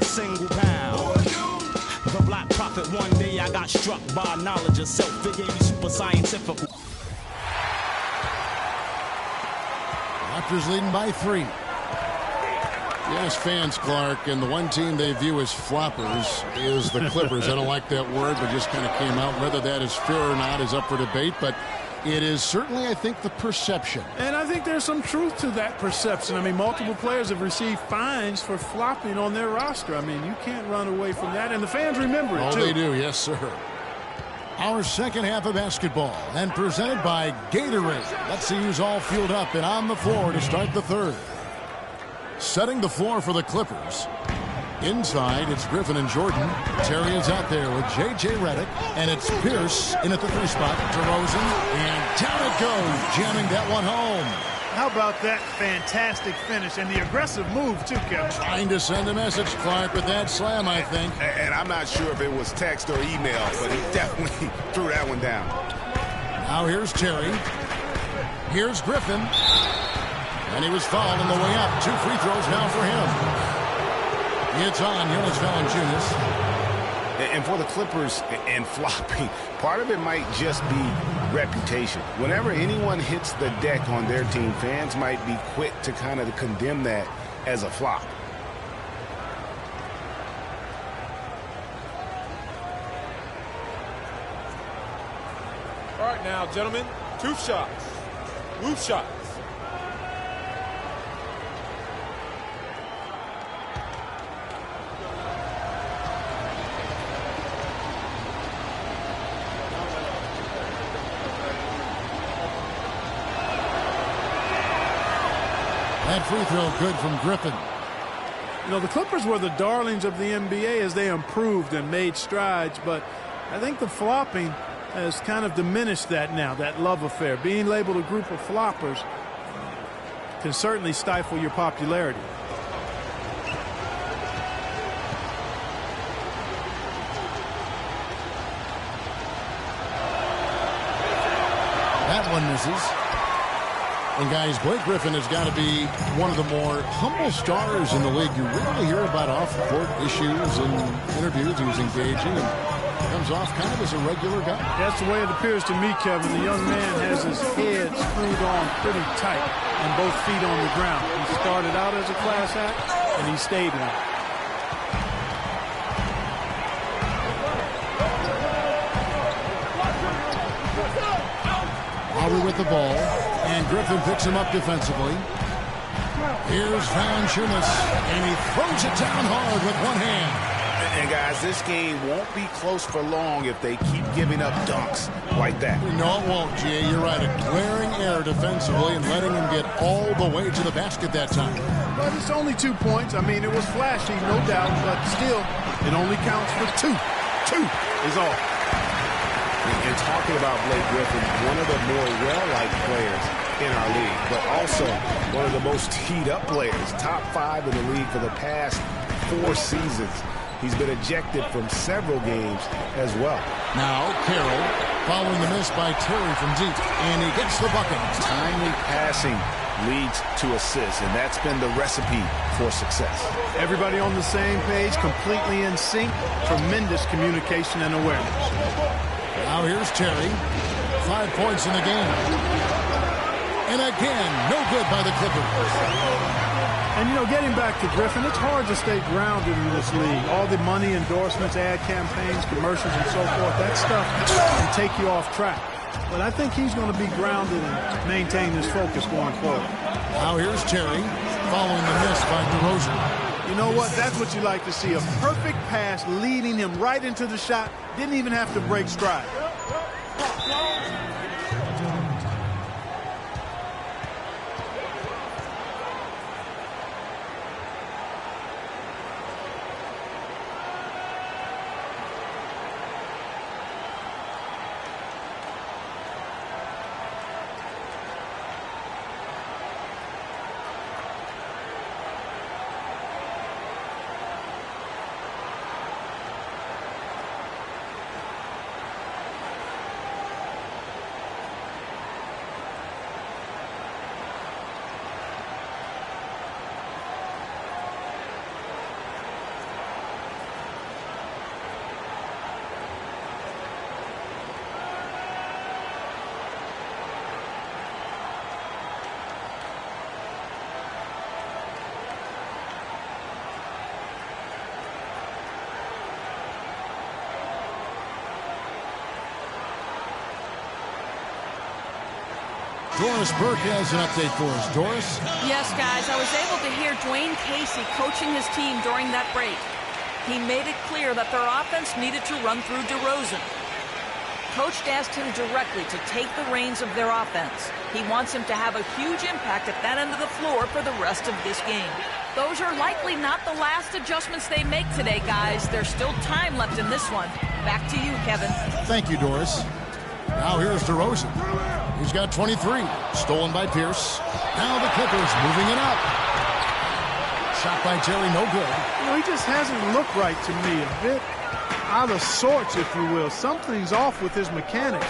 single pound. The Black Prophet, one day I got struck by knowledge of self. It gave me super scientific. Raptors leading by 3. Yes, fans, Clark, and the one team they view as floppers is the Clippers. I don't like that word, but just kind of came out. Whether that is fair or not is up for debate, but it is certainly, I think, the perception. And I think there's some truth to that perception. I mean, multiple players have received fines for flopping on their roster. I mean, you can't run away from that, and the fans remember it, too. Oh, they do, yes, sir. Our second half of basketball, and presented by Gatorade. Let's see who's all fueled up and on the floor to start the third. Setting the floor for the Clippers. Inside, it's Griffin and Jordan. Terry is out there with J.J. Redick. And it's Pierce in at the 3 spot. DeRozan. And down it goes, jamming that one home. How about that fantastic finish and the aggressive move, too, Kevin? Trying to send a message, Clark, with that slam, I think. And I'm not sure if it was text or email, but he definitely threw that one down. Now here's Terry. Here's Griffin. And he was fouled on the way up. 2 free throws now for him. It's on Jonas Valanciunas. And for the Clippers and flopping, part of it might just be reputation. Whenever anyone hits the deck on their team, fans might be quick to kind of condemn that as a flop. All right now, gentlemen, 2 shots. Loose shots. That free throw good from Griffin. You know, the Clippers were the darlings of the NBA as they improved and made strides, but I think the flopping has kind of diminished that now, that love affair. Being labeled a group of floppers can certainly stifle your popularity. That one misses. And guys, Blake Griffin has got to be one of the more humble stars in the league. You rarely hear about off-court issues and interviews. He's engaging and comes off kind of as a regular guy. That's the way it appears to me, Kevin. The young man has his head screwed on pretty tight and both feet on the ground. He started out as a class act, and he stayed one. Lowry with the ball, and Griffin picks him up defensively. Here's Valanciunas, and he throws it down hard with one hand. And guys, this game won't be close for long if they keep giving up dunks like that. No, it won't, G.A. You're right. A glaring error defensively and letting him get all the way to the basket that time. But it's only 2 points. I mean, it was flashy, no doubt, but still, it only counts for 2. 2 is all. And talking about Blake Griffin, one of the more well-liked players in our league, but also one of the most teed-up players, top 5 in the league for the past 4 seasons. He's been ejected from several games as well. Now, Carroll following the miss by Terry from deep, and he gets the bucket. Timely passing leads to assists, and that's been the recipe for success. Everybody on the same page, completely in sync, tremendous communication and awareness. Now here's Terry. 5 points in the game. And again, no good by the Clippers. And, you know, getting back to Griffin, it's hard to stay grounded in this league. All the money, endorsements, ad campaigns, commercials, and so forth, that stuff can take you off track. But I think he's going to be grounded and maintain his focus going forward. Now here's Terry following the miss by DeRozan. You know what? That's what you like to see. A perfect pass leading him right into the shot. Didn't even have to break stride. Doris Burke has an update for us. Doris? Yes, guys, I was able to hear Dwayne Casey coaching his team during that break. He made it clear that their offense needed to run through DeRozan. Coach asked him directly to take the reins of their offense. He wants him to have a huge impact at that end of the floor for the rest of this game. Those are likely not the last adjustments they make today, guys. There's still time left in this one. Back to you, Kevin. Thank you, Doris. Now here's DeRozan. He's got 23. Stolen by Pierce. Now the Clippers moving it up. Shot by Terry, no good. You know, he just hasn't looked right to me. A bit out of sorts, if you will. Something's off with his mechanics,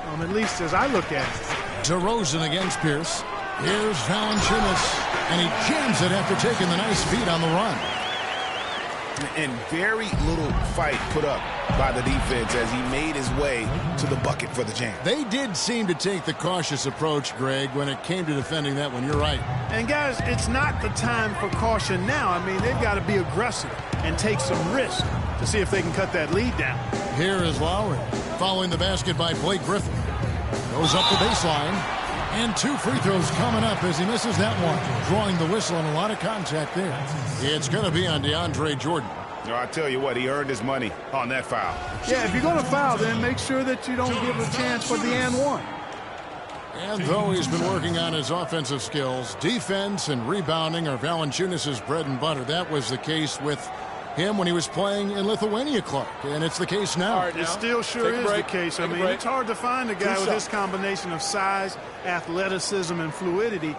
at least as I look at it. DeRozan against Pierce. Here's Valanciunas. And he jams it after taking the nice feed on the run. And very little fight put up by the defense as he made his way to the bucket for the jam. They did seem to take the cautious approach, Greg, when it came to defending that one. You're right. And, guys, it's not the time for caution now. I mean, they've got to be aggressive and take some risk to see if they can cut that lead down. Here is Lowry following the basket by Blake Griffin. Goes up the baseline. And 2 free throws coming up as he misses that one. Drawing the whistle and a lot of contact there. It's going to be on DeAndre Jordan. I tell you what, he earned his money on that foul. Yeah, if you're going to foul, then make sure that you don't give a chance for the and one. And though he's been working on his offensive skills, defense and rebounding are Valanciunas' bread and butter. That was the case with him when he was playing in Lithuania, Clark, and it's the case now. Right, it still sure is the case. I mean, it's hard to find a guy with this combination of size, athleticism, and fluidity.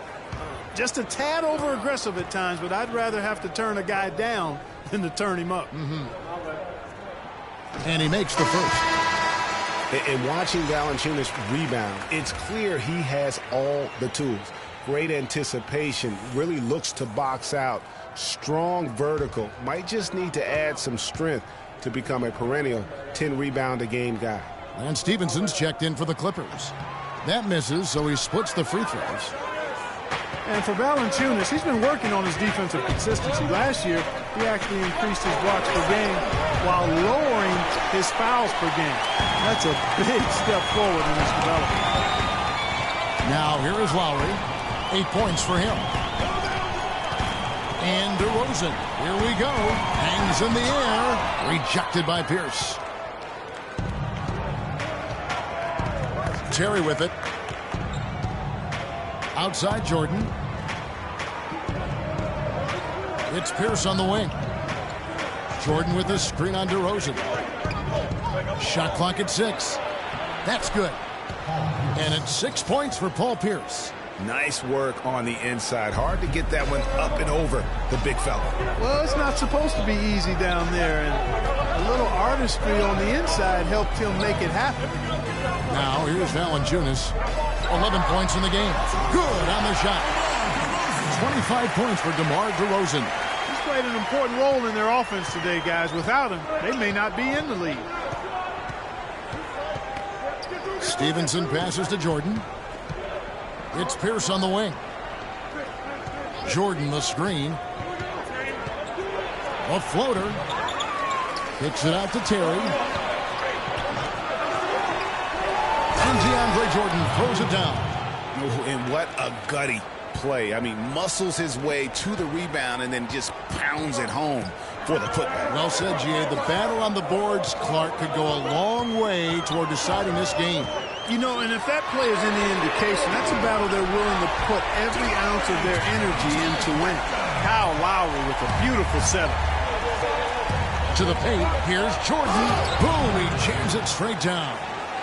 Just a tad over-aggressive at times, but I'd rather have to turn a guy down than to turn him up. And he makes the first. And watching Valanciunas rebound, it's clear he has all the tools. Great anticipation, really looks to box out. Strong vertical, might just need to add some strength to become a perennial 10-rebound-a-game guy. And Stevenson's checked in for the Clippers. That misses, so he splits the free throws. And for Valanciunas, he's been working on his defensive consistency. Last year, he actually increased his blocks per game while lowering his fouls per game. That's a big step forward in his development. Now here is Lowry. 8 points for him. And DeRozan, here we go. Hangs in the air. Rejected by Pierce. Terry with it. Outside Jordan. It's Pierce on the wing. Jordan with the screen on DeRozan. Shot clock at 6. That's good. And it's 6 points for Paul Pierce. Nice work on the inside. Hard to get that one up and over the big fella. Well, it's not supposed to be easy down there, and a little artistry on the inside helped him make it happen. Now here's Valanciunas. 11 points in the game. Good on the shot. 25 points for DeMar DeRozan. He's played an important role in their offense today, guys. Without him, they may not be in the lead. Stevenson passes to Jordan. It's Pierce on the wing. Jordan the screen. A floater. Kicks it out to Terry. And DeAndre Jordan throws it down. Oh, and what a gutty play. I mean, muscles his way to the rebound and then just pounds it home for the putback. Well said, G.A. The battle on the boards, Clark, could go a long way toward deciding this game. You know, and if that play is any indication, that's a battle they're willing to put every ounce of their energy into win. Kyle Lowry with a beautiful setup. To the paint, here's Jordan. Boom, he jams it straight down.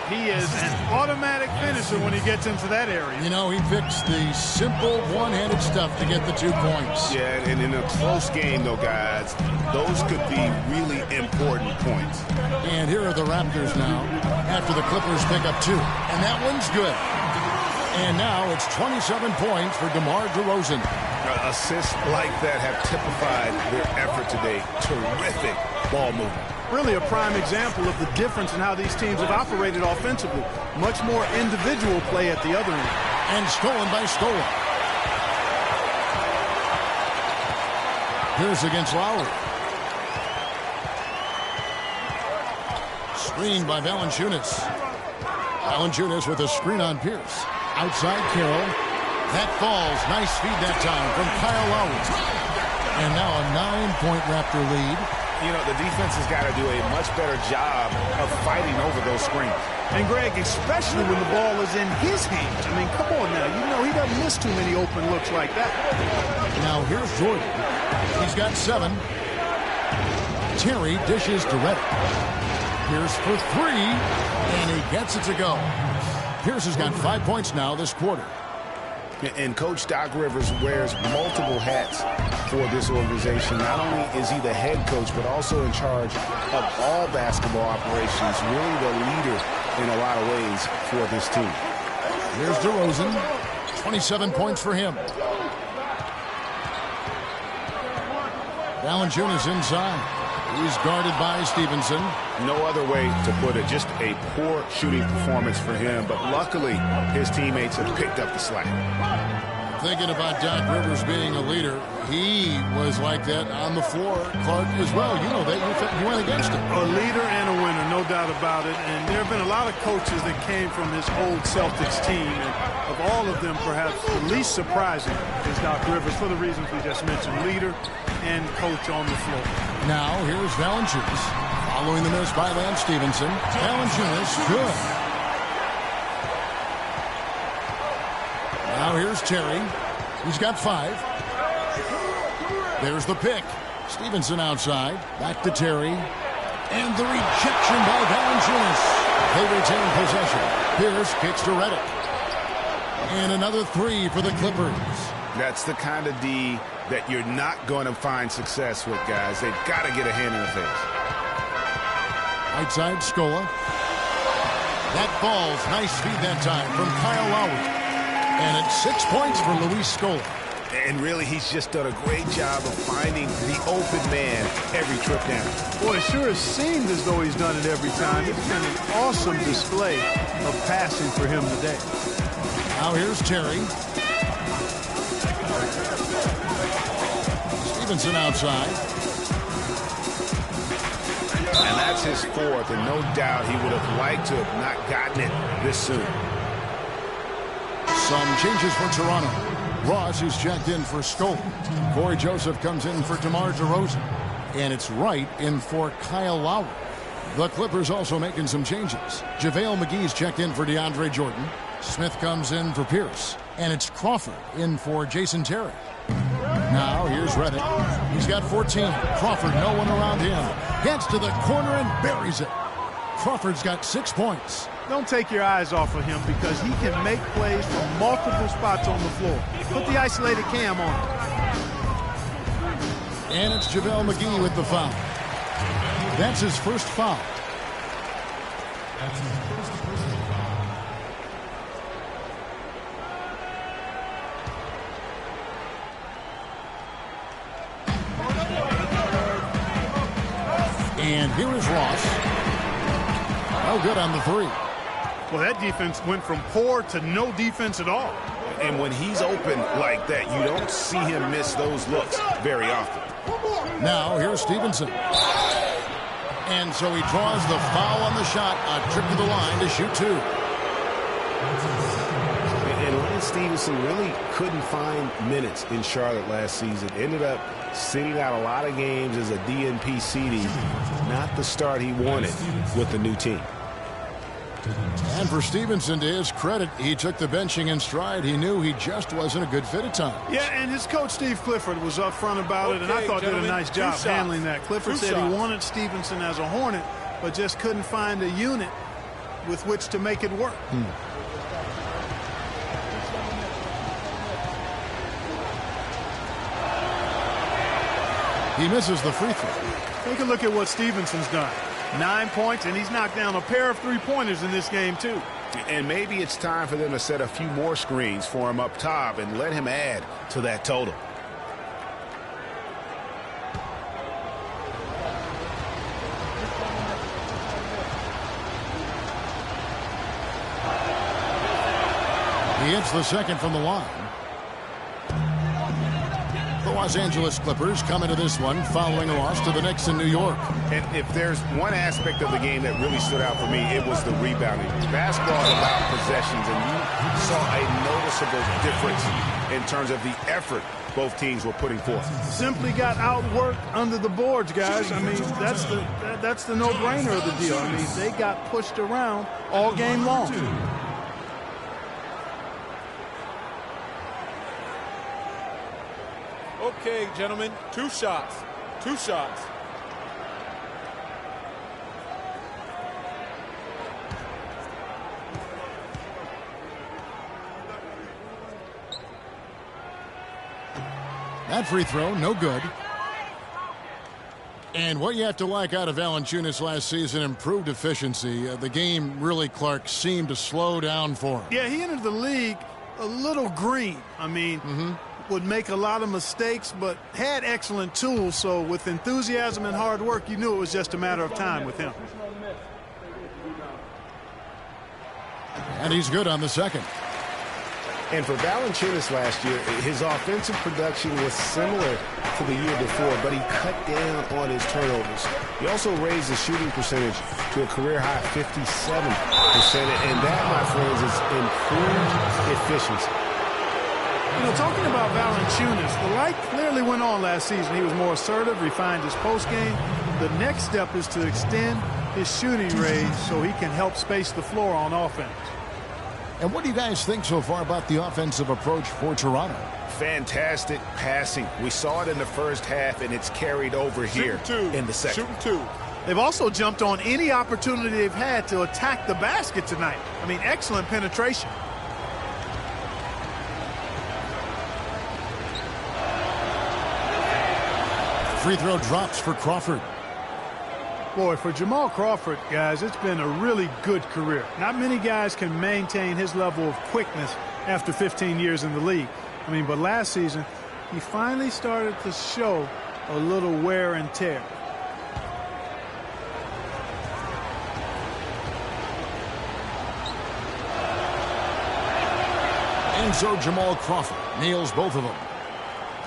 He is an automatic finisher when he gets into that area. You know, he picks the simple one-handed stuff to get the 2 points. Yeah, and in a close game, though, guys, those could be really important points. And here are the Raptors now, after the Clippers pick up 2. And that one's good. And now it's 27 points for DeMar DeRozan. Assists like that have typified their effort today. Terrific ball movement. Really a prime example of the difference in how these teams have operated offensively. Much more individual play at the other end. And stolen by Stola. Here's against Lowry. Screen by Valanciunas. Valanciunas with a screen on Pierce. Outside Carroll. That falls. Nice feed that time from Kyle Lowry. And now a 9-point Raptor lead. You know, the defense has got to do a much better job of fighting over those screens. And, Greg, especially when the ball is in his hands. I mean, come on now. You know, he doesn't miss too many open looks like that. Now here's Jordan. He's got 7. Terry dishes to Redick. Pierce for 3, and he gets it to go. Pierce has got 5 points now this quarter. And Coach Doc Rivers wears multiple hats for this organization. Not only is he the head coach, but also in charge of all basketball operations, really the leader in a lot of ways for this team. Here's DeRozan. 27 points for him. Valanciunas inside. He's guarded by Stevenson. No other way to put it. Just a poor shooting performance for him. But luckily, his teammates have picked up the slack. Thinking about Doc Rivers being a leader, he was like that on the floor, Clark, as well. You know that. You went against him. A leader and a winner, no doubt about it. And there have been a lot of coaches that came from his old Celtics team. And of all of them, perhaps the least surprising is Doc Rivers for the reasons we just mentioned. Leader and coach on the floor. Now, here's Valanciunas. Following the miss by Lance Stevenson. Valanciunas, good. Now here's Terry. He's got 5. There's the pick. Stevenson outside. Back to Terry. And the rejection by Valanciunas. They retain possession. Pierce kicks to Redick. And another 3 for the Clippers. That's the kind of D that you're not going to find success with, guys. They've got to get a hand in the face. Right side, Scola. That falls. Nice feed that time from Kyle Lowry. And it's 6 points for Luis Scola. And really, he's just done a great job of finding the open man every trip down. Boy, it sure has seemed as though he's done it every time. It's been an awesome display of passing for him today. Now here's Terry. Stevenson outside. And that's his 4th, and no doubt he would have liked to have not gotten it this soon. Some changes for Toronto. Ross is checked in for Scola. Corey Joseph comes in for DeMar DeRozan. And it's Wright in for Kyle Lowry. The Clippers also making some changes. JaVale McGee's checked in for DeAndre Jordan. Smith comes in for Pierce. And it's Crawford in for Jason Terry. Now here's Redick. He's got 14. Crawford, no one around him. Gets to the corner and buries it. Crawford's got 6 points. Don't take your eyes off of him because he can make plays from multiple spots on the floor. Put the isolated cam on him. And it's JaVale McGee with the foul. That's his first foul. And here is Ross. No good on the 3. Well, that defense went from poor to no defense at all. And when he's open like that, you don't see him miss those looks very often. Now, here's Stevenson. And so he draws the foul on the shot. A trip to the line to shoot 2. And Lance Stevenson really couldn't find minutes in Charlotte last season. Ended up sitting out a lot of games as a DNP seeding. Not the start he wanted with the new team. And for Stevenson, to his credit, he took the benching in stride. He knew he just wasn't a good fit at times. Yeah, and his coach, Steve Clifford, was upfront about it, and I thought did a nice job handling that. Clifford said he wanted Stevenson as a Hornet, but just couldn't find a unit with which to make it work. He misses the free throw. Take a look at what Stevenson's done. 9 points, and he's knocked down a pair of three-pointers in this game, too. And maybe it's time for them to set a few more screens for him up top and let him add to that total. He hits the second from the line. The Los Angeles Clippers come into this one following a loss to the Knicks in New York. And if there's one aspect of the game that really stood out for me, it was the rebounding. Basketball is about possessions, and you saw a noticeable difference in terms of the effort both teams were putting forth. Simply got outworked under the boards, guys. I mean, that's the no-brainer of the deal. I mean, they got pushed around all game long. Okay, gentlemen, 2 shots. 2 shots. That free throw, no good. And what you have to like out of Valanciunas last season, improved efficiency. The game really, Clark, seemed to slow down for him. Yeah, he entered the league a little green. I mean, would make a lot of mistakes, but had excellent tools. So with enthusiasm and hard work, you knew it was just a matter of time with him. And he's good on the second. And for Valanciunas last year, his offensive production was similar to the year before, but he cut down on his turnovers. He also raised his shooting percentage to a career-high 57%, and that, my friends, is improved efficiency. You know, talking about Valanciunas, the light clearly went on last season. He was more assertive, refined his postgame. The next step is to extend his shooting range so he can help space the floor on offense. And what do you guys think so far about the offensive approach for Toronto? Fantastic passing. We saw it in the first half, and it's carried over here in the second. Shooting 2. They've also jumped on any opportunity they've had to attack the basket tonight. I mean, excellent penetration. Free throw drops for Crawford. Boy, for Jamal Crawford, guys, it's been a really good career. Not many guys can maintain his level of quickness after 15 years in the league. I mean, but last season, he finally started to show a little wear and tear. And so Jamal Crawford nails both of them.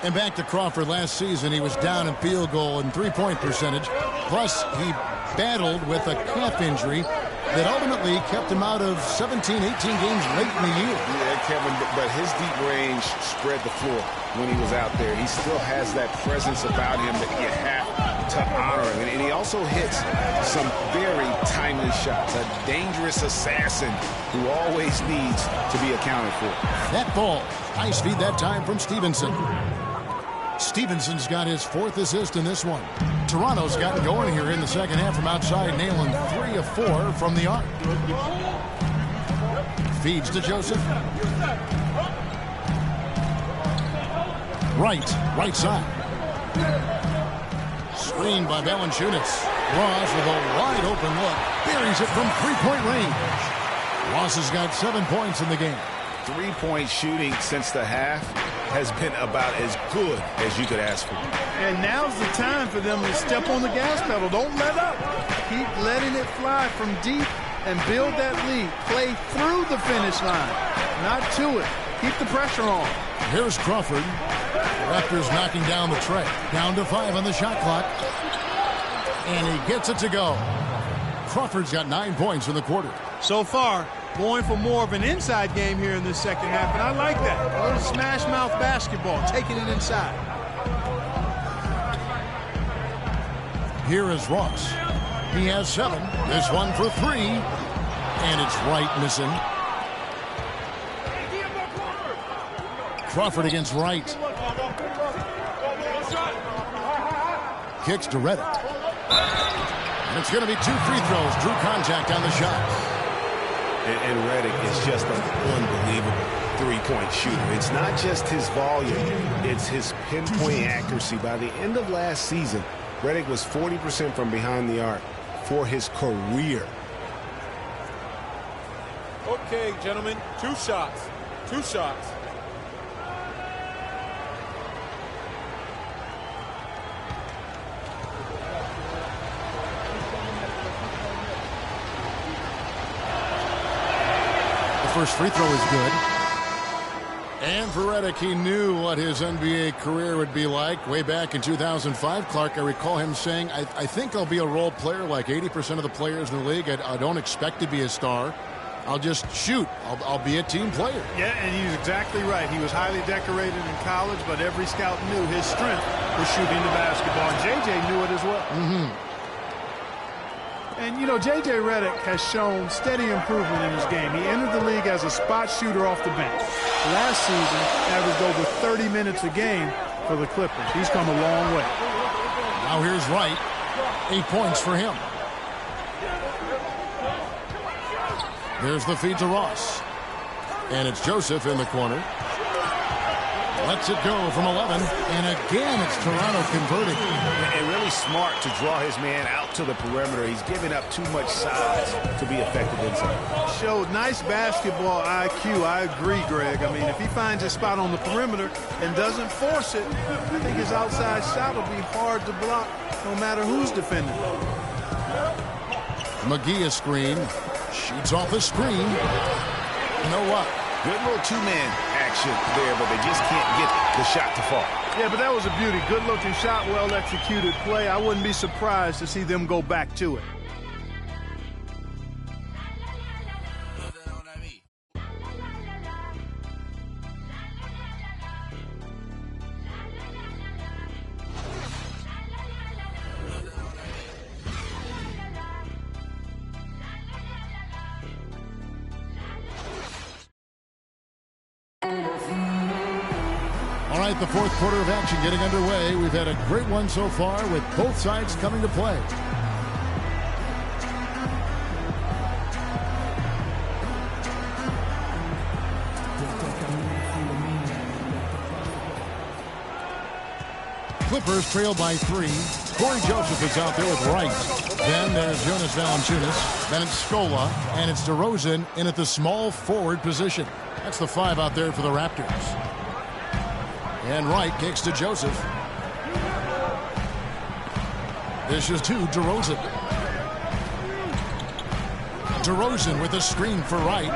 And back to Crawford last season, he was down in field goal and three-point percentage. Plus, he battled with a calf injury that ultimately kept him out of 17, 18 games late in the year. Yeah, Kevin, but his deep range spread the floor when he was out there. He still has that presence about him that you have to honor him. And he also hits some very timely shots. A dangerous assassin who always needs to be accounted for. That ball, high speed that time from Stevenson. Stevenson's got his 4th assist in this one. Toronto's gotten going here in the second half from outside, nailing 3 of 4 from the arc. Feeds to Joseph. Right side. Screened by Valanciunas. Ross with a wide open look. Buries it from three-point range. Ross has got 7 points in the game. 3-point shooting since the half has been about as good as you could ask for. And now's the time for them to step on the gas pedal. Don't let up. Keep letting it fly from deep and build that lead. Play through the finish line, not to it. Keep the pressure on. Here's Crawford. The Raptors knocking down the tray. Down to 5 on the shot clock. And he gets it to go. Crawford's got 9 points in the quarter. So far, going for more of an inside game here in this second half, and I like that. A little smash mouth basketball, taking it inside. Here is Ross. He has 7. This one for 3. And it's Wright missing. Crawford against Wright. Kicks to Redick. And it's going to be 2 free throws. Drew contact on the shot. And Redick is just an unbelievable three-point shooter. It's not just his volume, it's his pinpoint accuracy. By the end of last season, Redick was 40% from behind the arc for his career. Okay, gentlemen, 2 shots. 2 shots. First free throw is good. And for Redick, he knew what his NBA career would be like. Way back in 2005, Clark, I recall him saying, I think I'll be a role player like 80% of the players in the league. I don't expect to be a star. I'll just shoot. I'll be a team player. Yeah, and he's exactly right. He was highly decorated in college, but every scout knew his strength was shooting the basketball. And J.J. knew it as well. And, you know, J.J. Redick has shown steady improvement in his game. He entered the league as a spot shooter off the bench. Last season, averaged over 30 minutes a game for the Clippers. He's come a long way. Now here's Wright. 8 points for him. There's the feed to Ross. And it's Joseph in the corner. Lets it go from 11. And again, it's Toronto converting. And really smart to draw his man out to the perimeter. He's giving up too much size to be effective inside. Showed nice basketball IQ. I agree, Greg. I mean, if he finds a spot on the perimeter and doesn't force it, I think his outside shot will be hard to block no matter who's defending. McGee a screen. Shoots off the screen. You know what? Good little two-man action there, but they just can't get the shot to fall. Yeah, but that was a beauty. Good-looking shot, well-executed play. I wouldn't be surprised to see them go back to it. All right, the fourth quarter of action getting underway. We've had a great one so far with both sides coming to play. Clippers trail by 3. Corey Joseph is out there with Wright. Then there's Jonas Valanciunas. Then it's Scola. And it's DeRozan in at the small forward position. That's the 5 out there for the Raptors. And Wright kicks to Joseph. This is to DeRozan. DeRozan with a screen for Wright.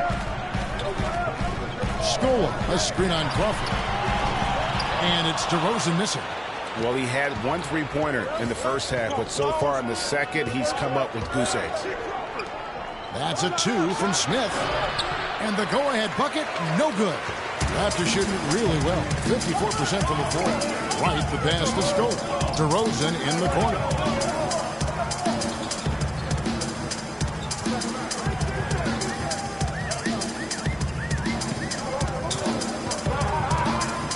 Scola, a screen on Crawford. And it's DeRozan missing. Well, he had 1 3-pointer in the first half, but so far in the second, he's come up with goose eggs. That's a 2 from Smith. And the go-ahead bucket, no good. After shooting it really well, 54% from the floor. Wright, the pass to Scola. DeRozan in the corner.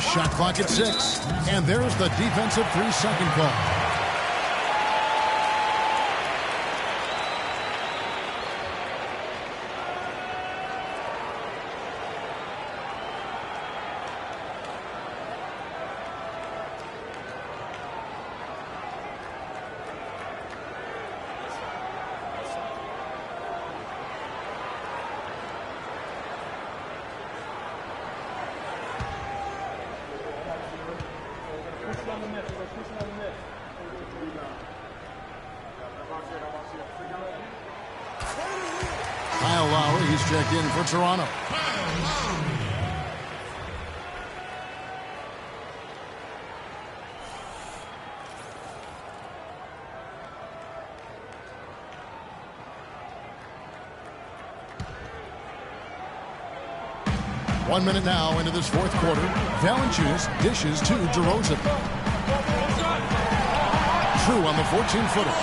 Shot clock at 6. And there's the defensive 3-second call. Kyle Lowry, he's checked in for Toronto. One minute now into this fourth quarter. Valanciunas dishes to DeRozan. True on the 14-footer.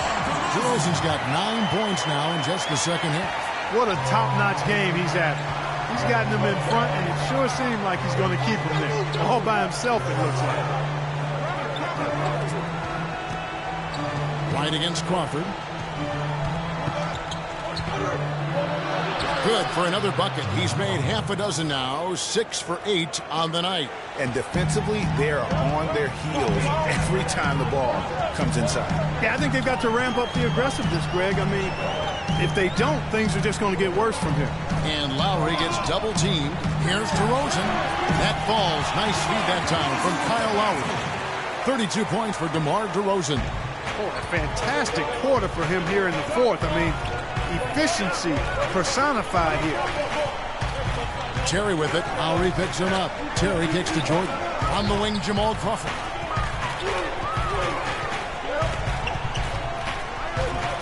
DeRozan's got 9 points now in just the second half. What a top-notch game he's having. He's gotten them in front, and it sure seemed like he's going to keep them there. All by himself, it looks like. Right against Crawford. Good for another bucket. He's made half a dozen now, 6 for 8 on the night. And defensively, they're on their heels every time the ball comes inside. Yeah, I think they've got to ramp up the aggressiveness, Greg. I mean, if they don't, things are just going to get worse from here. And Lowry gets double-teamed. Here's DeRozan. That falls. Nice feed that time from Kyle Lowry. 32 points for DeMar DeRozan. Oh, a fantastic quarter for him here in the fourth. I mean, efficiency personified here. Terry with it. Lowry picks him up. Terry kicks to Jordan. On the wing, Jamal Crawford.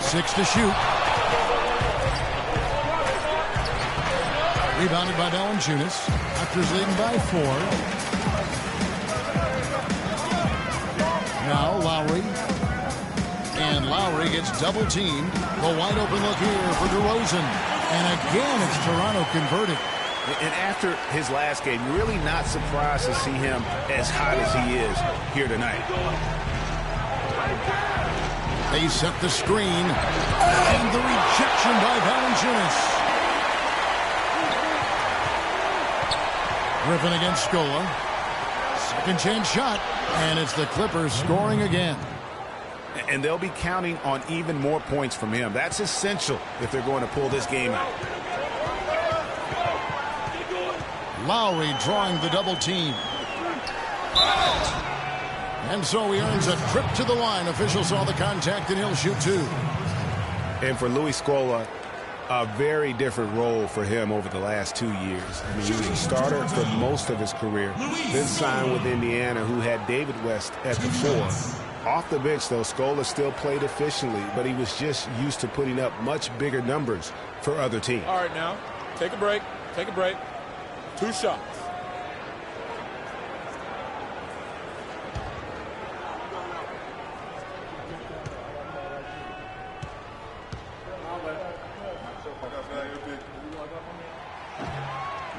6 to shoot. Rebounded by Valanciunas. Raptors leading by 4. Now Lowry. And Lowry gets double teamed. The wide open look here for DeRozan. And again, it's Toronto converted. And after his last game, really not surprised to see him as hot as he is here tonight. They set the screen. And the rejection by Valanciunas. Griffin against Scola. Second chance shot. And it's the Clippers scoring again. And they'll be counting on even more points from him. That's essential if they're going to pull this game out. Lowry drawing the double team. And so he earns a trip to the line. Official saw the contact, and he'll shoot 2. And for Luis Scola, a very different role for him over the last 2 years. I mean, he was a starter for most of his career, then signed with Indiana, who had David West at the 4. Off the bench, though, Scola still played efficiently, but he was just used to putting up much bigger numbers for other teams. All right, now, take a break. Take a break. 2 shots.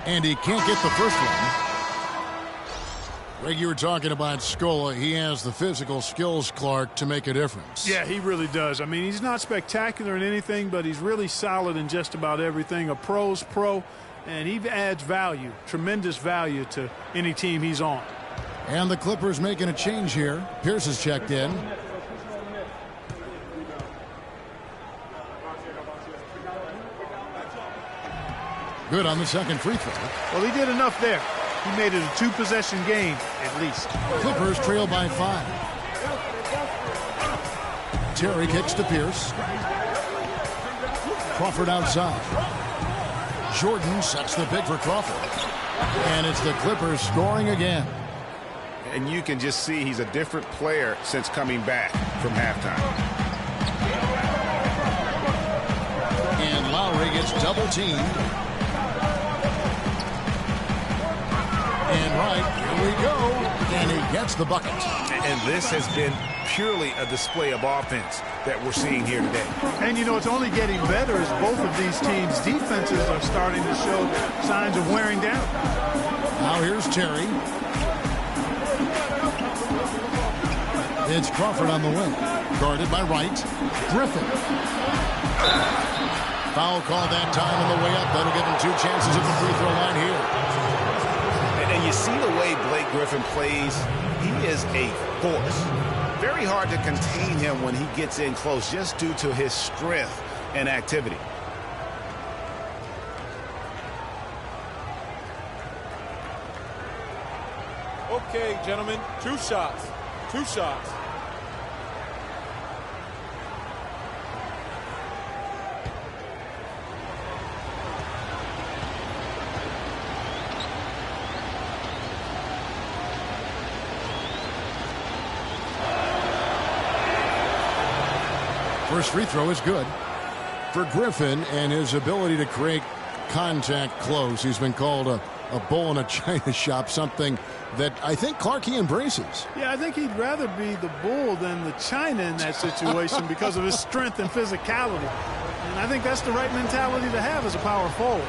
And he can't get the first one. Greg, you were talking about Scola. He has the physical skills, Clark, to make a difference. Yeah, he really does. I mean, he's not spectacular in anything, but he's really solid in just about everything. A pro's pro, and he adds value, tremendous value to any team he's on. And the Clippers making a change here. Pierce has checked in. Good on the second free throw. Well, he did enough there. He made it a 2-possession game, at least. Clippers trail by 5. Terry kicks to Pierce. Crawford outside. Jordan sets the pick for Crawford. And it's the Clippers scoring again. And you can just see he's a different player since coming back from halftime. And Lowry gets double teamed. And right, here we go. And he gets the bucket. And this has been purely a display of offense that we're seeing here today. And, you know, it's only getting better as both of these teams' defenses are starting to show signs of wearing down. Now here's Terry. It's Crawford on the wing. Guarded by Wright. Griffin. Foul call that time on the way up. That'll give him 2 chances at the free throw line here. And you see the way Blake Griffin plays. He is a force. Very hard to contain him when he gets in close just due to his strength and activity. Okay, gentlemen, 2 shots. 2 shots. First free throw is good for Griffin, and his ability to create contact close. He's been called a bull in a china shop, something that I think Clark he embraces. Yeah, I think he'd rather be the bull than the china in that situation because of his strength and physicality. And I think that's the right mentality to have as a power forward.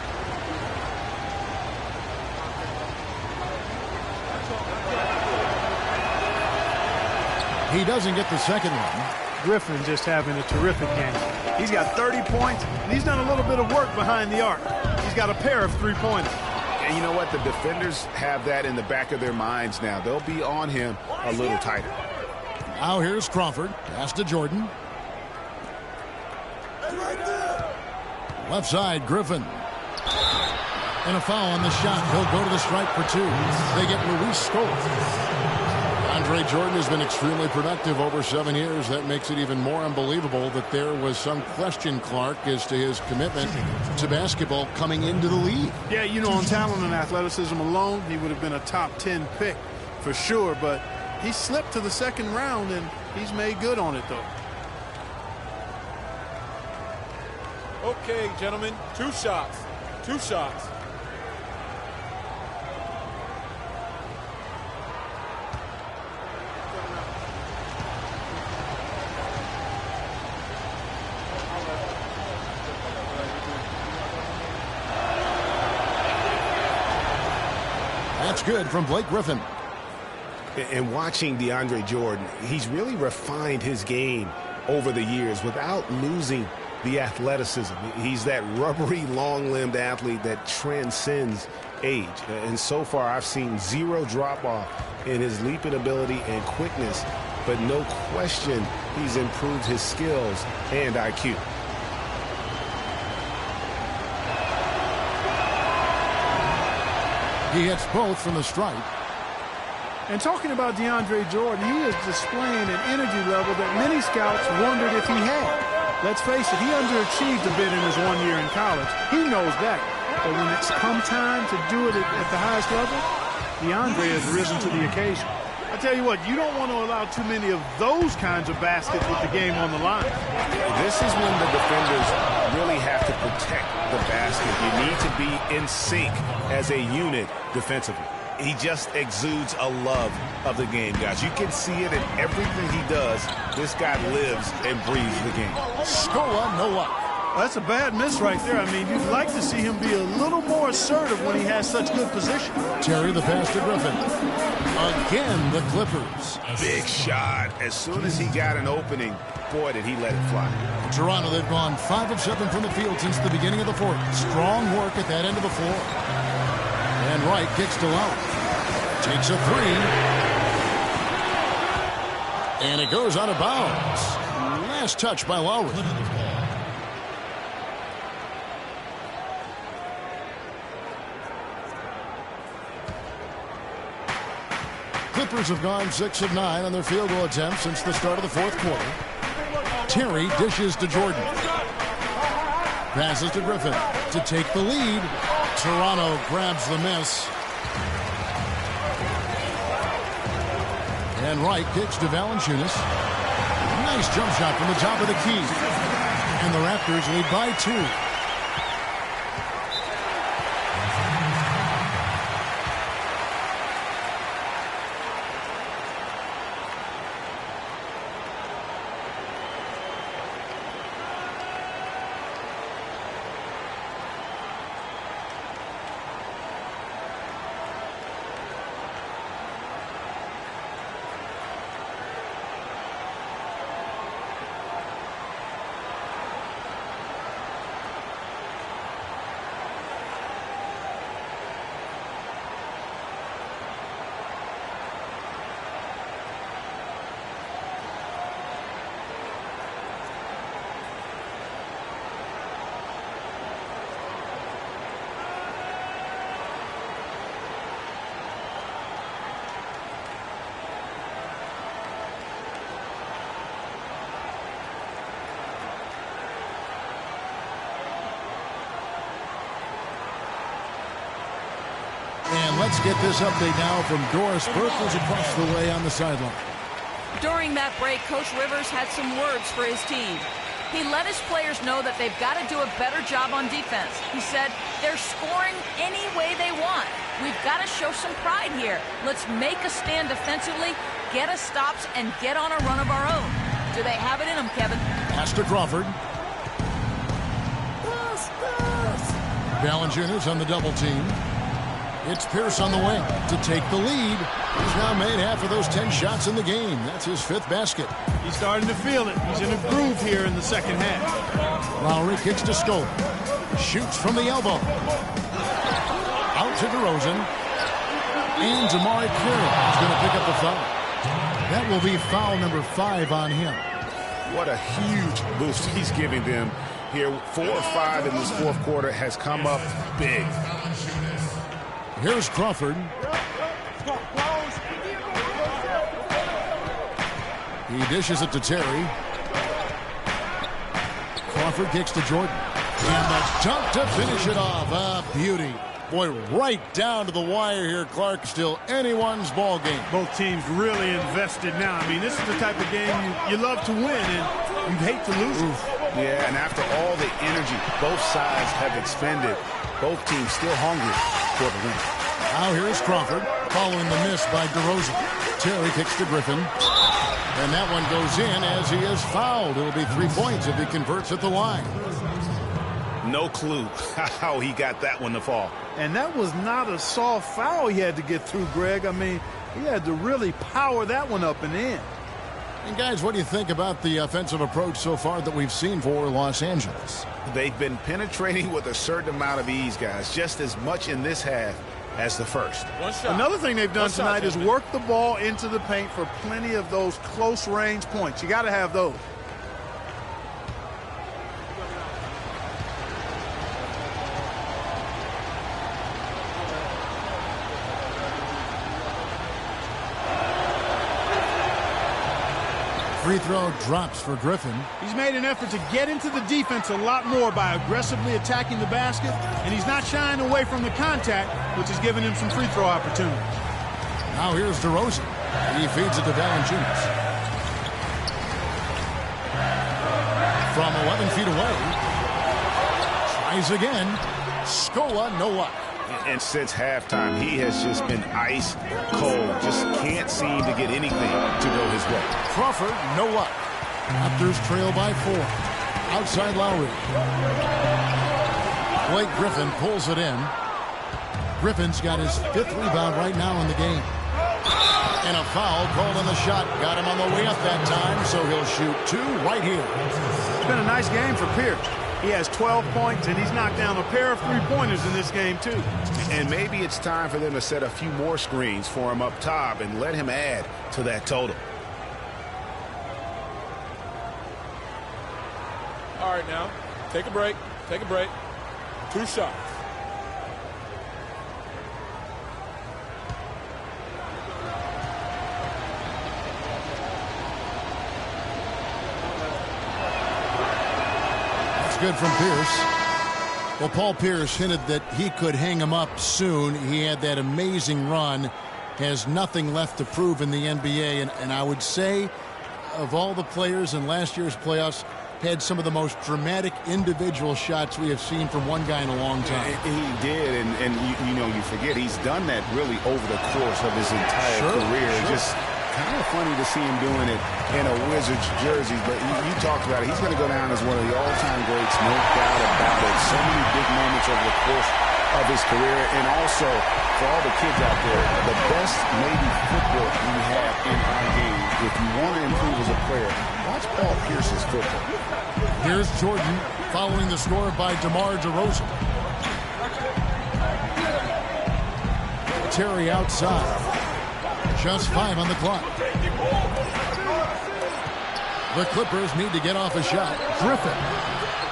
He doesn't get the second one. Griffin just having a terrific game. He's got 30 points, and he's done a little bit of work behind the arc. He's got a pair of 3-pointers. And you know what? The defenders have that in the back of their minds now. They'll be on him a little tighter. Now here's Crawford. Pass to Jordan. Left side, Griffin. And a foul on the shot. He'll go to the stripe for 2. They get Luis Scola. On DeAndre Jordan has been extremely productive over 7 years. That makes it even more unbelievable that there was some question, Clark, as to his commitment to basketball coming into the league. Yeah, you know, on talent and athleticism alone, he would have been a top 10 pick for sure, but he slipped to the second round, and he's made good on it, though. Okay, gentlemen, 2 shots. 2 shots. That's good from Blake Griffin. And watching DeAndre Jordan, he's really refined his game over the years without losing the athleticism. He's that rubbery, long-limbed athlete that transcends age. And so far, I've seen 0 drop-off in his leaping ability and quickness, but no question he's improved his skills and IQ. He hits both from the stripe. And talking about DeAndre Jordan, he is displaying an energy level that many scouts wondered if he had. Let's face it, he underachieved a bit in his 1 year in college. He knows that. But when it's come time to do it at the highest level, DeAndre has risen to the occasion. I tell you what, you don't want to allow too many of those kinds of baskets with the game on the line. This is when the defenders really have to protect the basket. You need to be in sync as a unit defensively. He just exudes a love of the game, guys. You can see it in everything he does. This guy lives and breathes the game. Scola, no luck. That's a bad miss right there. I mean, you'd like to see him be a little more assertive when he has such good position. Terry the pass to Griffin. Again, the Clippers. Big shot. As soon as he got an opening, boy, did he let it fly. Toronto, they've gone 5 of 7 from the field since the beginning of the 4th. Strong work at that end of the floor. And Wright kicks to Lowry. Takes a 3. And it goes out of bounds. Last touch by Lowry. Clippers have gone 6 of 9 on their field goal attempts since the start of the 4th quarter. Terry dishes to Jordan. Passes to Griffin to take the lead. Toronto grabs the miss. And Wright kicks to Valanciunas. Nice jump shot from the top of the key. And the Raptors lead by 2. And let's get this update now from Doris Burke, who's across the way on the sideline. During that break, Coach Rivers had some words for his team. He let his players know that they've got to do a better job on defense. He said, they're scoring any way they want. We've got to show some pride here. Let's make a stand defensively, get us stops, and get on a run of our own. Do they have it in them, Kevin? Pass to Crawford. Valanciunas on the double team. It's Pierce on the wing to take the lead. He's now made half of those 10 shots in the game. That's his 5th basket. He's starting to feel it. He's in a groove here in the second half. Lowry kicks to Scola. Shoots from the elbow. Out to DeRozan. And Damari Carroll is going to pick up the foul. That will be foul number 5 on him. What a huge boost he's giving them here. 4 or 5 in this 4th quarter has come up big. Here's Crawford. He dishes it to Terry. Crawford kicks to Jordan. And the dunk to finish it off. A beauty. Boy, right down to the wire here, Clark. Still anyone's ball game. Both teams really invested now. I mean, this is the type of game you love to win, and you hate to lose it. Yeah, and after all the energy both sides have expended, both teams still hungry for the win. Now here's Crawford following the miss by DeRozan. Terry kicks to Griffin. And that one goes in as he is fouled. It'll be 3 points if he converts at the line. No clue how he got that one to fall. And that was not a soft foul he had to get through, Greg. I mean, he had to really power that one up and in. And guys, what do you think about the offensive approach so far that we've seen for Los Angeles? They've been penetrating with a certain amount of ease, guys, just as much in this half as the first. One shot. Another thing they've done One shot, tonight is work the ball into the paint for plenty of those close range points. You got to have those. Free throw drops for Griffin. He's made an effort to get into the defense a lot more by aggressively attacking the basket, and he's not shying away from the contact, which has given him some free throw opportunities. Now here's DeRozan. He feeds it to Valanciunas. From 11 feet away. Tries again. Scola, no luck. And since halftime, he has just been ice cold. Just can't seem to get anything to go his way. Crawford, no luck. Raptors trail by 4. Outside Lowry. Blake Griffin pulls it in. Griffin's got his 5th rebound right now in the game. And a foul called on the shot. Got him on the way up that time, so he'll shoot 2 right here. It's been a nice game for Pierce. He has 12 points, and he's knocked down a pair of three-pointers in this game, too. And maybe it's time for them to set a few more screens for him up top and let him add to that total. All right, now, take a break. Take a break. 2 shots. Good from Pierce. Well, Paul Pierce hinted that he could hang him up soon. He had that amazing run. Has nothing left to prove in the NBA. And I would say of all the players in last year's playoffs, had some of the most dramatic individual shots we have seen from one guy in a long time. He did, and you forget he's done that really over the course of his entire career. Sure. Just kind of funny to see him doing it in a Wizards jersey, but you talked about it. He's going to go down as one of the all-time greats, no doubt about it. So many big moments over the course of his career, and also for all the kids out there, the best maybe football we have in our game. If you want to improve as a player, watch Paul Pierce's football. Here's Jordan following the score by DeMar DeRozan. Terry outside. Just 5 on the clock. The Clippers need to get off a shot. Griffin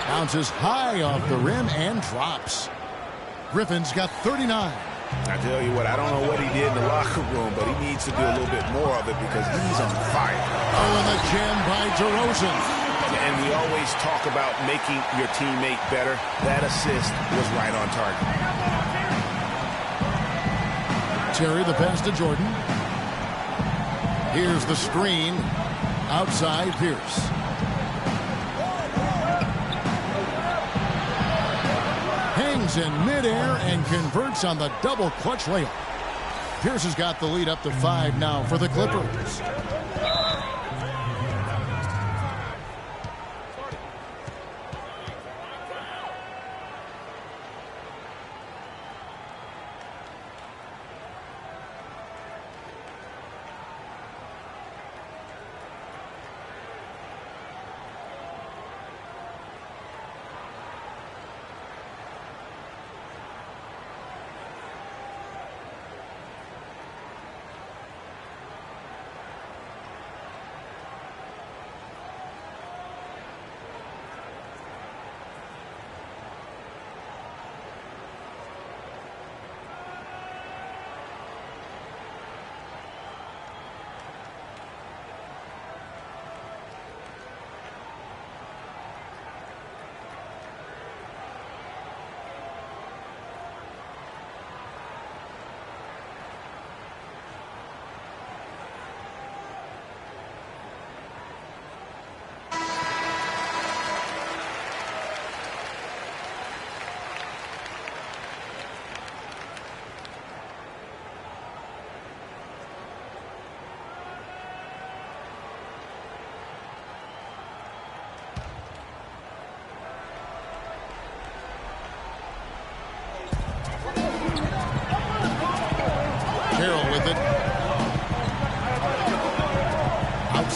bounces high off the rim and drops. Griffin's got 39. I tell you what, I don't know what he did in the locker room, but he needs to do a little bit more of it because he's on fire. Oh, and the jam by DeRozan. And we always talk about making your teammate better. That assist was right on target. Terry, the pass to Jordan. Here's the screen. Outside Pierce. Hangs in midair and converts on the double clutch layup. Pierce has got the lead up to 5 now for the Clippers.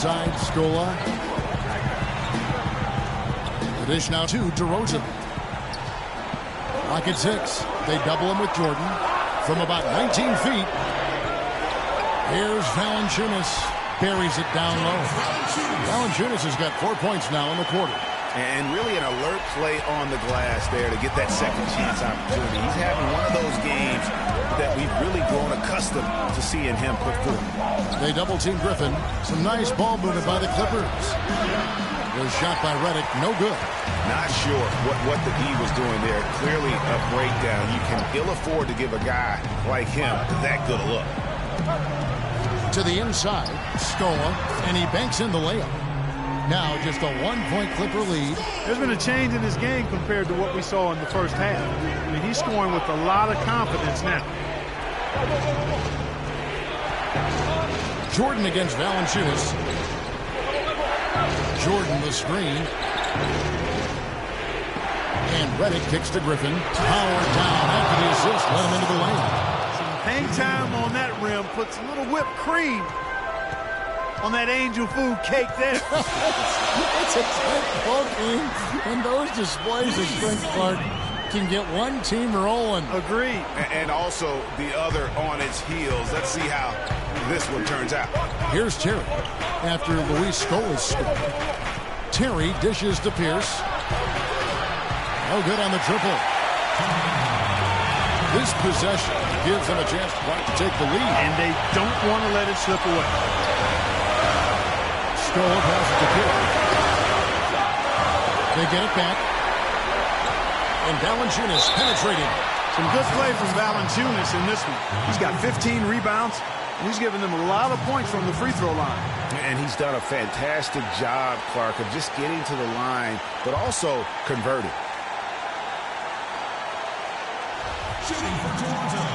inside, Scola. The dish now to DeRozan. Lock at 6. They double him with Jordan from about 19 feet. Here's Valanciunas. Buries it down low. Valanciunas has got 4 points now in the quarter. And really an alert play on the glass there to get that second chance opportunity. He's having one of those games that we've really grown accustomed to seeing him put forth. They double-team Griffin. Some nice ball movement by the Clippers. Was shot by Redick. No good. Not sure what the D was doing there. Clearly a breakdown. You can ill afford to give a guy like him that good a look. To the inside, Scola, and he banks in the layup. Now just a 1-point Clipper lead. There's been a change in his game compared to what we saw in the first half. I mean, he's scoring with a lot of confidence now. Jordan against Valanciunas. Jordan the screen. And Redick kicks to Griffin. Power down after the assist. Let him into the lane. Some hang time on that rim. Puts a little whipped cream on that angel food cake there. It's a tight ball game, and those displays of strength, Clark, can get one team rolling. Agreed. And also the other on its heels. Let's see how this one turns out. Here's Terry after Luis Scola's score. Terry dishes to Pierce. No good on the triple. This possession gives them a chance to take the lead. And they don't want to let it slip away. Scola passes to Pierce. They get it back. And Valanciunas penetrating. Some good play from Valanciunas in this one. He's got 15 rebounds, and he's giving them a lot of points from the free throw line. And he's done a fantastic job, Clark, of just getting to the line, but also converting. Shooting for Toronto,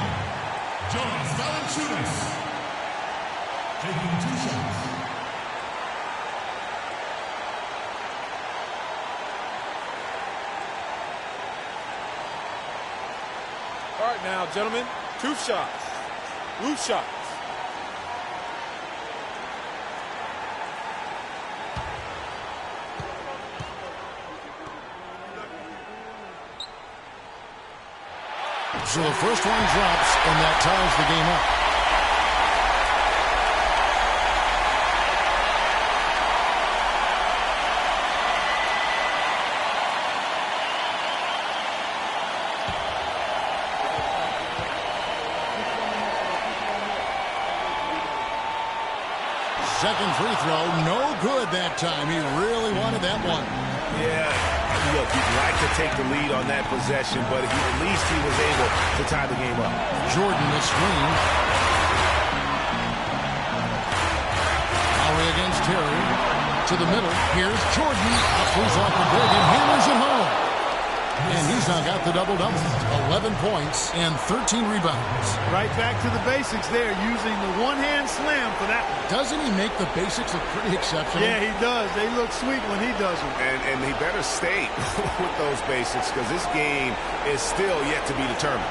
Jonas Valanciunas. Taking 2 shots. All right now, gentlemen, 2 shots. Loose shots. So the first one drops, and that ties the game up. Second free throw, no good that time. He really wanted that one. Yeah, look, you'd like to take the lead on that possession, but at least he was able to tie the game up. Jordan the screen. Lowry against Terry. To the middle. Here's Jordan. Pulls off the big and hammers it home. And he's now got the double-double. 11 points and 13 rebounds. Right back to the basics there, using the one-hand slam for that one. Doesn't he make the basics look pretty exceptional? Yeah, he does. They look sweet when he does them. And he better stay with those basics because this game is still yet to be determined.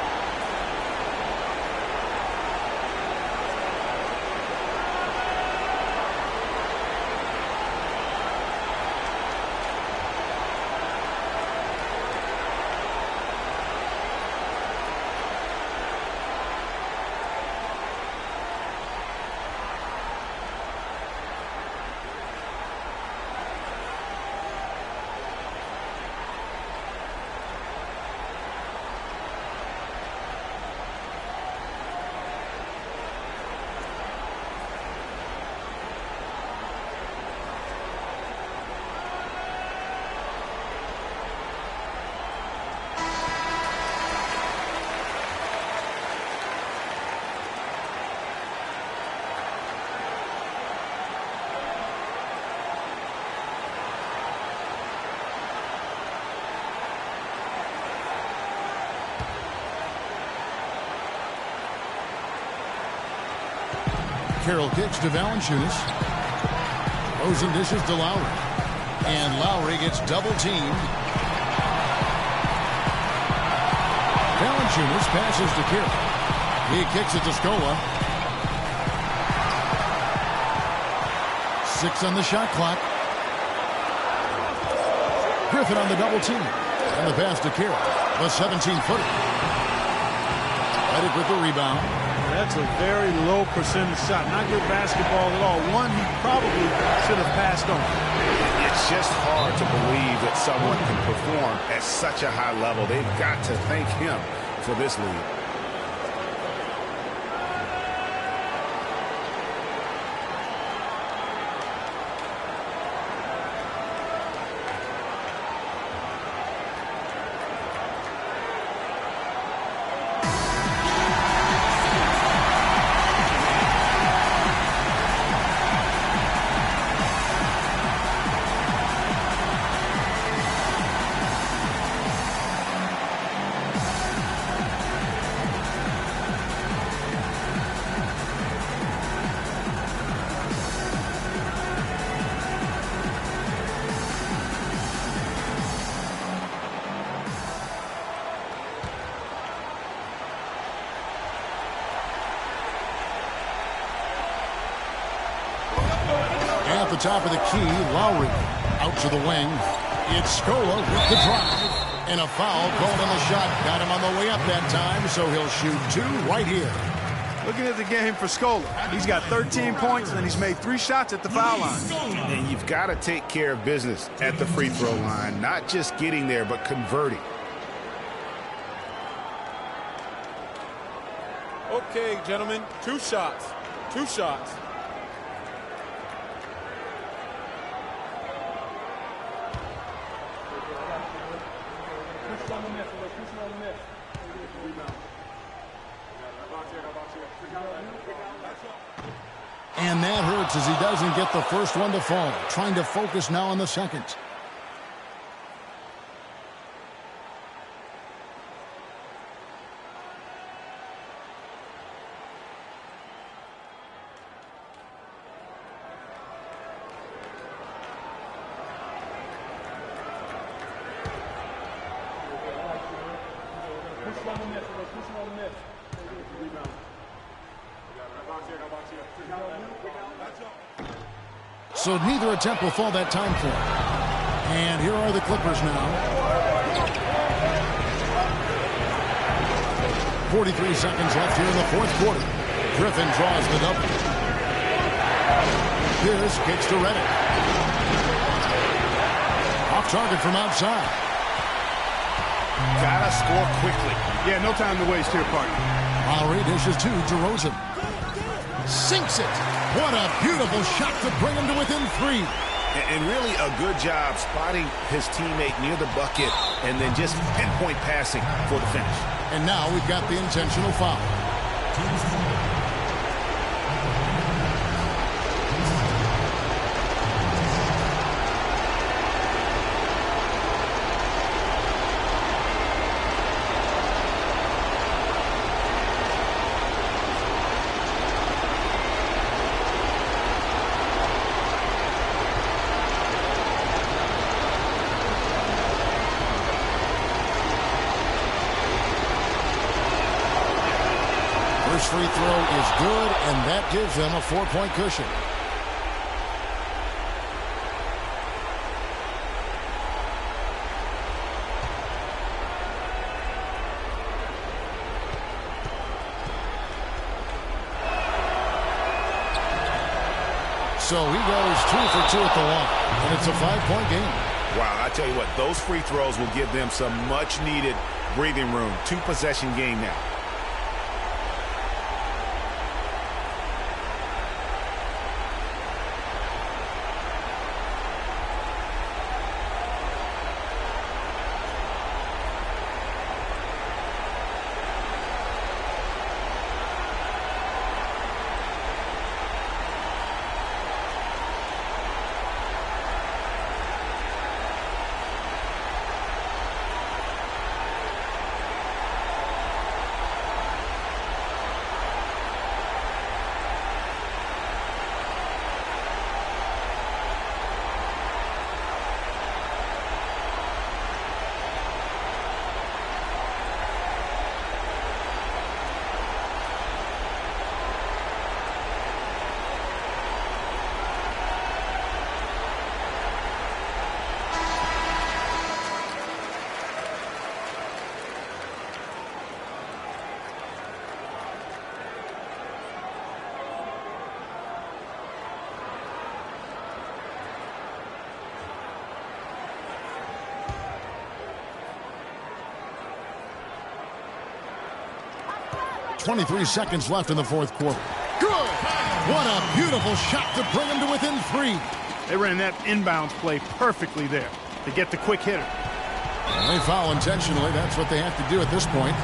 Carroll kicks to Valanciunas. Rosen dishes to Lowry. And Lowry gets double-teamed. Valanciunas passes to Carroll. He kicks it to Scola. 6 on the shot clock. Griffin on the double team. And the pass to Carey. The 17-footer. Reddick with the rebound. That's a very low percentage shot. Not good basketball at all. One he probably should have passed on. It's just hard to believe that someone can perform at such a high level. They've got to thank him for this lead. At the top of the key, Lowry out to the wing. It's Scola with the drive. And a foul called on the shot. Got him on the way up that time, so he'll shoot 2 right here. Looking at the game for Scola. He's got 13 points, and he's made 3 shots at the foul line. And you've got to take care of business at the free throw line. Not just getting there, but converting. Okay, gentlemen, 2 shots. 2 shots. And that hurts as he doesn't get the first one to fall. Trying to focus now on the second. So neither attempt will fall that time for him. And here are the Clippers now. 43 seconds left here in the fourth quarter. Griffin draws the double. Pierce kicks to Reddick. Off target from outside. Gotta score quickly. Yeah, no time to waste here, partner. Lowry dishes to DeRozan. Sinks it. What a beautiful shot to bring him to within 3. And really a good job spotting his teammate near the bucket and then just pinpoint passing for the finish. And now we've got the intentional foul. First free throw is good, and that gives them a 4-point cushion. So he goes 2 for 2 at the line, and it's a 5-point game. Wow, I tell you what, those free throws will give them some much-needed breathing room. 2-possession game now. 23 seconds left in the fourth quarter. Good! What a beautiful shot to bring him to within 3. They ran that inbounds play perfectly there to get the quick hitter. And they foul intentionally. That's what they have to do at this point.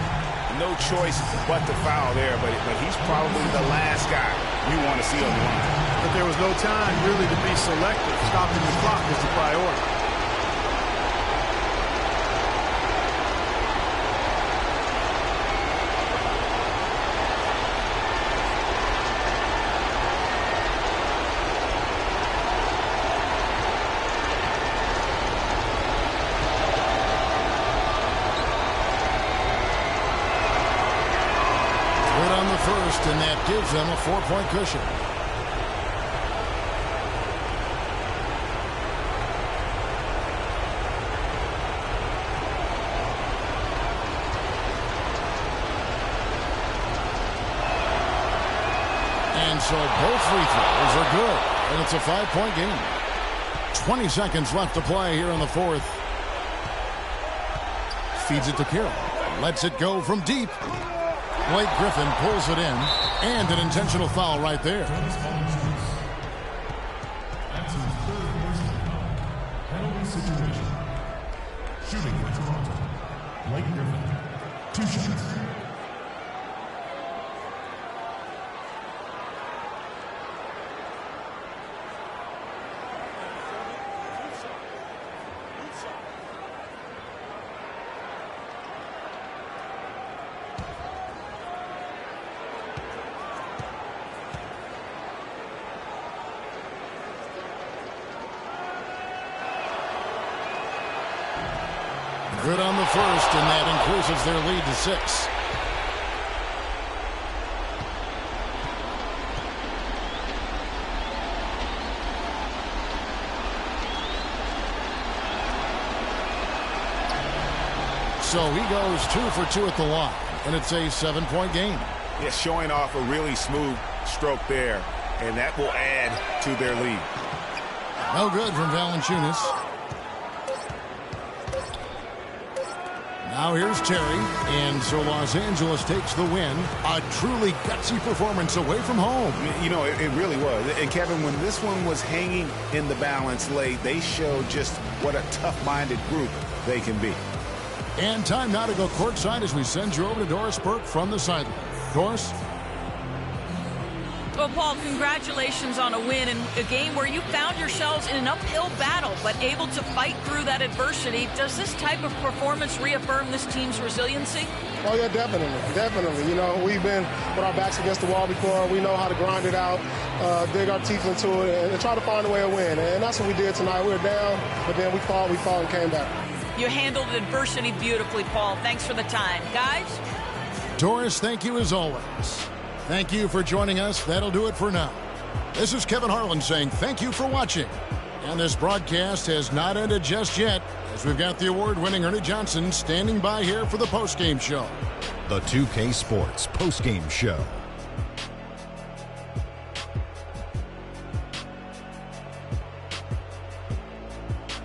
No choice but to foul there, but he's probably the last guy you want to see on the line. But there was no time really to be selective. Stopping the clock is the priority. And that gives them a 4-point cushion. And so both free throws are good. And it's a 5-point game. 20 seconds left to play here in the fourth. Feeds it to Carroll. Lets it go from deep. Blake Griffin pulls it in, and an intentional foul right there. That's his third personal foul. Penalty situation. Shooting for Toronto. Blake Griffin. 2 shots. Good on the first, and that increases their lead to 6. So he goes 2 for 2 at the line, and it's a 7-point game. Yeah, showing off a really smooth stroke there, and that will add to their lead. No good from Valanciunas. Now here's Terry, and so Los Angeles takes the win. A truly gutsy performance away from home. You know, it really was. And Kevin, when this one was hanging in the balance late, they showed just what a tough-minded group they can be. And time now to go courtside as we send you over to Doris Burke from the sideline. Doris? Well, Paul, congratulations on a win in a game where you found yourselves in an uphill battle, but able to fight through that adversity. Does this type of performance reaffirm this team's resiliency? Oh, yeah, definitely. You know, we've been with our backs against the wall before. We know how to grind it out, dig our teeth into it, and try to find a way to win. And that's what we did tonight. We were down, but then we fought, and came back. You handled adversity beautifully, Paul. Thanks for the time. Guys? Doris, thank you as always. Thank you for joining us. That'll do it for now. This is Kevin Harlan saying thank you for watching. And this broadcast has not ended just yet, as we've got the award-winning Ernie Johnson standing by here for the postgame show. The 2K Sports postgame show.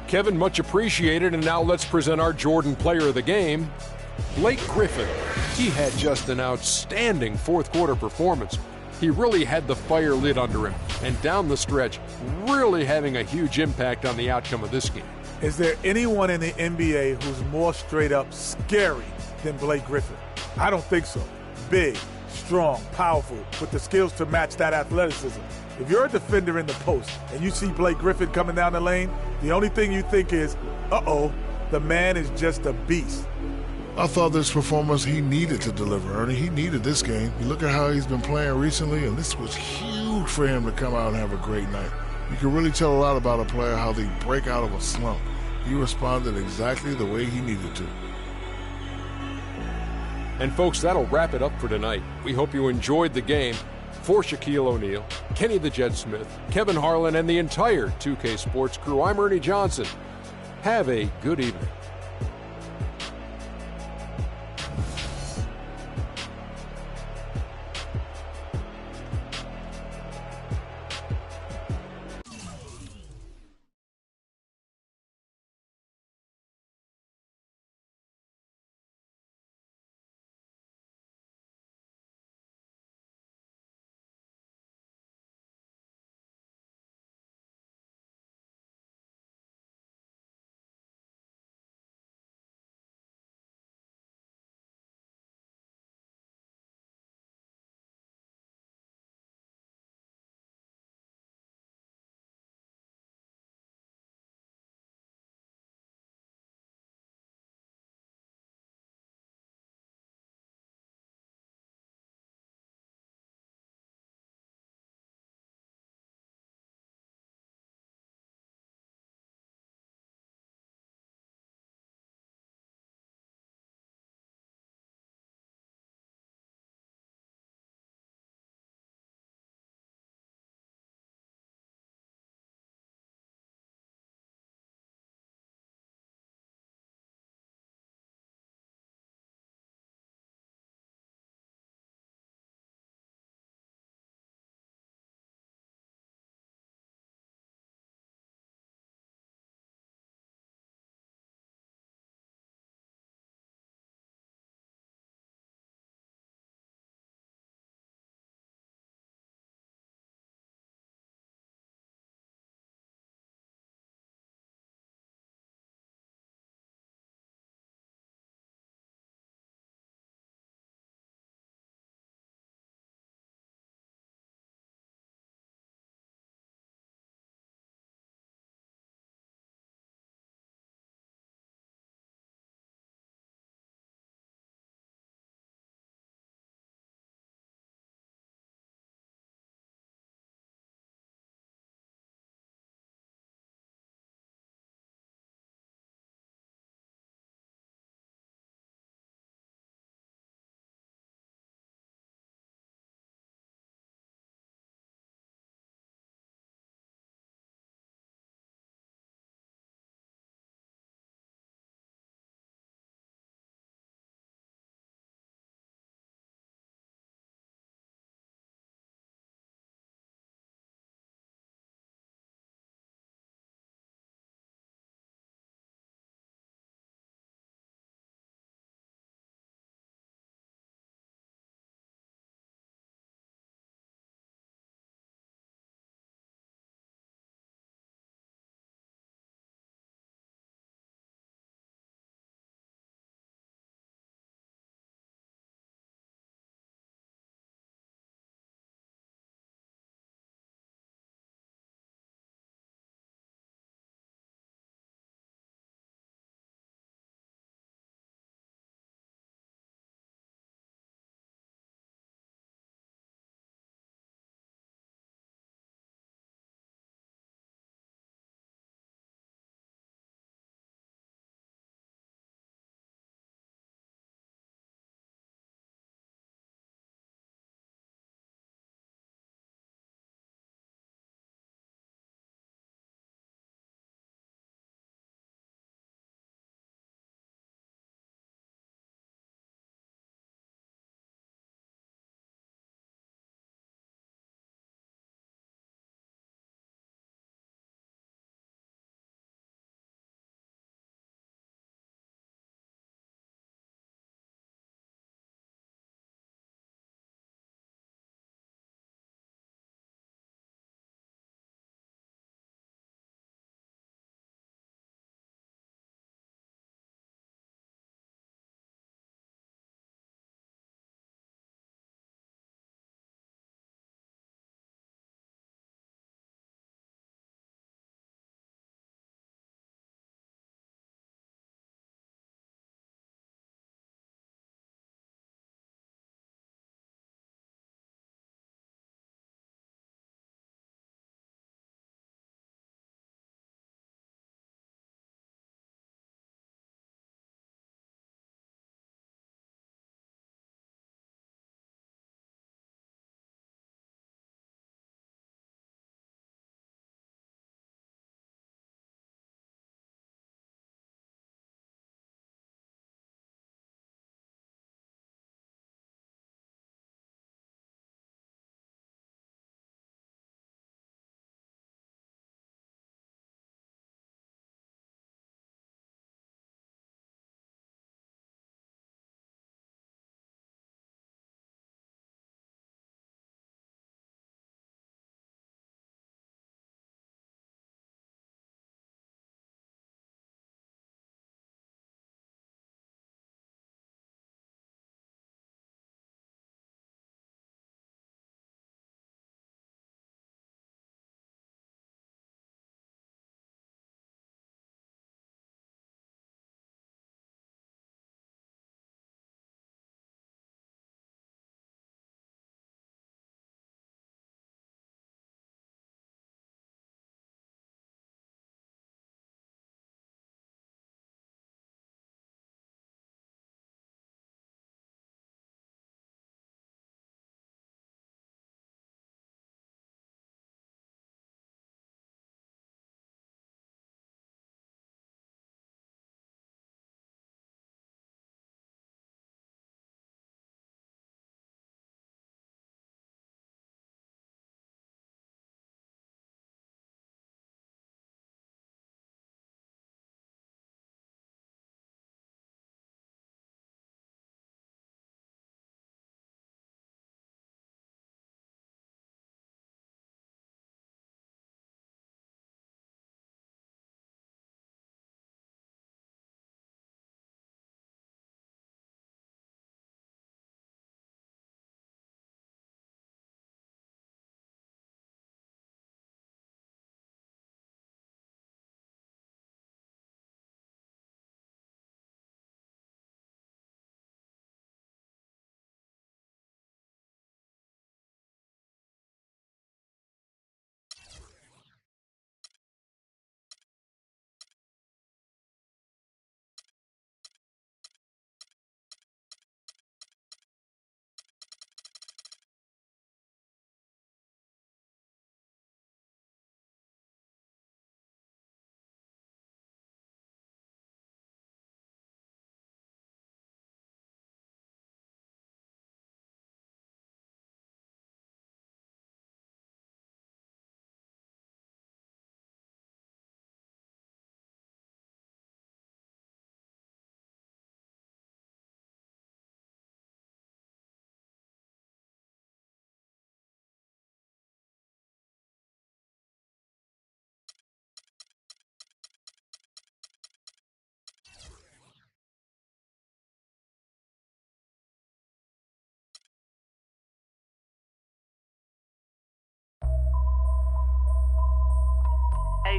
Kevin, much appreciated, and now let's present our Jordan Player of the Game, Blake Griffin. He had just an outstanding fourth quarter performance. He really had the fire lit under him, and down the stretch, really having a huge impact on the outcome of this game. Is there anyone in the NBA who's more straight up scary than Blake Griffin? I don't think so. Big, strong, powerful, with the skills to match that athleticism. If you're a defender in the post and you see Blake Griffin coming down the lane, the only thing you think is, uh-oh, the man is just a beast. I thought this performance he needed to deliver, Ernie. He needed this game. You look at how he's been playing recently, and this was huge for him to come out and have a great night. You can really tell a lot about a player, how they break out of a slump. He responded exactly the way he needed to. And folks, that'll wrap it up for tonight. We hope you enjoyed the game. For Shaquille O'Neal, Kenny the Jet Smith, Kevin Harlan, and the entire 2K Sports crew, I'm Ernie Johnson. Have a good evening.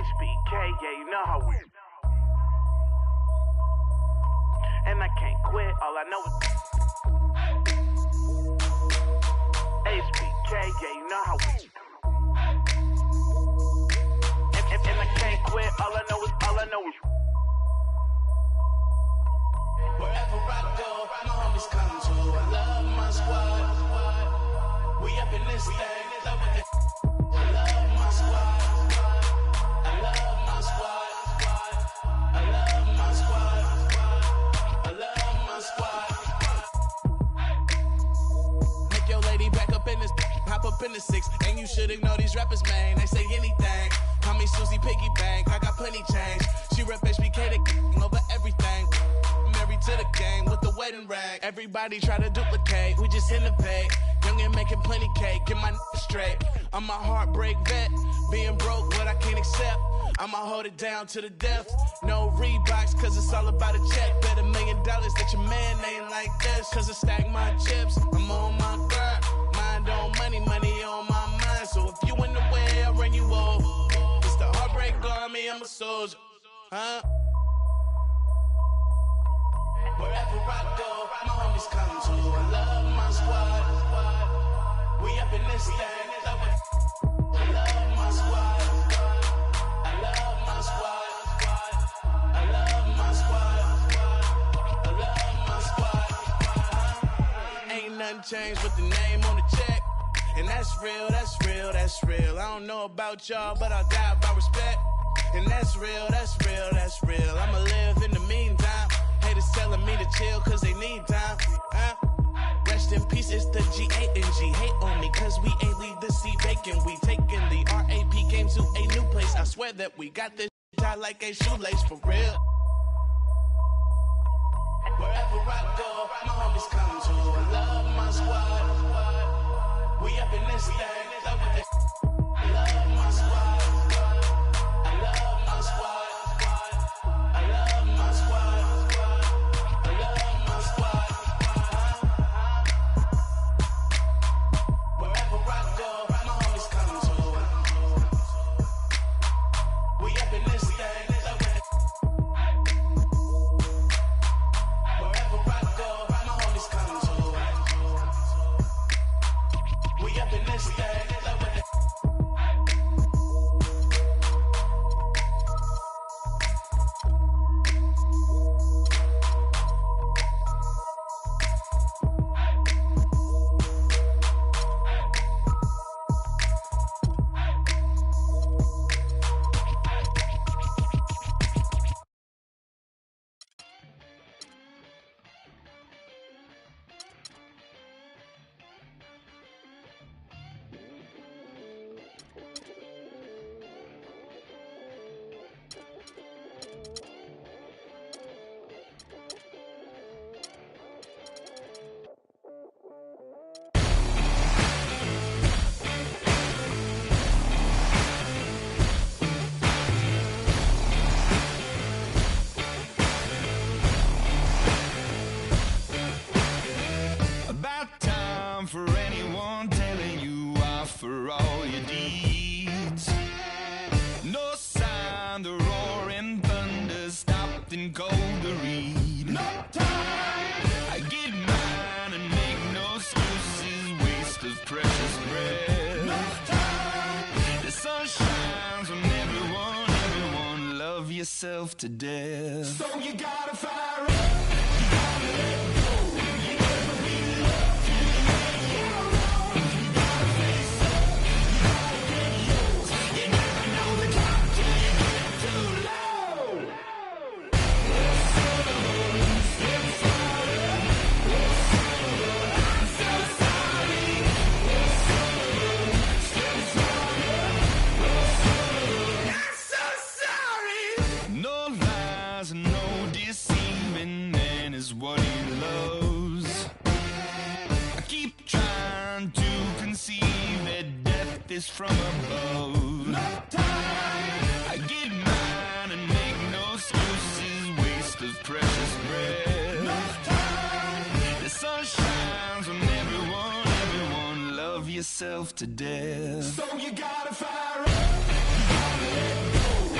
HBK, yeah, you know how we. And I can't quit, all I know is HBK, yeah, you know how we. And I can't quit, all I know is. Wherever I go, my homies come to. I love my squad. We up in this thing. I love my squad. I love my squad. I love my squad. I love my squad. Make your lady back up in this, hop up in the 6, and you should ignore these rappers, man. They say anything. Call me Susie Piggy Bank. I got plenty change. She rep HBK over everything. To the game with the wedding rag. Everybody try to duplicate, we just innovate. Youngin' making plenty cake, get my straight. I'm a heartbreak vet, being broke what I can't accept. I'ma hold it down to the death. No Reeboks, cause it's all about a check. Bet $1 million that your man ain't like this. Cause I stack my chips, I'm on my grind. Mind on money, money on my mind. So if you in the way, I'll run you over. It's the heartbreak army, I'm a soldier. Huh? Wherever I go, my homies come to. I love my squad. We up in this thing. I love my squad. I love my squad. I love my squad. I love my squad. Ain't nothing changed with the name on the check. And that's real, that's real, that's real. I don't know about y'all, but I'll die by respect. And that's real, that's real, that's real. I'ma live in the meantime. Haters telling me to chill cause they need time. Rest in peace, it's the G-A-N-G. Hate on me cause we ain't leave the seat vacant. We taking the RAP game to a new place. I swear that we got this tied like a shoelace for real. Wherever I go, my homies come to. I love my squad. We up in this thing. I love my squad. I love my squad. I love my squad. I love my squad. Wherever I go, my homies come to. We up in this thing. Wherever I go, my homies come to. We up in this thing. For anyone telling you off for all your deeds. No sign the roaring thunder stopped and cold to read. No time! I get mine and make no excuses, waste of precious breath. No time! The sun shines on everyone, love yourself to death. So you gotta fire up, you gotta let go. What he loves. I keep trying to conceive that death is from above. No time. I get mine and make no excuses, waste of precious breath. No time. The sun shines on everyone, love yourself to death. So you gotta fire up, you gotta let go.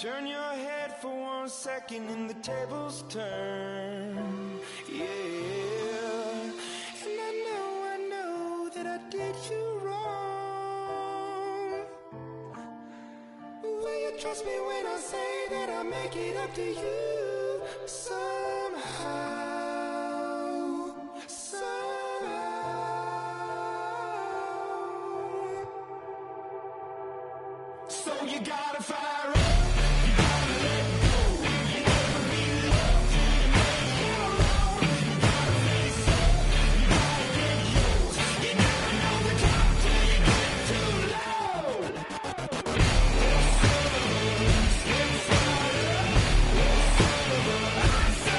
Turn your head for 1 second and the tables turn. Yeah. And I know that I did you wrong. Will you trust me when I say that I'll make it up to you somehow? So you gotta fire up. You gotta let go. You never be loved till you make it alone. You gotta face up. You gotta get yours. You never know the top till you get too low. I'm so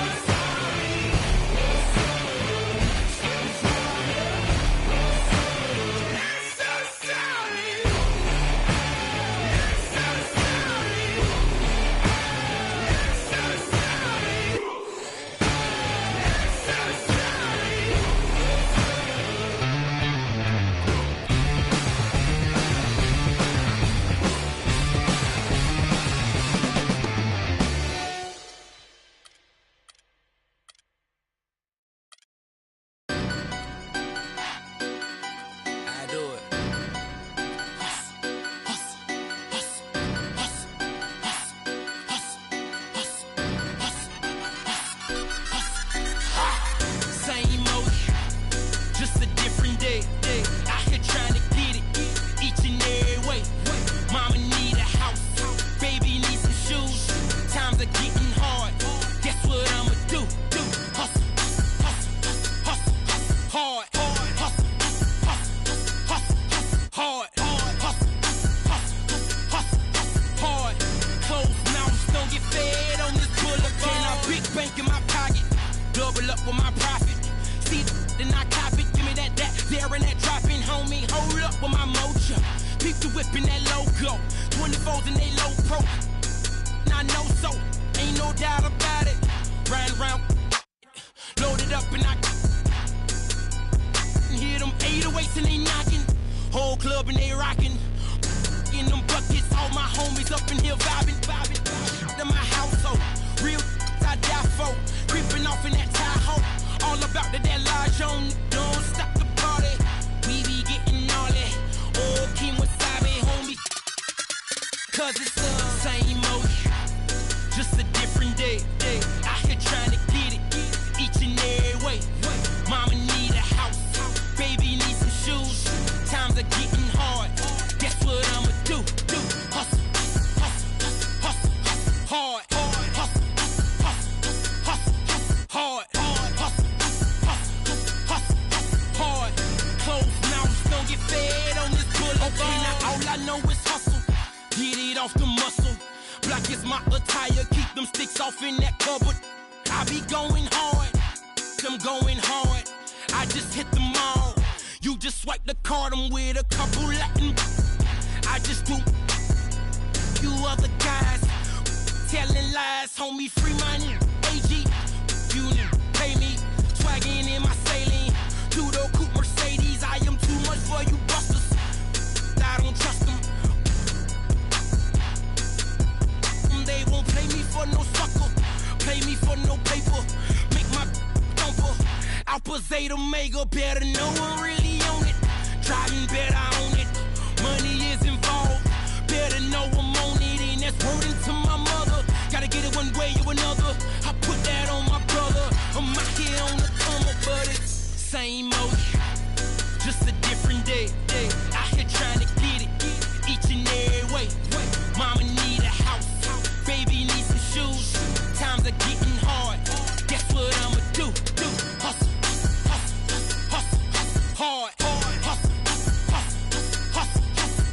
sorry.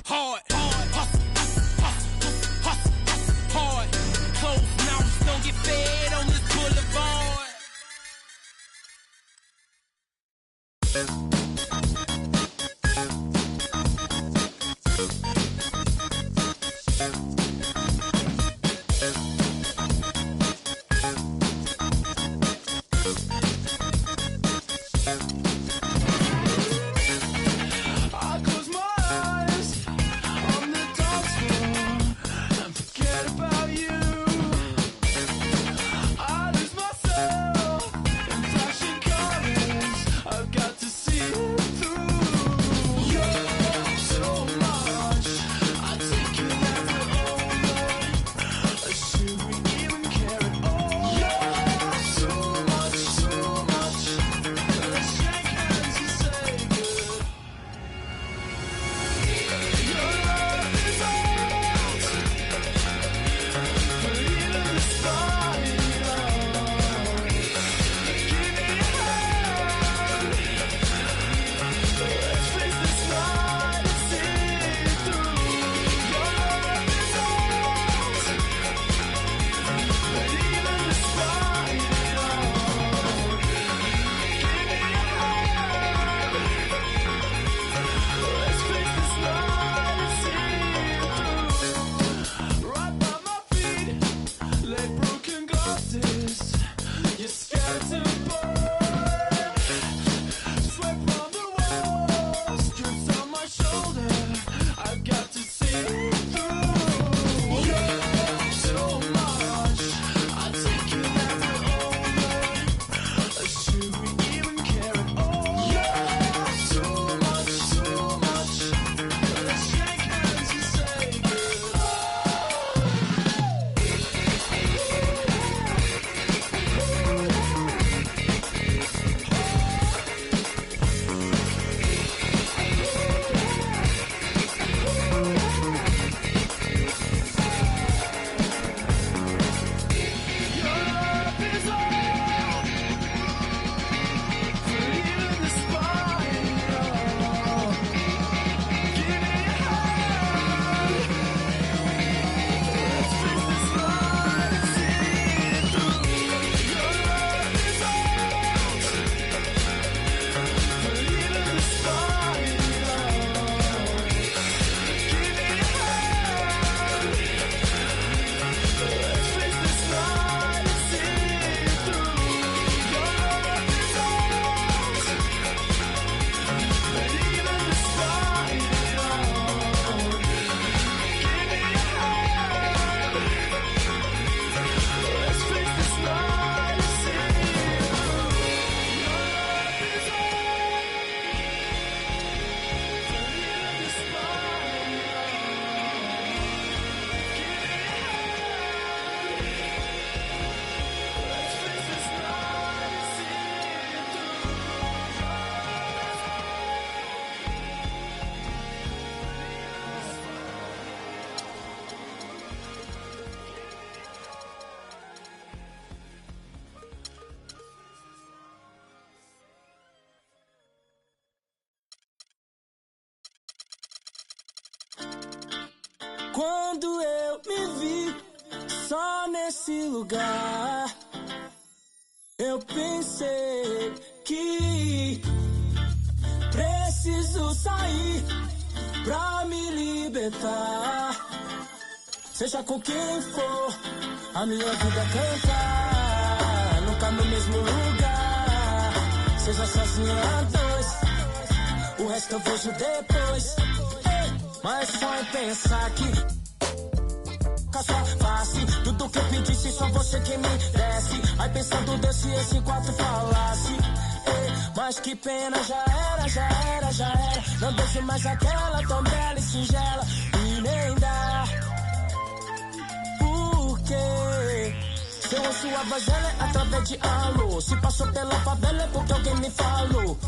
Hard. Quando eu me vi só nesse lugar, eu pensei que preciso sair pra me libertar. Seja com quem for, a minha vida cantar. Nunca no mesmo lugar, seja sozinho a dois. O resto eu vejo depois. Mas só em pensar que com a sua face, tudo que eu pedisse, só você que me desse. Aí pensando Deus se esse quarto falasse. Mas que pena, já era, já era, já era. Não deixo mais aquela tão bela e singela. E nem dá. Porque se eu ouço a voz dela é através de alô. Se passou pela favela é porque alguém me falou.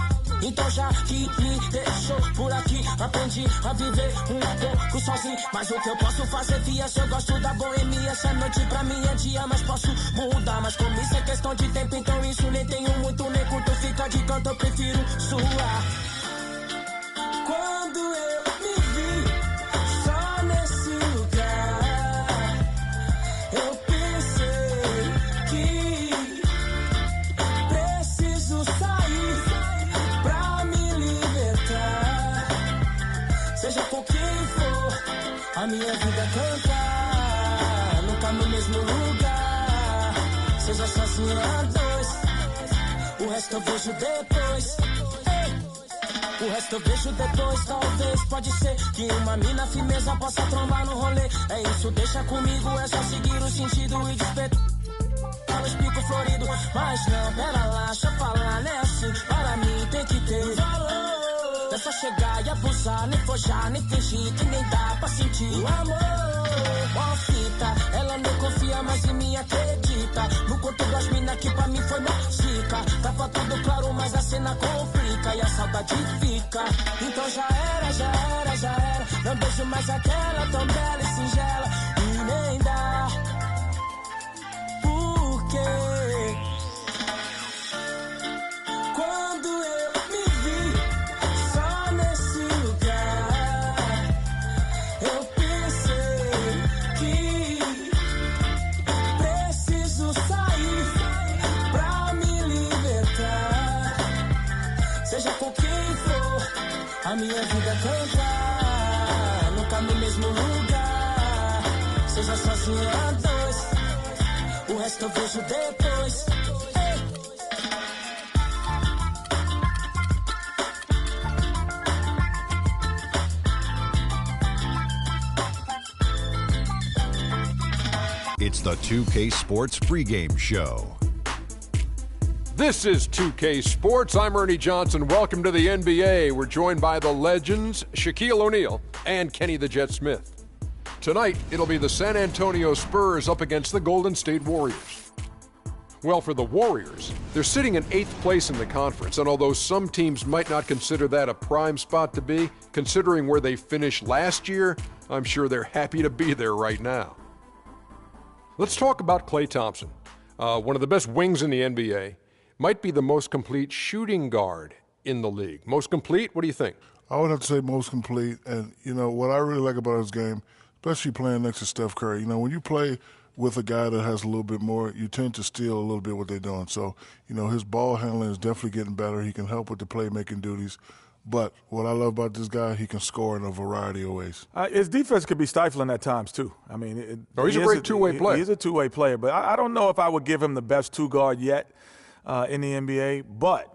Então já que me deixou por aqui, aprendi a viver um pouco sozinho. Mas o que eu posso fazer via se eu gosto da boemia. Essa noite pra mim é dia, mas posso mudar. Mas como isso é questão de tempo, então isso nem tenho muito, nem curto. Fica de canto, eu prefiro suar. Quando eu me vi só nesse lugar, eu pensei que preciso sair pra me libertar. Seja com quem for, a minha vida cantar. Nunca no mesmo lugar, seja sozinho a dois. O resto eu vejo depois. O resto eu vejo depois, talvez. Pode ser que uma mina firmeza possa trombar no rolê. É isso, deixa comigo, é só seguir o sentido e despertar os picos floridos. Mas não, pera lá, deixa eu falar, né assim. Para mim tem que ter valor. É só chegar e abusar, nem forjar, nem fingir que nem dá pra sentir o amor. Ó fita, ela não confia mais em mim, acredita. No conto das minas que pra mim foi mágica. Tava tudo claro, mas a cena complica e a saudade fica. Então já era, já era, já era. Não beijo mais aquela tão bela e singela. E nem dá. Porque quando eu me vi só nesse lugar, eu pensei que preciso sair pra me libertar. Seja com quem for, a minha vida cantar. Nunca no mesmo lugar, seja sozinho a dois. O resto eu vejo depois. It's the 2K Sports pregame show. This is 2K Sports. I'm Ernie Johnson. Welcome to the NBA. We're joined by the legends Shaquille O'Neal and Kenny the Jet Smith. Tonight, it'll be the San Antonio Spurs up against the Golden State Warriors. Well, for the Warriors, they're sitting in 8th place in the conference, and although some teams might not consider that a prime spot to be, considering where they finished last year, I'm sure they're happy to be there right now. Let's talk about Klay Thompson, one of the best wings in the NBA, might be the most complete shooting guard in the league. Most complete? What do you think? I would have to say most complete, and, you know, what I really like about his game, especially playing next to Steph Curry. You know, when you play with a guy that has a little bit more, you tend to steal a little bit what they're doing. So, you know, his ball handling is definitely getting better. He can help with the playmaking duties. But what I love about this guy, he can score in a variety of ways. His defense could be stifling at times, too. I mean, he's a great two-way player. He's a two-way player. But I don't know if I would give him the best two-guard yet in the NBA. But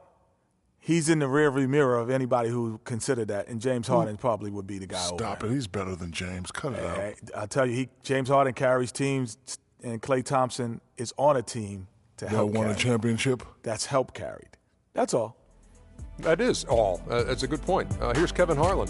he's in the rearview mirror of anybody who considered that, and James Harden probably would be the guy. Stop it. He's better than James. Cut it out. I tell you, James Harden carries teams, and Klay Thompson is on a team to help won a championship? That's help carried. That's all. That is all. That's a good point. Here's Kevin Harlan.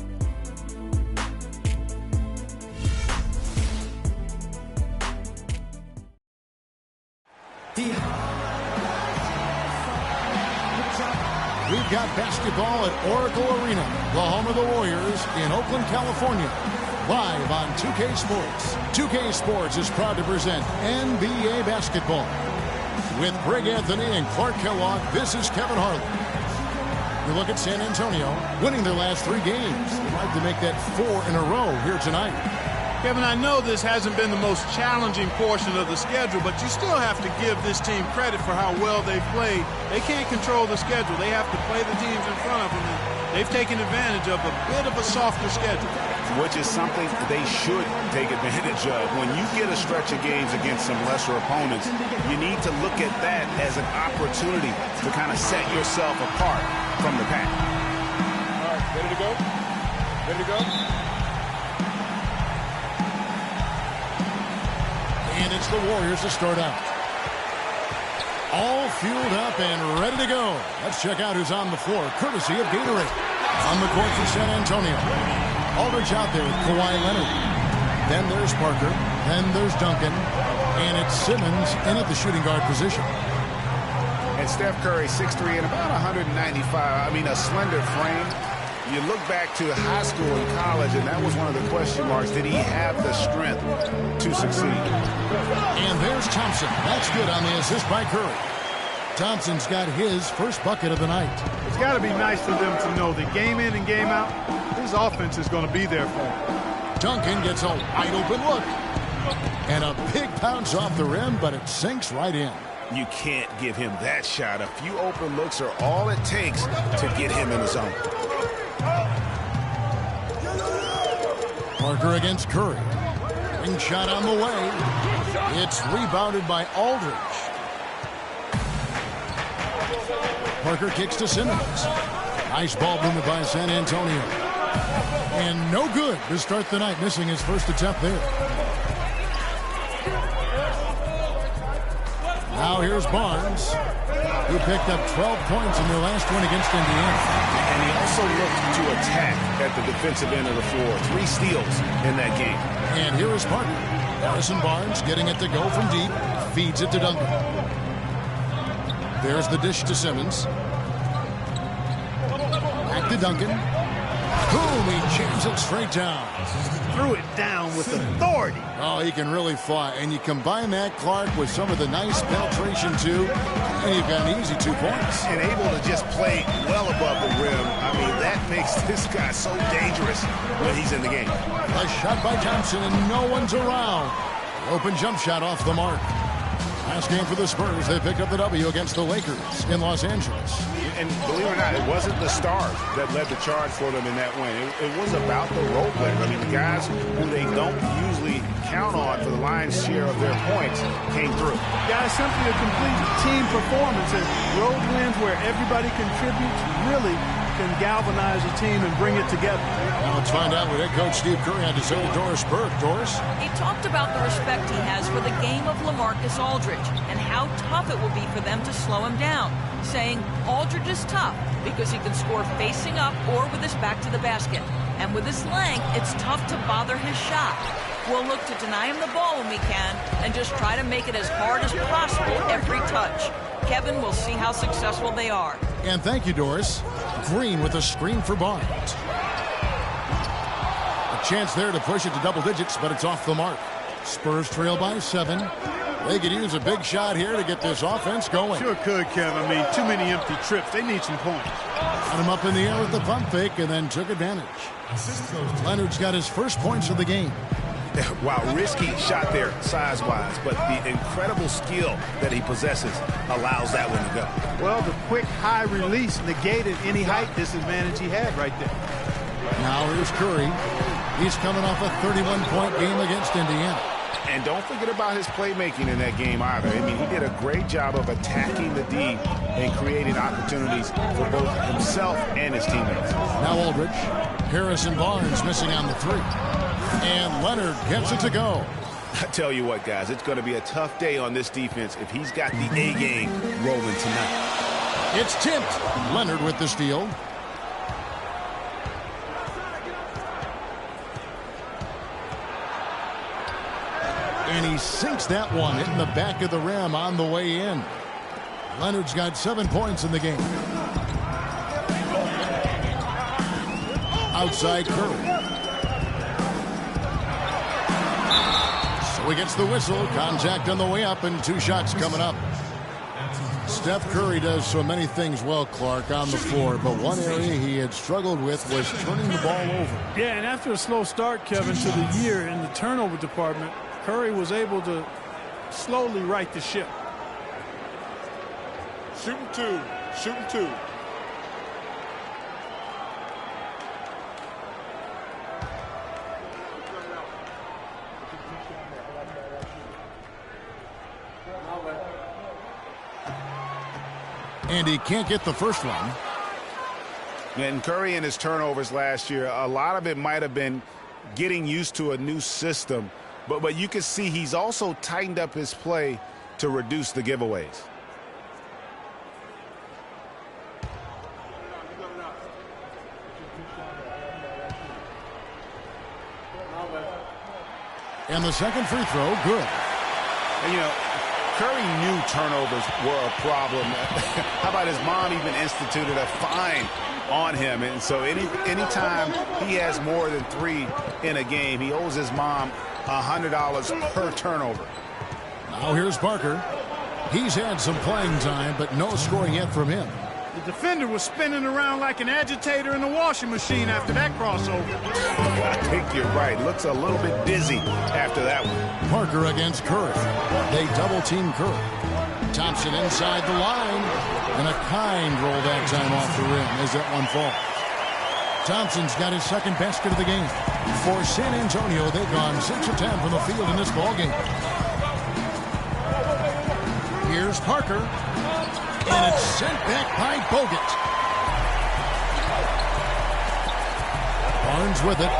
We've got basketball at Oracle Arena, the home of the Warriors in Oakland, California. Live on 2K Sports. 2K Sports is proud to present NBA basketball. With Greg Anthony and Clark Kellogg, this is Kevin Harlan. You look at San Antonio, winning their last 3 games. They'd like to make that 4 in a row here tonight. Kevin, I know this hasn't been the most challenging portion of the schedule, but you still have to give this team credit for how well they've played. They can't control the schedule. They have to play the teams in front of them, and they've taken advantage of a bit of a softer schedule. Which is something they should take advantage of. When you get a stretch of games against some lesser opponents, you need to look at that as an opportunity to kind of set yourself apart from the pack. All right, ready to go? Ready to go? And it's the Warriors to start out. All fueled up and ready to go. Let's check out who's on the floor, courtesy of Gatorade. On the court for San Antonio, Aldridge out there with Kawhi Leonard. Then there's Parker. Then there's Duncan. And it's Simmons in at the shooting guard position. And Steph Curry, 6'3" and about 195. I mean, a slender frame. You look back to high school and college, and that was one of the question marks. Did he have the strength to succeed? And there's Thompson. That's good on the assist by Curry. Thompson's got his first bucket of the night. It's got to be nice for them to know that game in and game out, his offense is going to be there for him. Duncan gets a wide open look. And a big bounce off the rim, but it sinks right in. You can't give him that shot. A few open looks are all it takes to get him in the zone. Parker against Curry. Ring shot on the way. It's rebounded by Aldridge. Parker kicks to Simmons. Nice ball movement by San Antonio. And no good to start the night, missing his first attempt there. Now here's Barnes, who picked up 12 points in their last one against Indiana. And he also looked to attack at the defensive end of the floor. 3 steals in that game. And here is Parker. Harrison Barnes getting it to go from deep. Feeds it to Duncan. There's the dish to Simmons. Back to Duncan. Boom, he jams it straight down. Threw it down with authority. Oh, he can really fly. And you combine that, Clark, with some of the nice penetration, too, and you've got an easy 2 points. And able to just play well above the rim. I mean, that makes this guy so dangerous when he's in the game. A shot by Thompson, and no one's around. Open jump shot off the mark. Last game for the Spurs, they picked up the W against the Lakers in Los Angeles. And believe it or not, it wasn't the stars that led the charge for them in that win. It was about the role players. I mean, the guys who they don't usually count on for the lion's share of their points came through. Guys, simply a complete team performance. And road wins where everybody contributes really can galvanize a team and bring it together. Now let's find out what head coach Steve Kerr had to say to Doris Burke. Doris? He talked about the respect he has for the game of LaMarcus Aldridge and how tough it will be for them to slow him down, saying Aldridge is tough because he can score facing up or with his back to the basket. And with his length, it's tough to bother his shot. We'll look to deny him the ball when we can and just try to make it as hard as possible every touch. Kevin, will see how successful they are. And thank you, Doris. Green with a screen for Barnes. A chance there to push it to double digits, but it's off the mark. Spurs trail by 7. They could use a big shot here to get this offense going. Sure could, Kevin. I mean, too many empty trips. They need some points. Got him up in the air with the pump fake and then took advantage. Leonard's got his first points of the game. Wow, risky shot there size-wise, but the incredible skill that he possesses allows that one to go. Well, the quick high release negated any height disadvantage he had right there. Now here's Curry. He's coming off a 31-point game against Indiana. And don't forget about his playmaking in that game either. I mean, he did a great job of attacking the D and creating opportunities for both himself and his teammates. Now Aldridge. Harrison Barnes missing on the 3. And Leonard gets it to go. I tell you what, guys, it's going to be a tough day on this defense if he's got the A game rolling tonight. It's tipped. Leonard with the steal. And he sinks that one in the back of the rim on the way in. Leonard's got 7 points in the game. Outside Curry. So he gets the whistle. Contact on the way up and 2 shots coming up. Steph Curry does so many things well, Clark, on the floor, but one area he had struggled with was turning the ball over. Yeah, and after a slow start, Kevin, to the year in the turnover department, Curry was able to slowly right the ship. Shooting two. Shooting two. And he can't get the first one. And Curry and his turnovers last year, a lot of it might have been getting used to a new system. But you can see he's also tightened up his play to reduce the giveaways. And the second free throw, good. And, you know, Curry knew turnovers were a problem. How about his mom even instituted a fine on him? And so anytime he has more than 3 in a game, he owes his mom $100 per turnover. Now here's Parker. He's had some playing time, but no scoring yet from him. The defender was spinning around like an agitator in a washing machine after that crossover. I think you're right. Looks a little bit dizzy after that one. Parker against Curry. They double-team Curry. Thompson inside the line. And a kind roll that time off the rim as that one falls. Thompson's got his second basket of the game. For San Antonio, they've gone 6 of 10 from the field in this ballgame. Here's Parker. And it's sent back by Bogut. Barnes with it.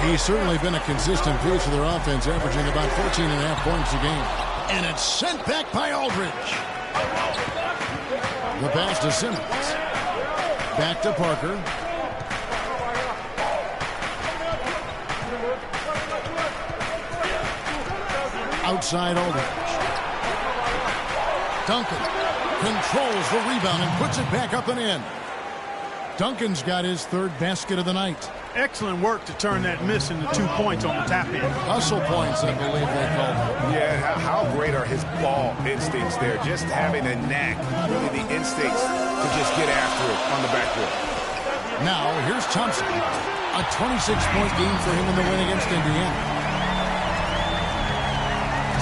He's certainly been a consistent piece of their offense, averaging about 14.5 points a game. And it's sent back by Aldridge. The pass to Simmons. Back to Parker. Outside Aldridge. Duncan controls the rebound and puts it back up and in. Duncan's got his 3rd basket of the night. Excellent work to turn that miss into 2 points on the tap-in. Hustle points, I believe they call them. Yeah, how great are his ball instincts there? Just having a knack, really the instincts to just get after it on the backboard. Now, here's Thompson. A 26-point game for him in the win against Indiana.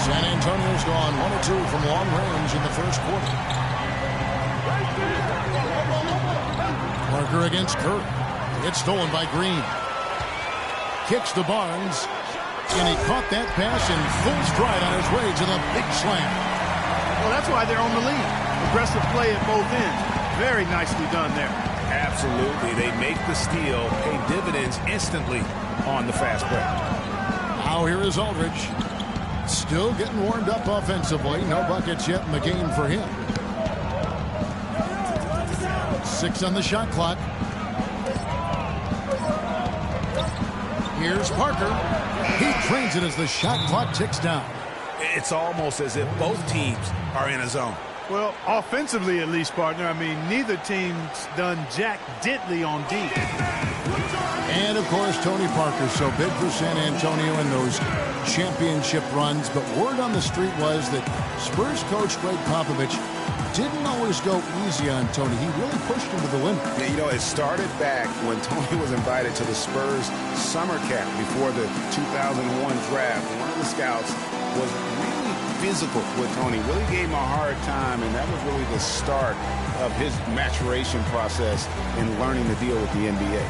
San Antonio's gone 1 of 2 from long range in the first quarter. Parker against Curry. It's stolen by Green. Kicks to Barnes. And he caught that pass in full stride on his way to the big slam. Well, that's why they're on the lead. Aggressive play at both ends. Very nicely done there. Absolutely. They make the steal, pay dividends instantly on the fast break. Now here is Aldridge. Still getting warmed up offensively. No buckets yet in the game for him. 6 on the shot clock. Here's Parker. He trains it as the shot clock ticks down. It's almost as if both teams are in a zone. Well, offensively at least, partner. I mean, neither team's done jack diddly on D. And, of course, Tony Parker, so big for San Antonio in those championship runs. But word on the street was that Spurs coach Greg Popovich didn't always go easy on Tony. He really pushed him to the limit. Yeah, you know, it started back when Tony was invited to the Spurs summer camp before the 2001 draft. One of the scouts was really physical with Tony, really gave him a hard time, and that was really the start of his maturation process in learning to deal with the NBA.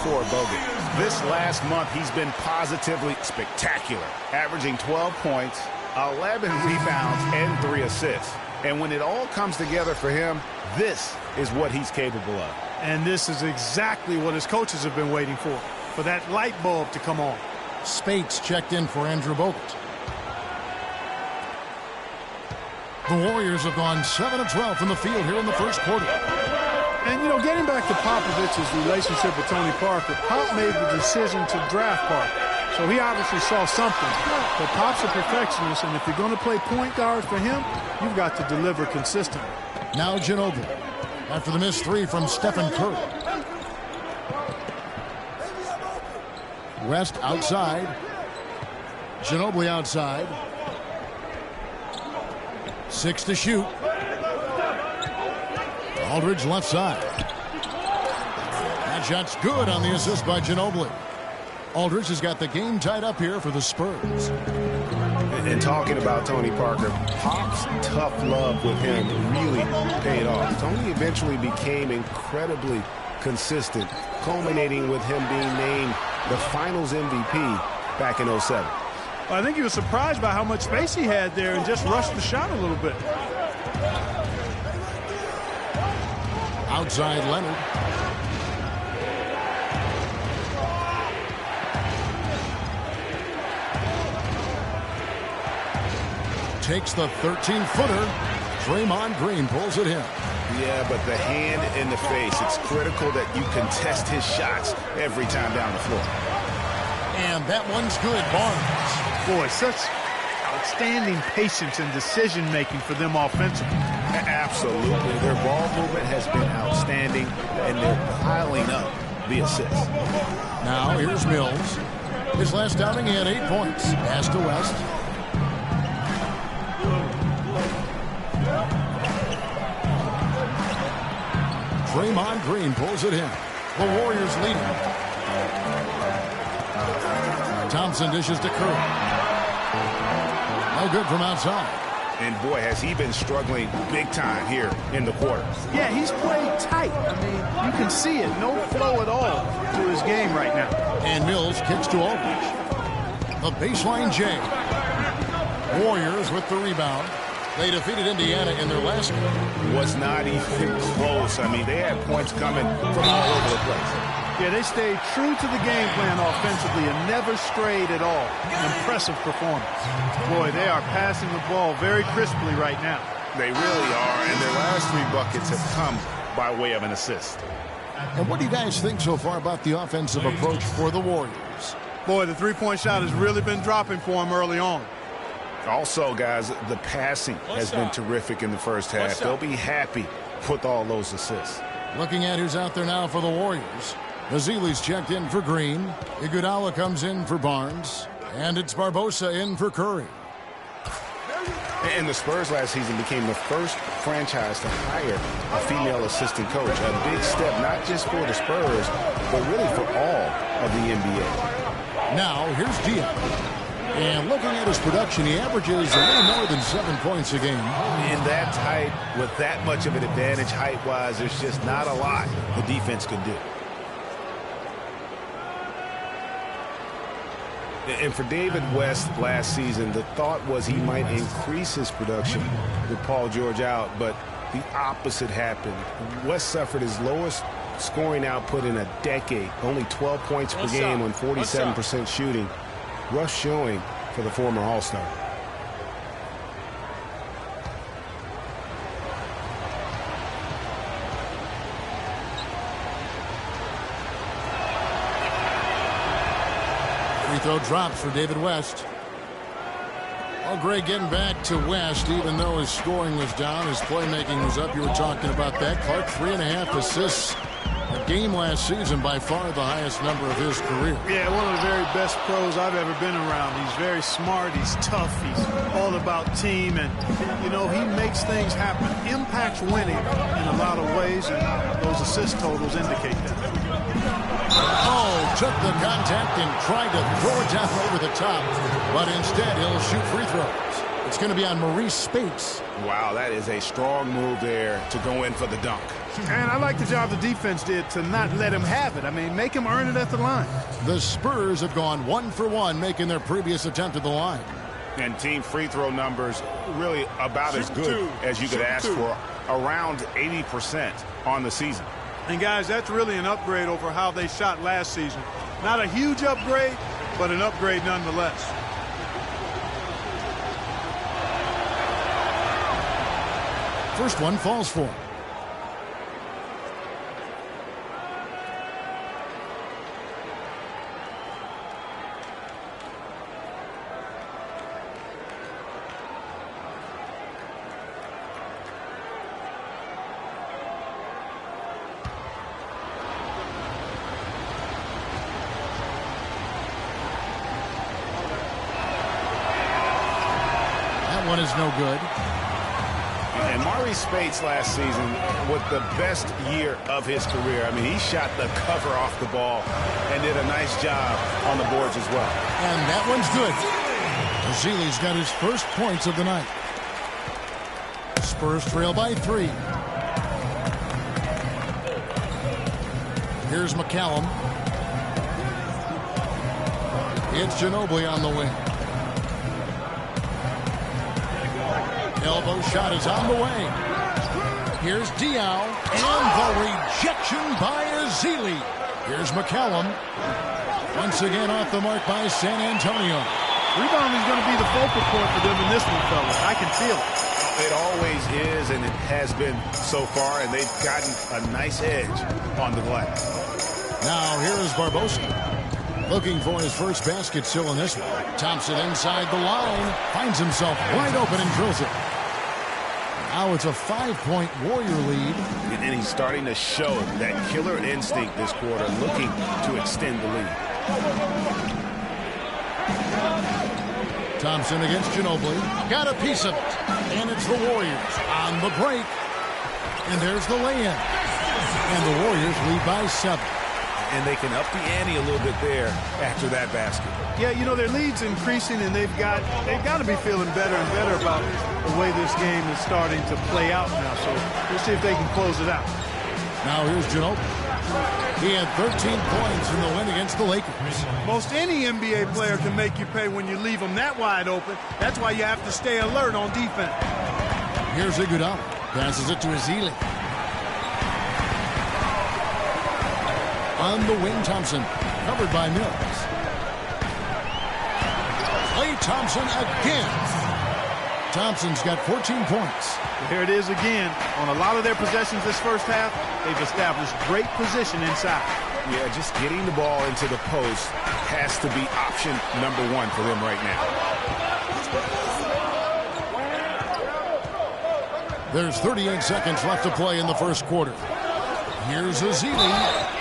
For Bogut. This last month, he's been positively spectacular, averaging 12 points, 11 rebounds, and 3 assists. And when it all comes together for him, this is what he's capable of. And this is exactly what his coaches have been waiting for that light bulb to come on. Spates checked in for Andrew Bogut. The Warriors have gone 7 of 12 from the field here in the first quarter. And, you know, getting back to Popovich's relationship with Tony Parker, Pop made the decision to draft Parker. So he obviously saw something. But Pop's a perfectionist, and if you're going to play point guard for him, you've got to deliver consistently. Now Ginobili. After the missed three from Stephen Curry. West outside. Ginobili outside. 6 to shoot. Aldridge left side. That shot's good on the assist by Ginobili. Aldridge has got the game tied up here for the Spurs. And talking about Tony Parker, Pop's tough love with him really paid off. Tony eventually became incredibly consistent, culminating with him being named the Finals MVP back in 07. I think he was surprised by how much space he had there and just rushed the shot a little bit. Outside Leonard. Takes the 13-footer. Draymond Green pulls it in. Yeah, but the hand in the face. It's critical that you contest his shots every time down the floor. And that one's good. Barnes. Boy, such outstanding patience and decision-making for them offensively. Absolutely. Their ball movement has been outstanding, and they're piling up the assists. Now here's Mills. His last outing, he had 8 points. Pass to West. Draymond Green pulls it in. The Warriors leading. Thompson dishes to Curry. No good from outside. And boy, has he been struggling big time here in the quarter. Yeah, he's played tight. I mean, you can see it. No flow at all to his game right now. And Mills kicks to Aldridge. The baseline J. Warriors with the rebound. They defeated Indiana in their last game. Was not even close. I mean, they had points coming from all over the place. Yeah, they stayed true to the game plan offensively and never strayed at all. Impressive performance. Boy, they are passing the ball very crisply right now. They really are, and their last 3 buckets have come by way of an assist. And what do you guys think so far about the offensive approach for the Warriors? Boy, the three-point shot has really been dropping for them early on. Also, guys, the passing has been terrific in the first half. They'll be happy with all those assists. Looking at who's out there now for the Warriors. Bazili's checked in for Green. Iguodala comes in for Barnes. And it's Barbosa in for Curry. And the Spurs last season became the first franchise to hire a female assistant coach. A big step, not just for the Spurs, but really for all of the NBA. Now, here's Diaz. And looking at his production, he averages a little more than 7 points a game. In that tight, with that much of an advantage height-wise, there's just not a lot the defense can do. And for David West last season, the thought was he might increase his production with Paul George out, but the opposite happened. West suffered his lowest scoring output in a decade, only 12 points per game on 47% shooting. Rough showing for the former All-Star. Free throw drops for David West. Well, Greg, getting back to West, even though his scoring was down, his playmaking was up. You were talking about that. Clark, 3.5 assists a game last season, by far the highest number of his career. Yeah, one of the very best pros I've ever been around. He's very smart, he's tough, he's all about team, and, you know, he makes things happen. Impacts winning in a lot of ways, and those assist totals indicate that. Oh, took the contact and tried to throw it down over the top, but instead he'll shoot free throws. It's going to be on Maurice Spates. Wow, that is a strong move there to go in for the dunk. And I like the job the defense did to not let him have it. I mean, make him earn it at the line. The Spurs have gone 1 for 1, making their previous attempt at the line. And team free throw numbers really about as good as you could ask for, around 80% on the season. And, guys, that's really an upgrade over how they shot last season. Not a huge upgrade, but an upgrade nonetheless. First one falls for him. one is no good. And Maurice Spates last season with the best year of his career. I mean, he shot the cover off the ball and did a nice job on the boards as well. And that one's good. Ezeli's got his first points of the night. Spurs trail by 3. Here's McCallum. It's Ginobili on the wing. Elbow shot is on the way. Here's Diaw, and the rejection by Ezeli. Here's McCallum. Once again off the mark by San Antonio. Rebounding is going to be the focal point for them in this one, fellas. I can feel it. It always is, and it has been so far, and they've gotten a nice edge on the glass. Now here is Barbosa. Looking for his first basket still in this one. Thompson inside the line. Finds himself wide open and drills it. Now it's a 5-point Warrior lead. And he's starting to show that killer instinct this quarter, looking to extend the lead. Thompson against Ginobili. Got a piece of it. And it's the Warriors on the break. And there's the lay-in. And the Warriors lead by 7. And they can up the ante a little bit there after that basket. Yeah, you know, their lead's increasing, and they've got to be feeling better and better about the way this game is starting to play out now. So we'll see if they can close it out. Now here's Ginobili. He had 13 points in the win against the Lakers. Most any NBA player can make you pay when you leave them that wide open. That's why you have to stay alert on defense. Here's Iguodala. Passes it to Ezeli. On the wing, Thompson. Covered by Mills. Klay Thompson again. Thompson's got 14 points. Here it is again. On a lot of their possessions this first half, they've established great position inside. Yeah, just getting the ball into the post has to be option number 1 for them right now. There's 38 seconds left to play in the first quarter. Here's Ezeli.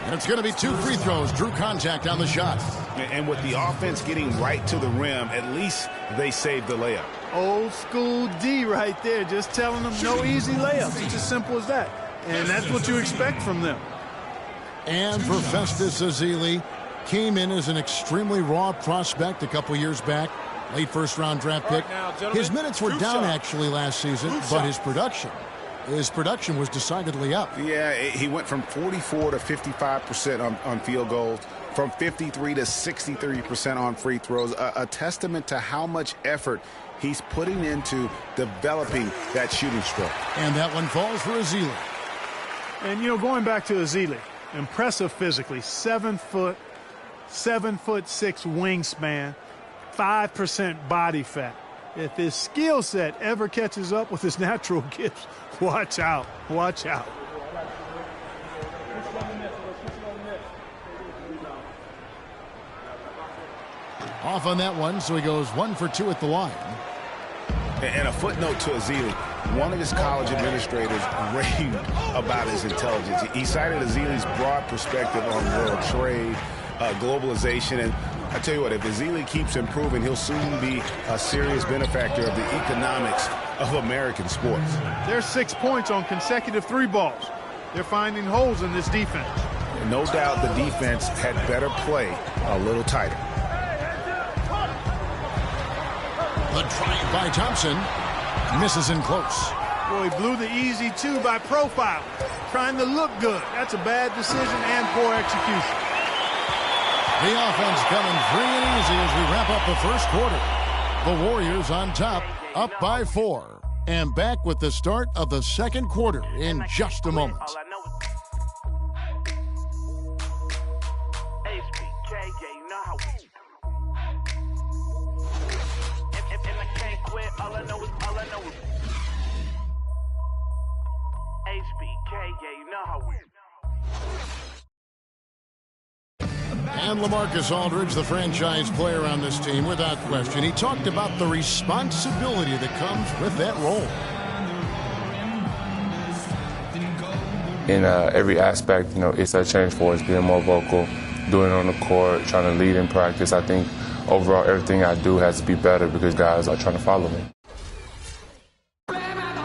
And it's going to be 2 free throws. Drew contact on the shot. And with the offense getting right to the rim, at least they saved the layup. Old school D right there, just telling them no easy layups. It's as simple as that. And that's what you expect from them. And for Festus Ezeli, came in as an extremely raw prospect a couple years back. Late first-round draft pick. His minutes were down actually last season, but his production was decidedly up. Yeah, he went from 44 to 55% on field goals, from 53 to 63% on free throws, a testament to how much effort he's putting into developing that shooting stroke. And that one falls for Ezeli. And, you know, going back to Ezeli, impressive physically, 7 foot, 7'6" wingspan, 5% body fat. If his skill set ever catches up with his natural gifts, watch out. Watch out. Off on that one, so he goes 1 for 2 at the line. And a footnote to Ezeli. One of his college administrators raved about his intelligence. He cited Ezeli's broad perspective on world trade, globalization, and I tell you what, if Ezeli keeps improving, he'll soon be a serious benefactor of the economics of American sports. There's 6 points on consecutive 3 balls. They're finding holes in this defense. No doubt the defense had better play a little tighter. The drive by Thompson misses in close. Boy, he blew the easy 2 by profile, trying to look good. That's a bad decision and poor execution. The offense coming free and easy as we wrap up the first quarter. The Warriors on top, up by 4. And back with the start of the second quarter in just a moment. And LaMarcus Aldridge, the franchise player on this team, without question. He talked about the responsibility that comes with that role. In every aspect, you know, it's a change for us, being more vocal, doing it on the court, trying to lead in practice. I think overall everything I do has to be better because guys are trying to follow me.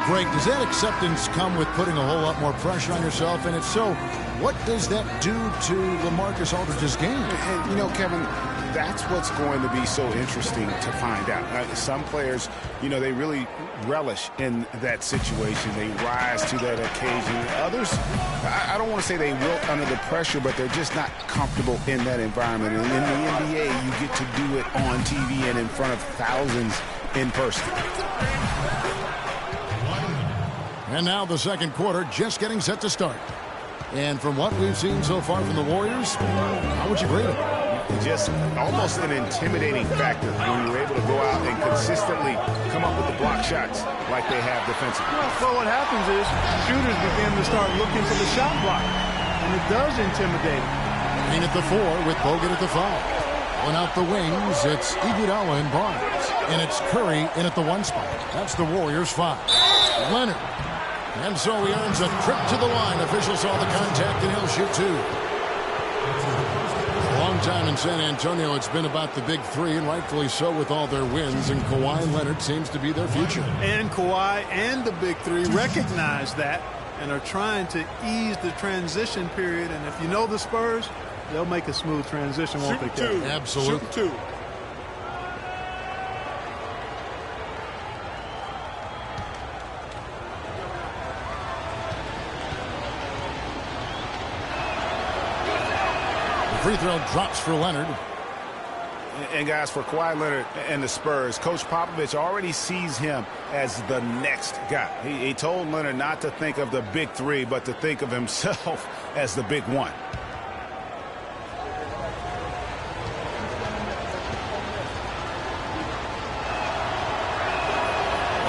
Greg, does that acceptance come with putting a whole lot more pressure on yourself? And if so, what does that do to LaMarcus Aldridge's game? And, you know, Kevin, that's what's going to be so interesting to find out. Some players, you know, they really relish in that situation. They rise to that occasion. Others, I don't want to say they wilt under the pressure, but they're just not comfortable in that environment. And in the NBA, you get to do it on TV and in front of thousands in person. And now the second quarter just getting set to start. And from what we've seen so far from the Warriors, how would you grade it? Just almost an intimidating factor when you're able to go out and consistently come up with the block shots like they have defensively. Well, what happens is shooters begin to start looking for the shot block, and it does intimidate them. Green at the 4 with Bogut at the 5. One out the wings, it's Iguodala and Barnes. And it's Curry in at the 1 spot. That's the Warriors' 5. Leonard. And so he earns a trip to the line. Official saw the contact, and he'll shoot 2. A long time in San Antonio, it's been about the big 3, and rightfully so with all their wins. And Kawhi Leonard seems to be their future. And Kawhi and the big 3 recognize that and are trying to ease the transition period. And if you know the Spurs, they'll make a smooth transition, won't they, Kevin? Absolutely. Shoot 2. Free throw drops for Leonard. And guys, for Kawhi Leonard and the Spurs, Coach Popovich already sees him as the next guy. He told Leonard not to think of the big 3, but to think of himself as the big 1.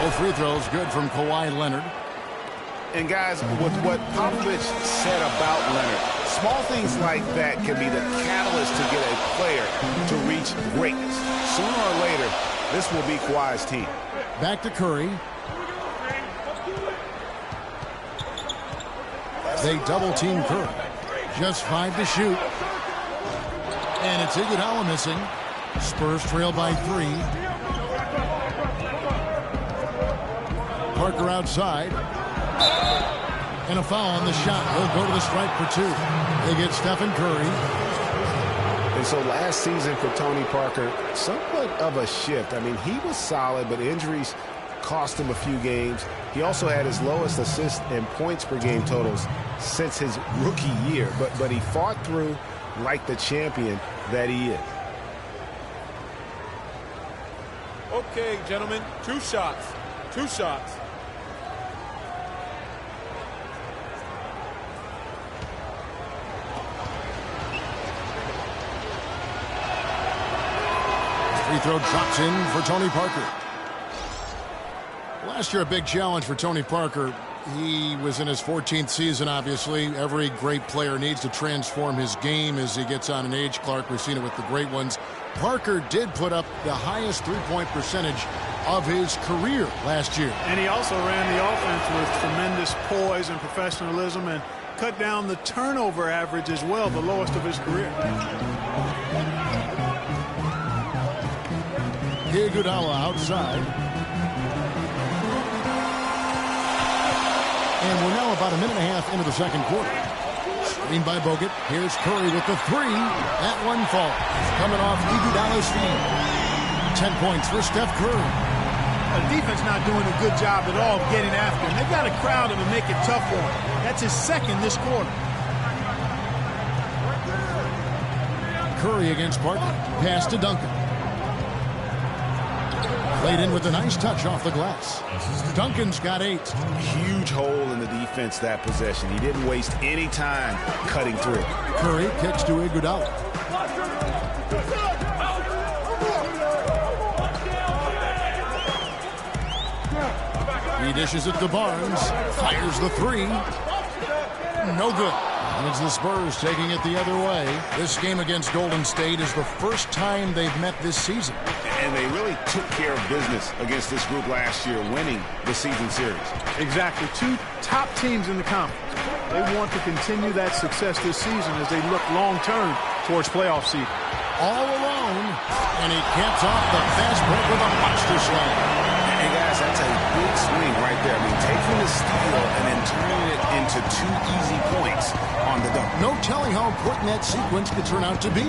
Both free throws good from Kawhi Leonard. And guys, with what Popovich said about Leonard, small things like that can be the catalyst to get a player to reach greatness. Sooner or later, this will be Kawhi's team. Back to Curry. They double-team Curry. Just 5 to shoot. And it's Iguodala missing. Spurs trail by 3. Parker outside. And a foul on the shot. He'll go to the stripe for 2. They get Stephen Curry. And so last season for Tony Parker, somewhat of a shift. I mean, he was solid, but injuries cost him a few games. He also had his lowest assist and points per game totals since his rookie year. But he fought through like the champion that he is. Okay, gentlemen, 2 shots. 2 shots. Free throw drops in for Tony Parker. Last year, a big challenge for Tony Parker. He was in his 14th season, obviously. Every great player needs to transform his game as he gets on in age, Clark. We've seen it with the great ones. Parker did put up the highest three-point percentage of his career last year. And he also ran the offense with tremendous poise and professionalism and cut down the turnover average as well, the lowest of his career. Iguodala outside. And we're now about a minute and a half into the second quarter. Screen by Bogut. Here's Curry with the 3. That one falls. Coming off Iguodala's feet. 10 points for Steph Curry. The defense not doing a good job at all of getting after him. They've got to crowd him and make it tough for him. That's his 2nd this quarter. Curry against Parker. Pass to Duncan. Played in with a nice touch off the glass. Duncan's got 8. Huge hole in the defense that possession. He didn't waste any time cutting through. Curry kicks to Iguodala. He dishes it to Barnes. Fires the 3. No good. And it's the Spurs taking it the other way. This game against Golden State is the first time they've met this season. And they really took care of business against this group last year, winning the season series. Exactly. 2 top teams in the conference. They want to continue that success this season as they look long-term towards playoff seed. All alone. And he caps off the fast break with a monster slam. And Guys, that's a big swing right there. I mean, taking the steal and then turning it into 2 easy points on the dunk. No telling how important that sequence could turn out to be.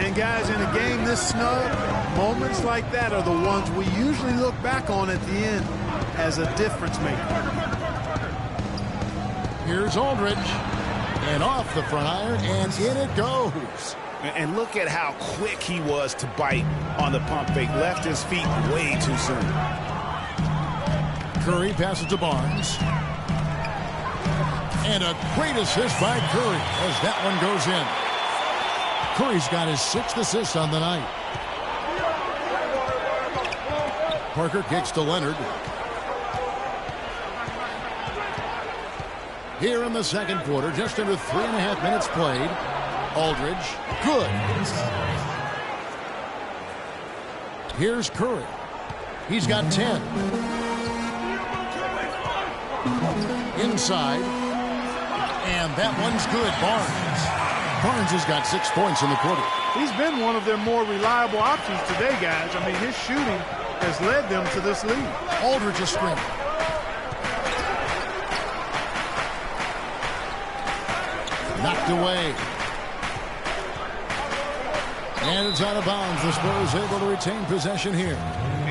And guys, in a game this snug, moments like that are the ones we usually look back on at the end as a difference maker. Here's Aldridge. And off the front iron, and in it goes. And look at how quick he was to bite on the pump fake. Left his feet way too soon. Curry passes to Barnes. And a great assist by Curry as that one goes in. Curry's got his 6th assist on the night. Parker kicks to Leonard. Here in the second quarter, just under 3.5 minutes played. Aldridge, good. Here's Curry. He's got 10. Inside. And that one's good. Barnes has got 6 points in the quarter. He's been one of their more reliable options today, guys. I mean, his shooting has led them to this lead. Aldridge a screen. Knocked away. And it's out of bounds. The Spurs able to retain possession here.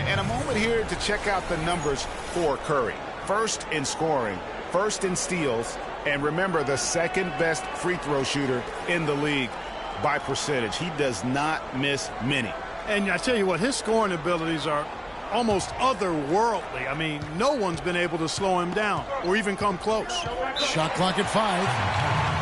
And a moment here to check out the numbers for Curry. First in scoring, first in steals, and remember, the 2nd best free throw shooter in the league by percentage. He does not miss many. And I tell you what, his scoring abilities are almost otherworldly. I mean, no one's been able to slow him down or even come close. Shot clock at 5.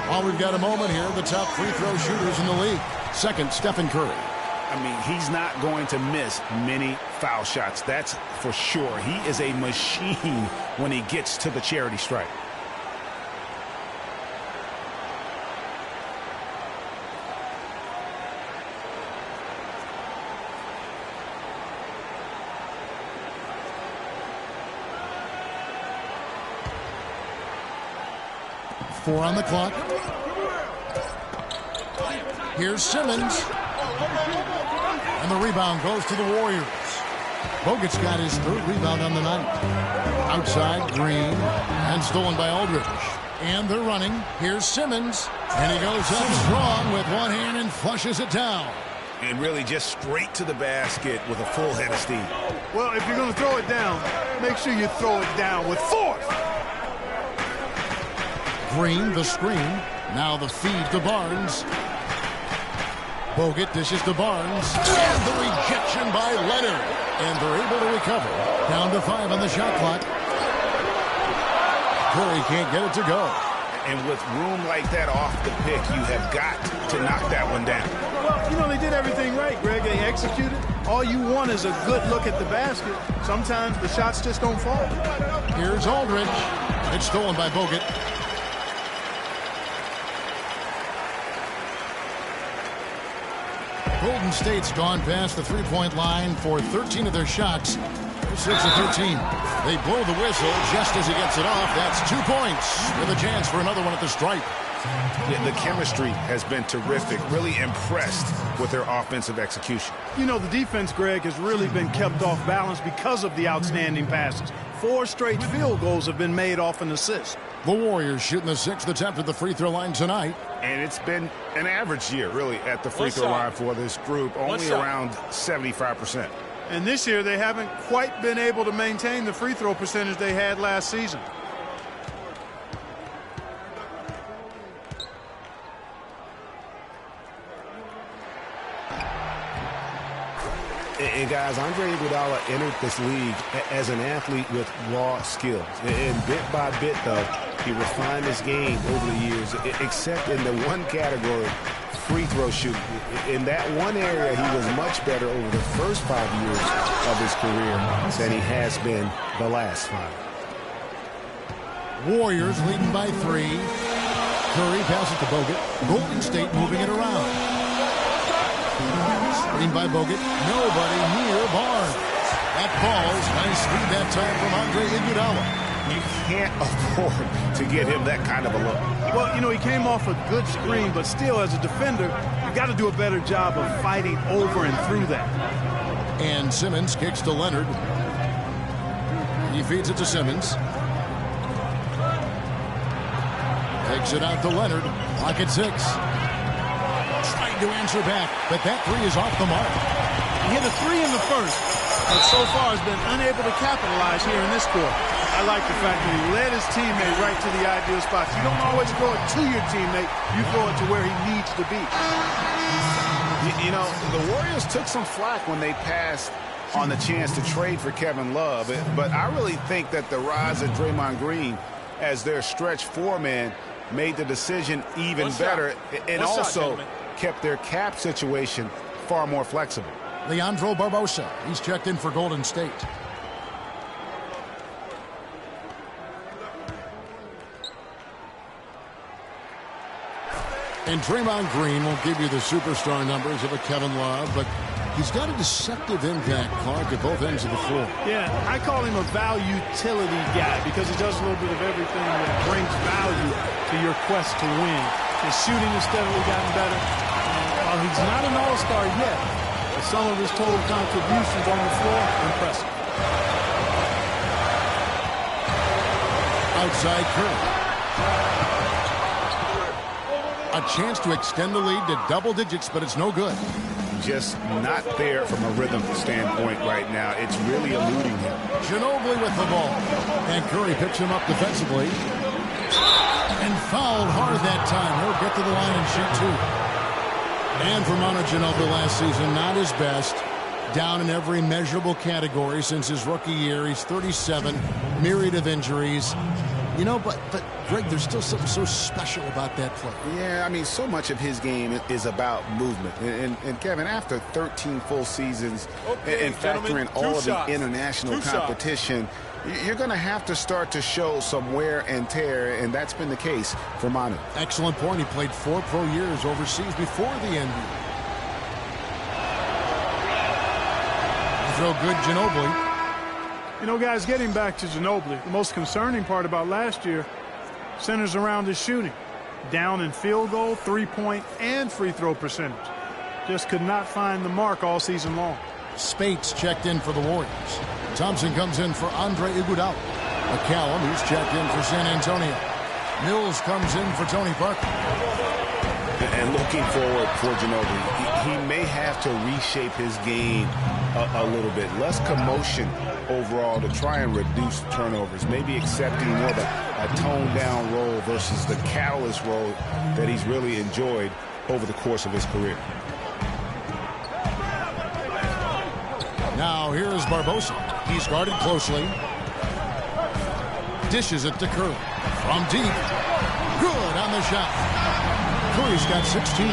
Well, we've got a moment here. The top free throw shooters in the league. Second, Stephen Curry. I mean, he's not going to miss many foul shots. That's for sure. He is a machine when he gets to the charity stripe. Four on the clock. Here's Simmons. And the rebound goes to the Warriors. Bogut's got his 3rd rebound on the night. Outside, Green. And stolen by Aldridge. And they're running. Here's Simmons. And he goes up strong with one hand and flushes it down. And really just straight to the basket with a full head of steam. Well, if you're going to throw it down, make sure you throw it down with force. Green, the screen. Now the feed to Barnes. Bogut dishes to Barnes. And the rejection by Leonard. And they're able to recover. Down to 5 on the shot clock. Curry can't get it to go. And with room like that off the pick, you have got to knock that one down. Well, you know, they did everything right, Greg. They executed. All you want is a good look at the basket. Sometimes the shots just don't fall. Here's Aldridge. It's stolen by Bogut. Golden State's gone past the three-point line for 13 of their shots. 6 of 13. They blow the whistle just as he gets it off. That's 2 points with a chance for another one at the stripe. Yeah, the chemistry has been terrific. Really impressed with their offensive execution. You know, the defense, Greg, has really been kept off balance because of the outstanding passes. 4 straight field goals have been made off an assist. The Warriors shooting the 6th attempt at the free throw line tonight. And it's been an average year, really, at the free throw line for this group. Only around 75%. And this year they haven't quite been able to maintain the free throw percentage they had last season. And guys, Andre Iguodala entered this league as an athlete with raw skills. And bit by bit, though, he refined his game over the years, except in the one category, free throw shooting. In that one area, he was much better over the first 5 years of his career than he has been the last 5. Warriors leading by 3. Curry passes to Bogut. Golden State moving it around. Screen by Bogut. Nobody near Barnes. That falls. Nice speed that time from Andre Iguodala. You can't afford to get him that kind of a look. Well, you know, he came off a good screen, but still, as a defender, you got to do a better job of fighting over and through that. And Simmons kicks to Leonard. He feeds it to Simmons. Takes it out to Leonard. Clock at 6. Trying to answer back, but that 3 is off the mark. He hit a 3 in the first, but so far has been unable to capitalize here in this quarter. I like the fact that he led his teammate right to the ideal spots. You don't always throw it to your teammate. You throw it to where he needs to be. You know, the Warriors took some flack when they passed on the chance to trade for Kevin Love, but I really think that the rise of Draymond Green as their stretch 4-man made the decision even better and also kept their cap situation far more flexible. Leandro Barbosa, he's checked in for Golden State. And Draymond Green won't give you the superstar numbers of a Kevin Love, but he's got a deceptive impact, Clark, at both ends of the floor. Yeah, I call him a value-utility guy because he does a little bit of everything that brings value to your quest to win. His shooting has steadily gotten better. While he's not an all-star yet, some of his total contributions on the floor, impressive. Outside Curry. A chance to extend the lead to double digits, but it's no good. Just not there from a rhythm standpoint right now. It's really eluding him. Ginobili with the ball. And Curry picks him up defensively. And fouled hard that time. He'll get to the line and shoot 2. And for Manu Ginobili last season, not his best. Down in every measurable category since his rookie year. He's 37, myriad of injuries. You know, but Greg, there's still something so special about that play. Yeah, I mean, so much of his game is about movement. And Kevin, after 13 full seasons and factor in all of the international competition, you're going to have to start to show some wear and tear, and that's been the case for Manu. Excellent point. He played 4 pro years overseas before the NBA. Throw good Ginobili. You know, guys, getting back to Ginobili, the most concerning part about last year centers around his shooting. Down in field goal, 3-point, and free throw percentage. Just could not find the mark all season long. Spates checked in for the Warriors. Thompson comes in for Andre Iguodala. McCallum, who's checked in for San Antonio. Mills comes in for Tony Parker. And looking forward for Ginobili, he may have to reshape his game a little bit. Less commotion overall to try and reduce turnovers. Maybe accepting more of a toned-down role versus the catalyst role that he's really enjoyed over the course of his career. Now here's Barbosa. He's guarded closely. Dishes it to Curry. From deep. Good on the shot. Curry's got 16.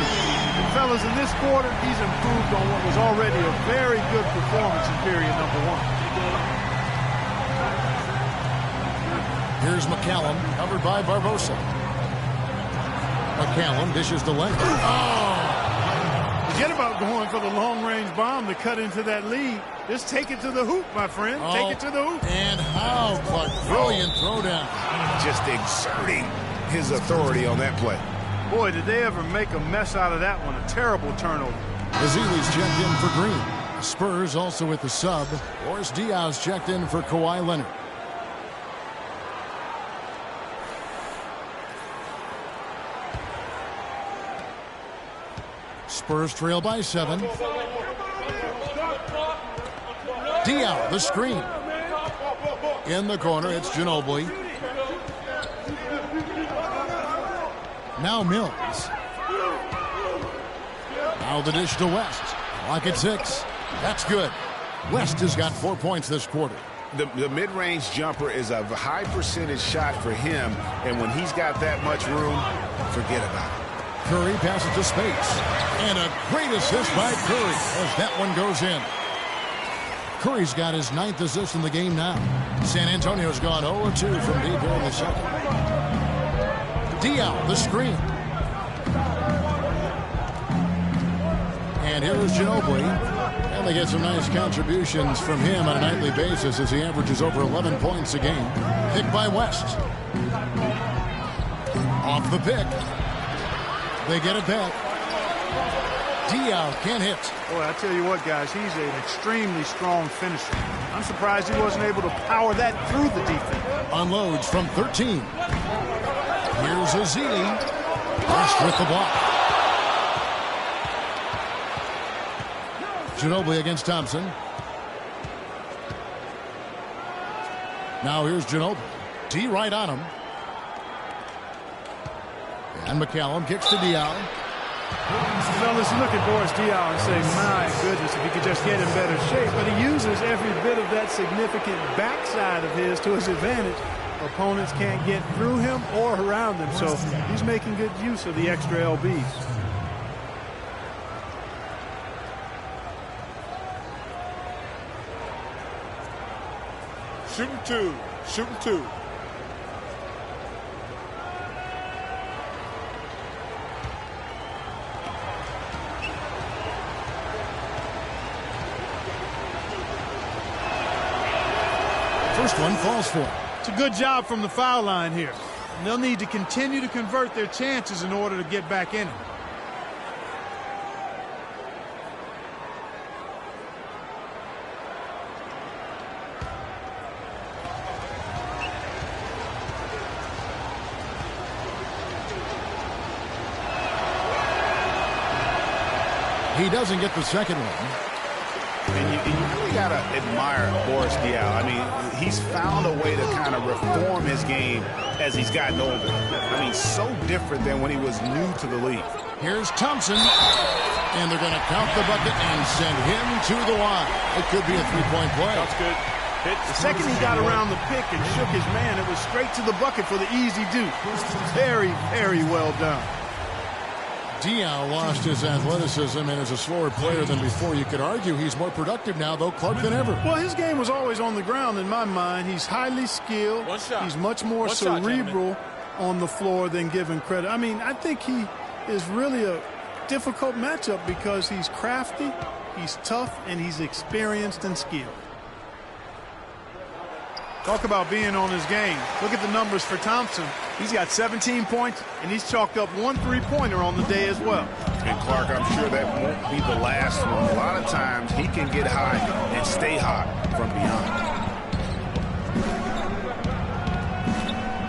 Fellas, in this quarter, he's improved on what was already a very good performance in period number 1. Here's McCallum, covered by Barbosa. McCallum dishes to Leonard. Oh! Forget about going for the long-range bomb to cut into that lead. Just take it to the hoop, my friend. Oh, take it to the hoop. And how, Clark? Brilliant throwdown. Just exerting his authority on that play. Boy, did they ever make a mess out of that one. A terrible turnover. Ezeli's checked in for Green. The Spurs also with the sub. Boris Diaz checked in for Kawhi Leonard. Spurs trail by 7. Diallo, the screen. In the corner, it's Ginobili. Now Mills. Now the dish to West. Clock at 6. That's good. West has got 4 points this quarter. The mid-range jumper is a high percentage shot for him, and when he's got that much room, forget about it. Curry passes to space. And a great assist by Curry as that one goes in. Curry's got his 9th assist in the game now. San Antonio's gone 0-2 from deep here in the second. Diallo, the screen. And here is Ginobili. And they get some nice contributions from him on a nightly basis as he averages over 11 points a game. Pick by West. Off the pick. They get it back. Diallo can't hit. Boy, I tell you what, guys, he's an extremely strong finisher. I'm surprised he wasn't able to power that through the defense. Unloads from 13. Here's Ezeli. West with the block. Ginobili against Thompson. Now here's Ginobili. D right on him. And McCallum kicks to Diallo. Fellas, look at Boris Diallo and say, my goodness, if he could just get in better shape. But he uses every bit of that significant backside of his to his advantage. Opponents can't get through him or around him, so he's making good use of the extra LBs. Shooting 2. Shooting 2. First one falls for him. It's a good job from the foul line here. And they'll need to continue to convert their chances in order to get back in it. He doesn't get the second one. And you really got to admire Boris Diallo. I mean, he's found a way to kind of reform his game as he's gotten older. I mean, so different than when he was new to the league. Here's Thompson. And they're going to count the bucket and send him to the line. It could be a three-point play. That's good. The second he got around the pick and shook his man, it was straight to the bucket for the easy deuce. Very, very well done. Diallo lost his athleticism and is a slower player than before. You could argue he's more productive now, though, Clark, than ever. Well, his game was always on the ground in my mind. He's highly skilled. He's much more cerebral on the floor than given credit. I mean, I think he is really a difficult matchup because he's crafty, he's tough, and he's experienced and skilled. Talk about being on his game. Look at the numbers for Thompson. He's got 17 points, and he's chalked up 1 3-pointer on the day as well. And Clark, I'm sure that won't be the last one. A lot of times he can get high and stay hot from beyond.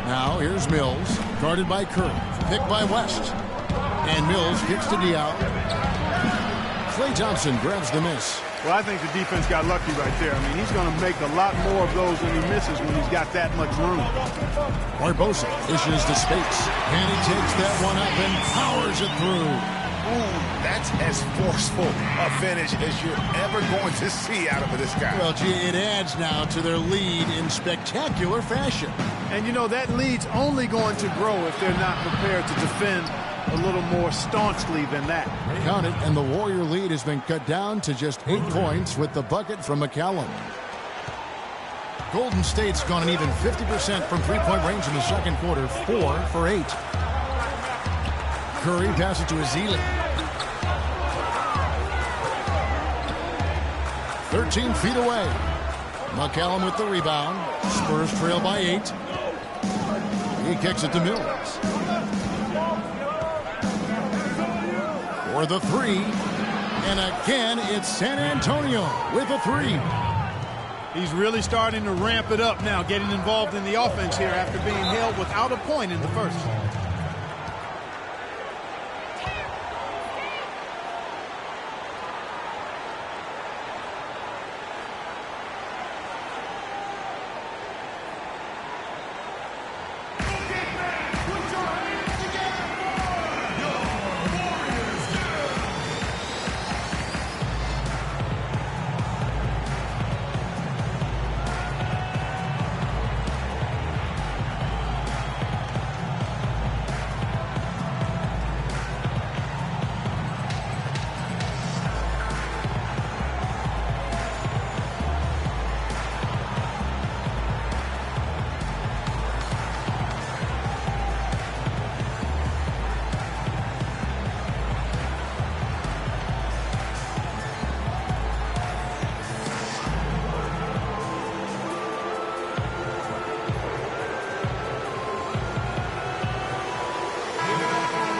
Now here's Mills, guarded by Curry, picked by West. And Mills kicks to Diallo. Klay Thompson grabs the miss. Well, I think the defense got lucky right there. I mean, he's going to make a lot more of those when he misses when he's got that much room. Barbosa dishes to space, and he takes that one up and powers it through. Ooh, that's as forceful a finish as you're ever going to see out of this guy. Well, gee, it adds now to their lead in spectacular fashion. And, you know, that lead's only going to grow if they're not prepared to defend a little more staunchly than that. Count it, and the Warrior lead has been cut down to just 8 points with the bucket from McCallum. Golden State's gone an even 50% from three-point range in the second quarter, 4 for 8. Curry passes to Ezeli. 13 feet away. McCallum with the rebound. Spurs trail by 8. He kicks it to Mills. For the 3. And again, it's San Antonio with a 3. He's really starting to ramp it up now, getting involved in the offense here after being held without a point in the first.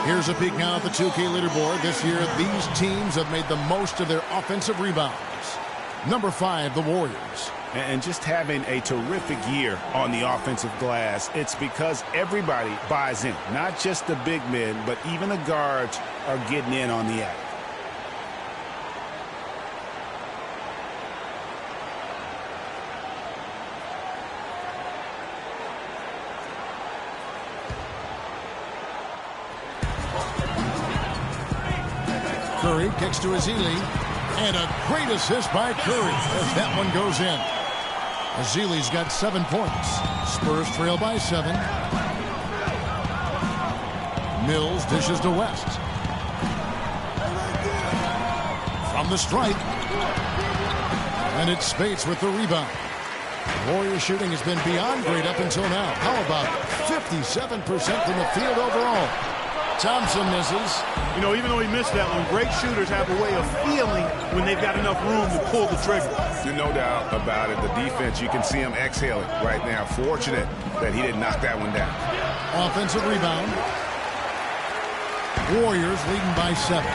Here's a peek now at the 2K leaderboard. This year, these teams have made the most of their offensive rebounds. Number 5, the Warriors. And just having a terrific year on the offensive glass, it's because everybody buys in. Not just the big men, but even the guards are getting in on the act. Curry kicks to Ezeli, and a great assist by Curry as that one goes in. Ezeli's got 7 points. Spurs trail by 7. Mills dishes to West. From the stripe. And it's Spates with the rebound. Warriors shooting has been beyond great up until now. How about 57% from the field overall? Thompson misses. You know, even though he missed that one, great shooters have a way of feeling when they've got enough room to pull the trigger. There's no doubt about it. The defense, you can see him exhaling right now. Fortunate that he didn't knock that one down. Offensive rebound. Warriors leading by 7.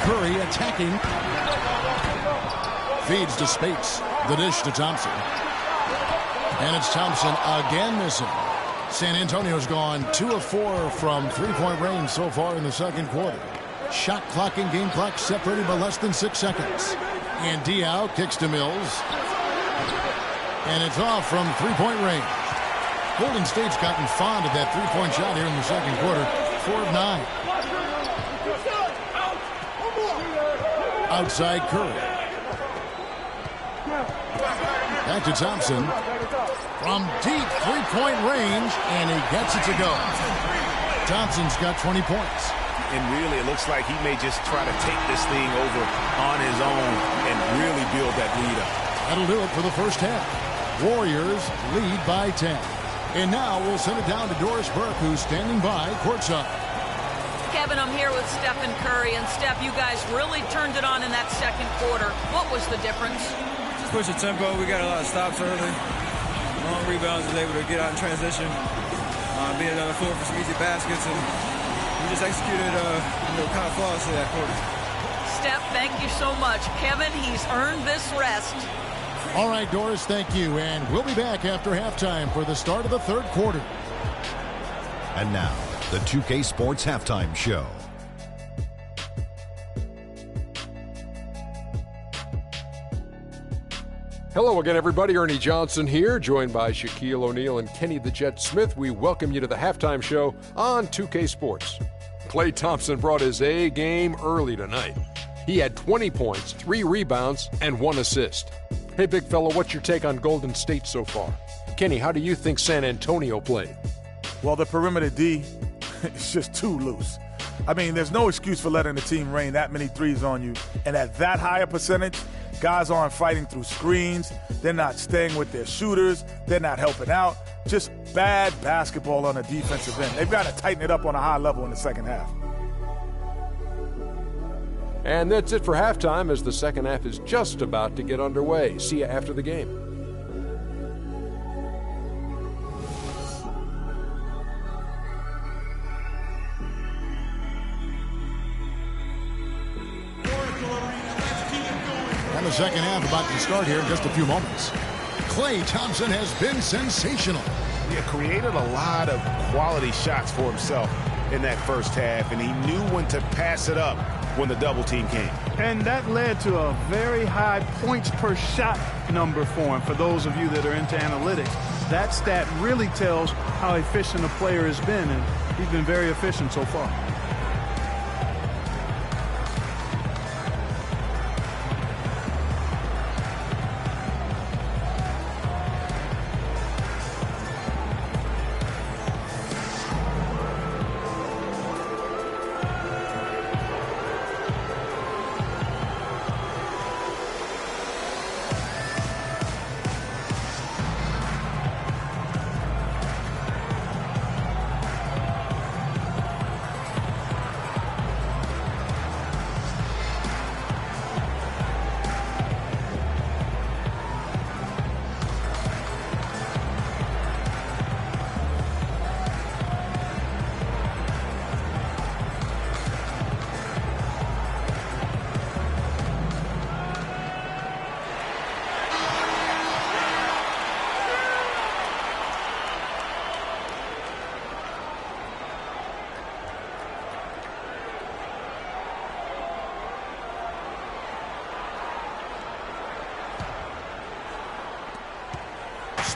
Curry attacking. Feeds to Spates. The dish to Thompson. And it's Thompson again missing. San Antonio's gone 2 of 4 from three-point range so far in the second quarter. Shot clock and game clock separated by less than 6 seconds. And Diaw kicks to Mills. And it's off from three-point range. Golden State's gotten fond of that three-point shot here in the second quarter. 4 of 9. Outside Curry. Back to Thompson. From deep three-point range, and he gets it to go. Thompson's got 20 points. And really, it looks like he may just try to take this thing over on his own and really build that lead up. That'll do it for the first half. Warriors lead by 10. And now we'll send it down to Doris Burke, who's standing by courtside. Kevin, I'm here with Stephen Curry. And, Steph, you guys really turned it on in that second quarter. What was the difference? Just push the tempo. We got a lot of stops early. Long rebounds, was able to get out in transition, being on the floor for some easy baskets, and we just executed kind of flawlessly that quarter. Steph, thank you so much. Kevin, he's earned this rest. All right, Doris, thank you. And we'll be back after halftime for the start of the third quarter. And now, the 2K Sports Halftime Show. Hello again, everybody. Ernie Johnson here, joined by Shaquille O'Neal and Kenny the Jet Smith. We welcome you to the halftime show on 2K Sports. Klay Thompson brought his A game early tonight. He had 20 points, 3 rebounds, and 1 assist. Hey, big fella, what's your take on Golden State so far? Kenny, how do you think San Antonio played? Well, the perimeter D is just too loose. I mean, there's no excuse for letting the team rain that many threes on you. And at that higher percentage, guys aren't fighting through screens. They're not staying with their shooters. They're not helping out. Just bad basketball on the defensive end. They've got to tighten it up on a high level in the second half. And that's it for halftime, as the second half is just about to get underway. See you after the game. And the second half about to start here in just a few moments. Klay Thompson has been sensational. Yeah, created a lot of quality shots for himself in that first half, and he knew when to pass it up when the double team came. And that led to a very high points per shot number for him. For those of you that are into analytics, that stat really tells how efficient a player has been, and he's been very efficient so far.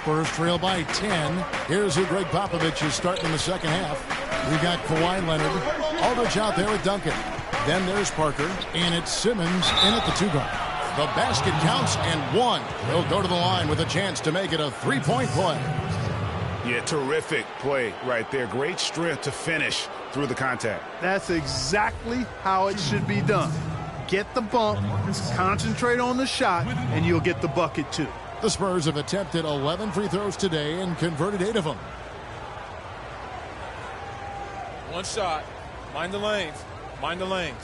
Spurs trail by 10. Here's who Greg Popovich is starting in the second half. We've got Kawhi Leonard, Aldridge out there with Duncan. Then there's Parker, and it's Simmons in at the 2-guard. The basket counts and one. He'll go to the line with a chance to make it a three-point play. Yeah, terrific play right there. Great strength to finish through the contact. That's exactly how it should be done. Get the bump, concentrate on the shot, and you'll get the bucket too. The Spurs have attempted 11 free throws today and converted 8 of them. One shot. Mind the lanes. Mind the lanes.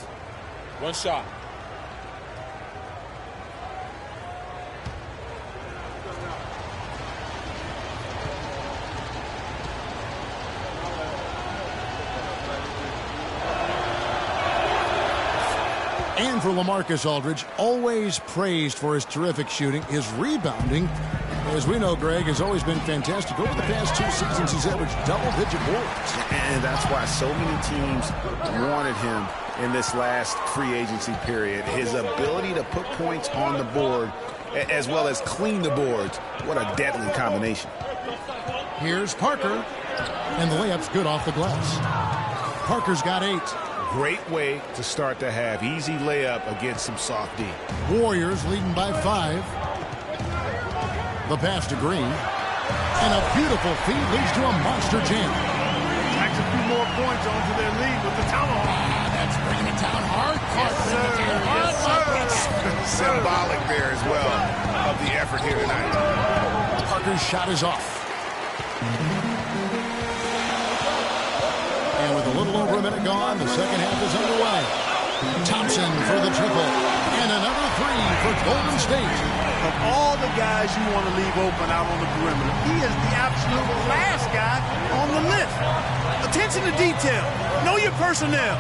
One shot. And for LaMarcus Aldridge, always praised for his terrific shooting. His rebounding, as we know, Greg, has always been fantastic. Over the past 2 seasons, he's averaged double-digit boards. And that's why so many teams wanted him in this last free agency period. His ability to put points on the board as well as clean the boards. What a deadly combination. Here's Parker, and the layup's good off the glass. Parker's got 8. Great way to start to have easy layup against some soft D. Warriors leading by 5. The pass to Green. And a beautiful feed leads to a monster jam. Tacks a few more points onto their lead with the tomahawk. That's bringing it down hard. Yes, sir. Symbolic there as well of the effort here tonight. Parker's shot is off. And with a little over a minute gone, the second half is underway. Thompson for the triple. And another 3 for Golden State. Of all the guys you want to leave open out on the perimeter, he is the absolute last guy on the list. Attention to detail. Know your personnel.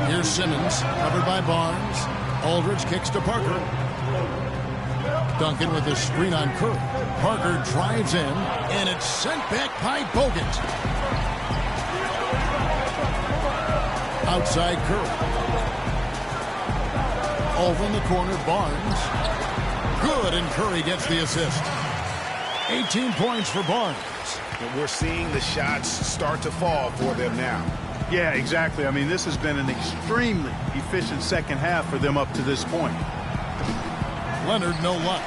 Here's Simmons, covered by Barnes. Aldridge kicks to Parker. Duncan with a screen on Curry. Parker drives in, and it's sent back by Bogut. Outside Curry. Over in the corner, Barnes. Good, and Curry gets the assist. 18 points for Barnes. And we're seeing the shots start to fall for them now. Yeah, exactly. I mean, this has been an extremely efficient second half for them up to this point. Leonard, no luck.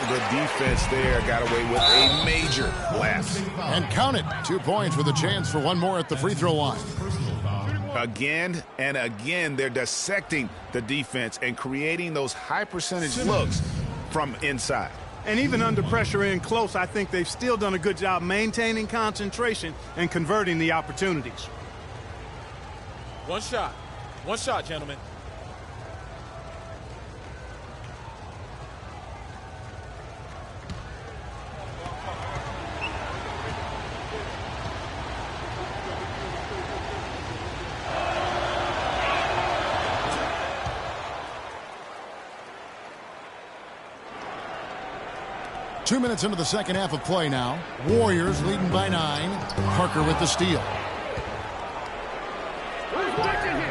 The defense there got away with a major lapse. And count it. 2 points with a chance for one more at the free throw line. Again and again, they're dissecting the defense and creating those high percentage looks from inside. And even under pressure in close, I think they've still done a good job maintaining concentration and converting the opportunities. One shot. One shot, gentlemen. Two minutes into the second half of play now. Warriors leading by 9. Parker with the steal.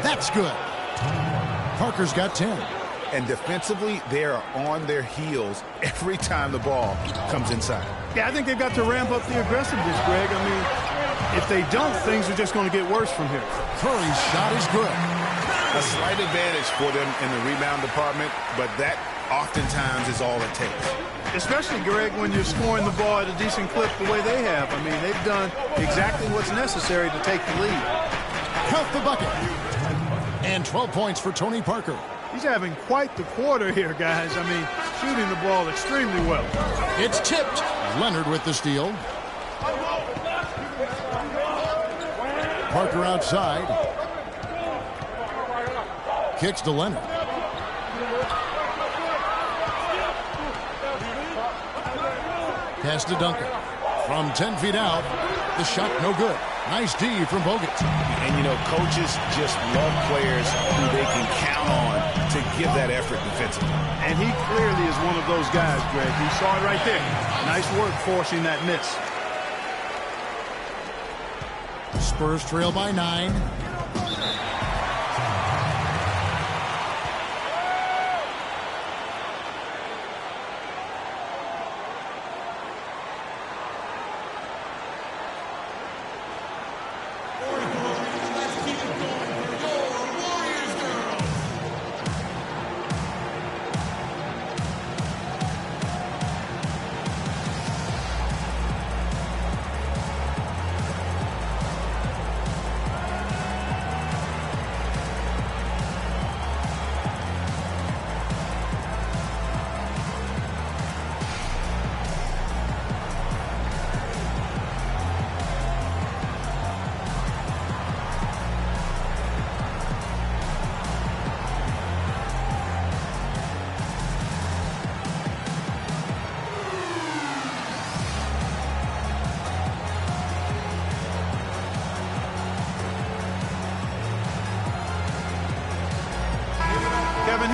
That's good. Parker's got 10. And defensively, they are on their heels every time the ball comes inside. Yeah, I think they've got to ramp up the aggressiveness, Greg. I mean, if they don't, things are just going to get worse from here. Curry's shot is good. A slight advantage for them in the rebound department, but that oftentimes is all it takes. Especially, Greg, when you're scoring the ball at a decent clip the way they have. I mean, they've done exactly what's necessary to take the lead. Count the bucket. And 12 points for Tony Parker. He's having quite the quarter here, guys. I mean, shooting the ball extremely well. It's tipped. Leonard with the steal. Parker outside. Kicks to Leonard. Pass to Duncan. From 10 feet out, the shot no good. Nice D from Bogut. And, you know, coaches just love players who they can count on to give that effort defensively. And he clearly is one of those guys, Greg. You saw it right there. Nice work forcing that miss. Spurs trail by 9.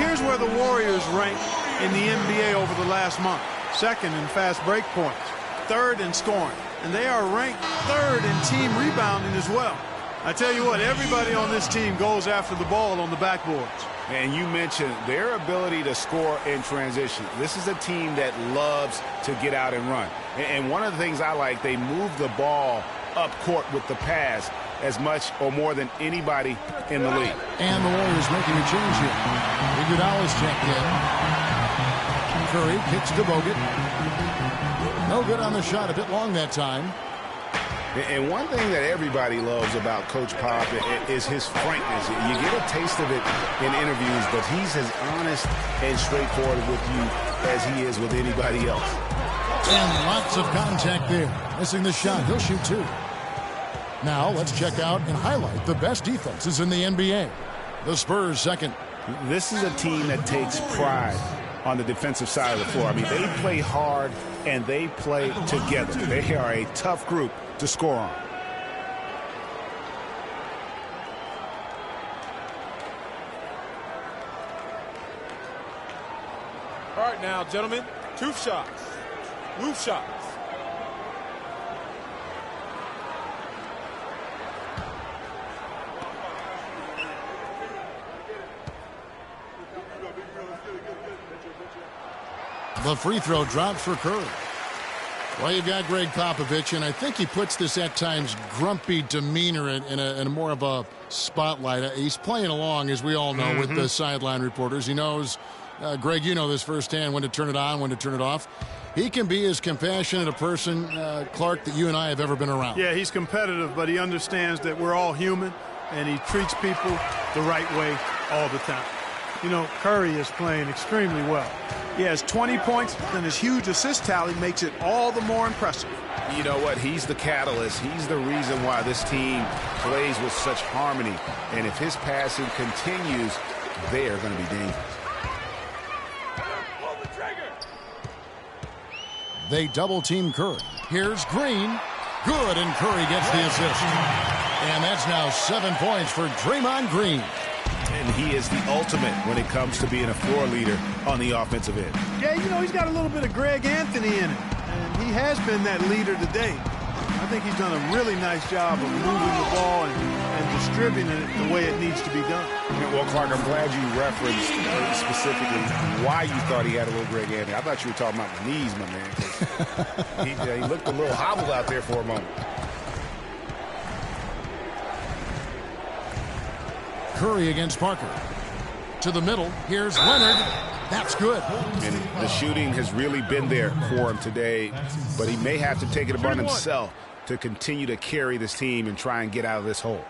here's where the Warriors rank in the NBA over the last month. Second in fast break points, third in scoring, and they are ranked third in team rebounding as well. I tell you what, everybody on this team goes after the ball on the backboards. And you mentioned their ability to score in transition. This is a team that loves to get out and run. And one of the things I like, they move the ball up court with the pass as much or more than anybody in the league. And the Warriors making a change here. Iguodala's checked in. Curry kicks to Bogut. No good on the shot, a bit long that time. And one thing that everybody loves about Coach Pop is his frankness. You get a taste of it in interviews, but he's as honest and straightforward with you as he is with anybody else. And lots of contact there. Missing the shot. He'll shoot two. Now let's check out and highlight the best defenses in the NBA. The Spurs second. This is a team that takes pride on the defensive side of the floor. I mean, they play hard and they play together. They are a tough group to score on. All right now, gentlemen, 2 shots. Loose shots. The free throw drops for Curry. Well, you've got Greg Popovich, and I think he puts this at times grumpy demeanor in a more of a spotlight. He's playing along, as we all know, with the sideline reporters. He knows, Greg, you know this firsthand, when to turn it on, when to turn it off. He can be as compassionate a person, Clark, that you and I have ever been around. Yeah, he's competitive, but he understands that we're all human, and he treats people the right way all the time. You know, Curry is playing extremely well. He has 20 points, and his huge assist tally makes it all the more impressive. You know what? He's the catalyst. He's the reason why this team plays with such harmony. And if his passing continues, they are going to be dangerous. They double-team Curry. Here's Green. Good, and Curry gets the assist. And that's now 7 points for Draymond Green. And he is the ultimate when it comes to being a floor leader on the offensive end. Yeah, you know, he's got a little bit of Greg Anthony in him, and he has been that leader today. I think he's done a really nice job of moving the ball and distributing it the way it needs to be done. Well, Clark, I'm glad you referenced specifically why you thought he had a little Greg Anthony. I thought you were talking about the knees, my man. He looked a little hobbled out there for a moment. Curry against Parker. To the middle. Here's Leonard. That's good. And the shooting has really been there for him today, but he may have to take it upon himself to continue to carry this team and try and get out of this hole.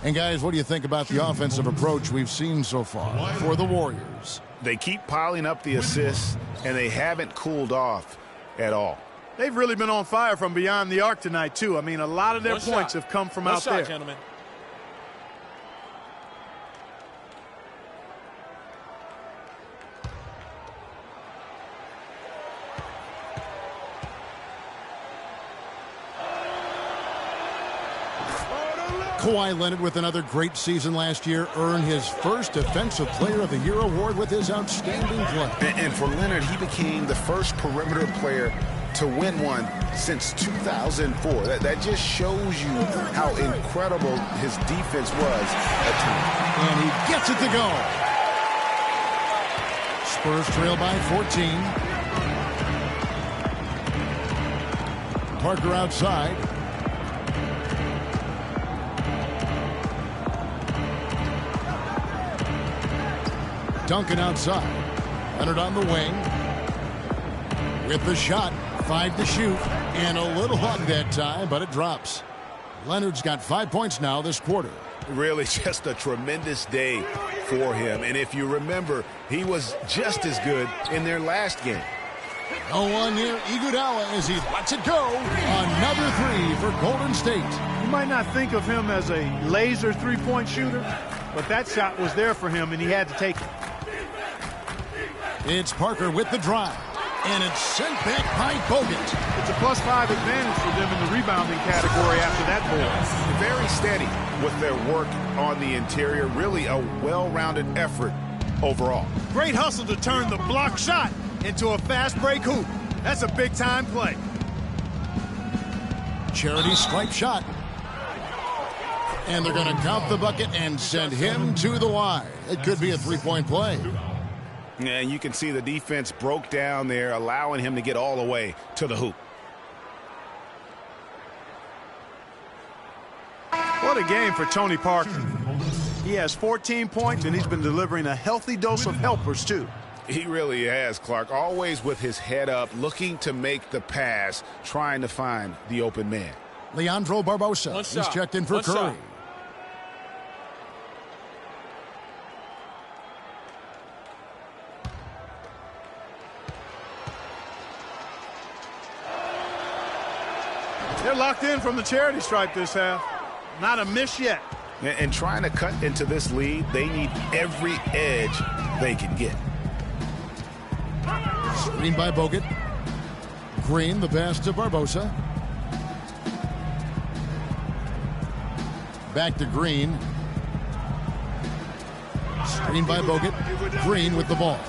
And, guys, what do you think about the offensive approach we've seen so far for the Warriors? They keep piling up the assists, and they haven't cooled off at all. They've really been on fire from beyond the arc tonight, too. I mean, a lot of their points have come from out there. Gentlemen. Kawhi Leonard, with another great season last year, earned his first Defensive Player of the Year award with his outstanding play. And for Leonard, he became the first perimeter player to win one since 2004. That just shows you how incredible his defense was at times. And he gets it to go. Spurs trail by 14. Parker outside. Duncan outside. Leonard on the wing. With the shot. 5 to shoot. And a little hug that time, but it drops. Leonard's got 5 points now this quarter. Really just a tremendous day for him. And if you remember, he was just as good in their last game. No one near Iguodala as he lets it go. Another 3 for Golden State. You might not think of him as a laser three-point shooter, but that shot was there for him, and he had to take it. It's Parker with the drive, and it's sent back by Bogut. It's a +5 advantage for them in the rebounding category after that board. Very steady with their work on the interior. Really a well-rounded effort overall. Great hustle to turn the block shot into a fast break hoop. That's a big-time play. Charity stripe shot. And they're going to count the bucket and send him to the line. It could be a three-point play. And you can see the defense broke down there, allowing him to get all the way to the hoop. What a game for Tony Parker. He has 14 points, and he's been delivering a healthy dose of helpers, too. He really has, Clark. Always with his head up, looking to make the pass, trying to find the open man. Leandro Barbosa is checked in for Curry. They're locked in from the charity stripe this half. Not a miss yet. And trying to cut into this lead, they need every edge they can get. Screen by Bogut. Green, the pass to Barbosa. Back to Green. Screen by Bogut. Green with the ball.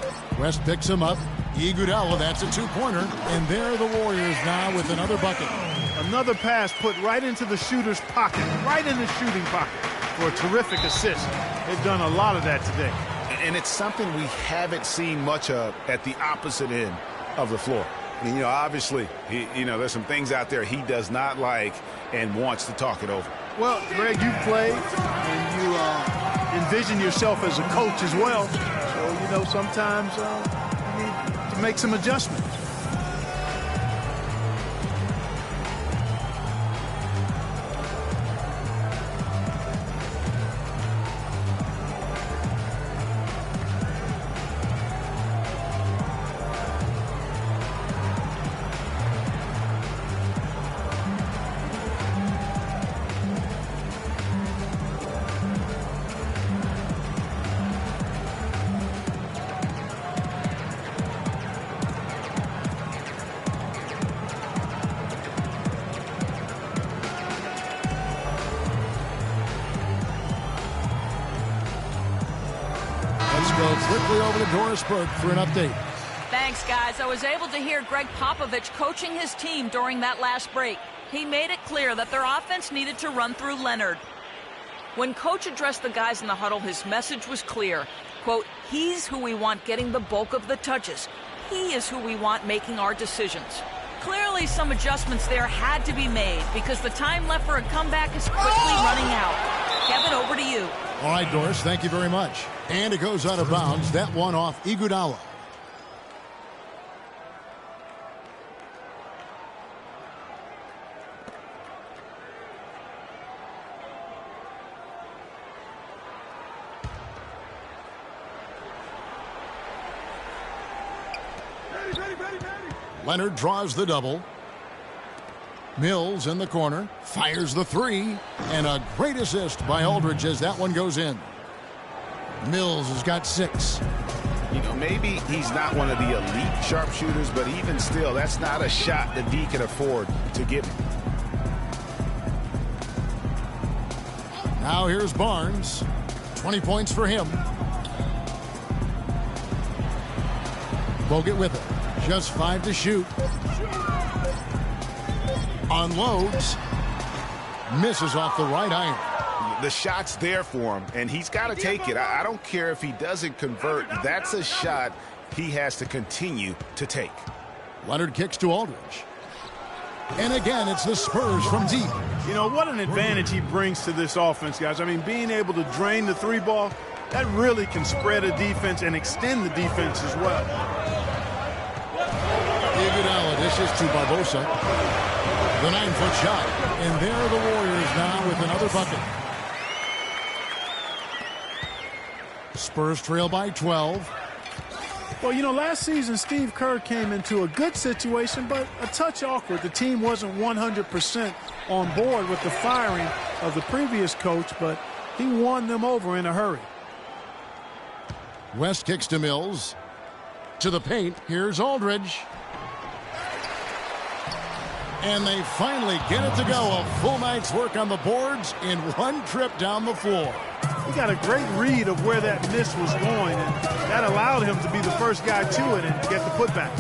West picks him up. Iguodala, that's a two-pointer. And there are the Warriors now with another bucket. Another pass put right into the shooter's pocket, right in the shooting pocket for a terrific assist. They've done a lot of that today. And it's something we haven't seen much of at the opposite end of the floor. And, you know, obviously, there's some things out there he does not like and wants to talk it over. Well, Greg, you played and you envision yourself as a coach as well. So, sometimes you need to make some adjustments. Quickly over to Doris Burke for an update. Thanks, guys. I was able to hear Greg Popovich coaching his team during that last break. He made it clear that their offense needed to run through Leonard. When Coach addressed the guys in the huddle, his message was clear. Quote, he's who we want getting the bulk of the touches. He is who we want making our decisions. Clearly, some adjustments there had to be made because the time left for a comeback is quickly running out. Kevin, over to you. All right, Doris, thank you very much. And it goes out of bounds. That one off Iguodala. Leonard draws the double. Mills in the corner, fires the three, and a great assist by Aldridge as that one goes in. Mills has got 6. Maybe he's not one of the elite sharpshooters, but even still, that's not a shot that he can afford to give him. Now here's Barnes. 20 points for him. Bogut with it. Just 5 to shoot. Unloads. Misses off the right iron. The shot's there for him, and he's got to take it. I don't care if he doesn't convert. That's a shot he has to continue to take. Leonard kicks to Aldridge. And again, it's the Spurs from deep. What an advantage he brings to this offense, guys. I mean, being able to drain the three ball, that really can spread a defense and extend the defense as well. Iguodala dishes to Barbosa. The 9-foot shot. And there are the Warriors now with another bucket. Spurs trail by 12. Well, last season Steve Kerr came into a good situation, but a touch awkward. The team wasn't 100% on board with the firing of the previous coach, but he won them over in a hurry. West kicks to Mills. To the paint. Here's Aldridge. And they finally get it to go. A full night's work on the boards in one trip down the floor. He got a great read of where that miss was going, and that allowed him to be the first guy to it and get the putback.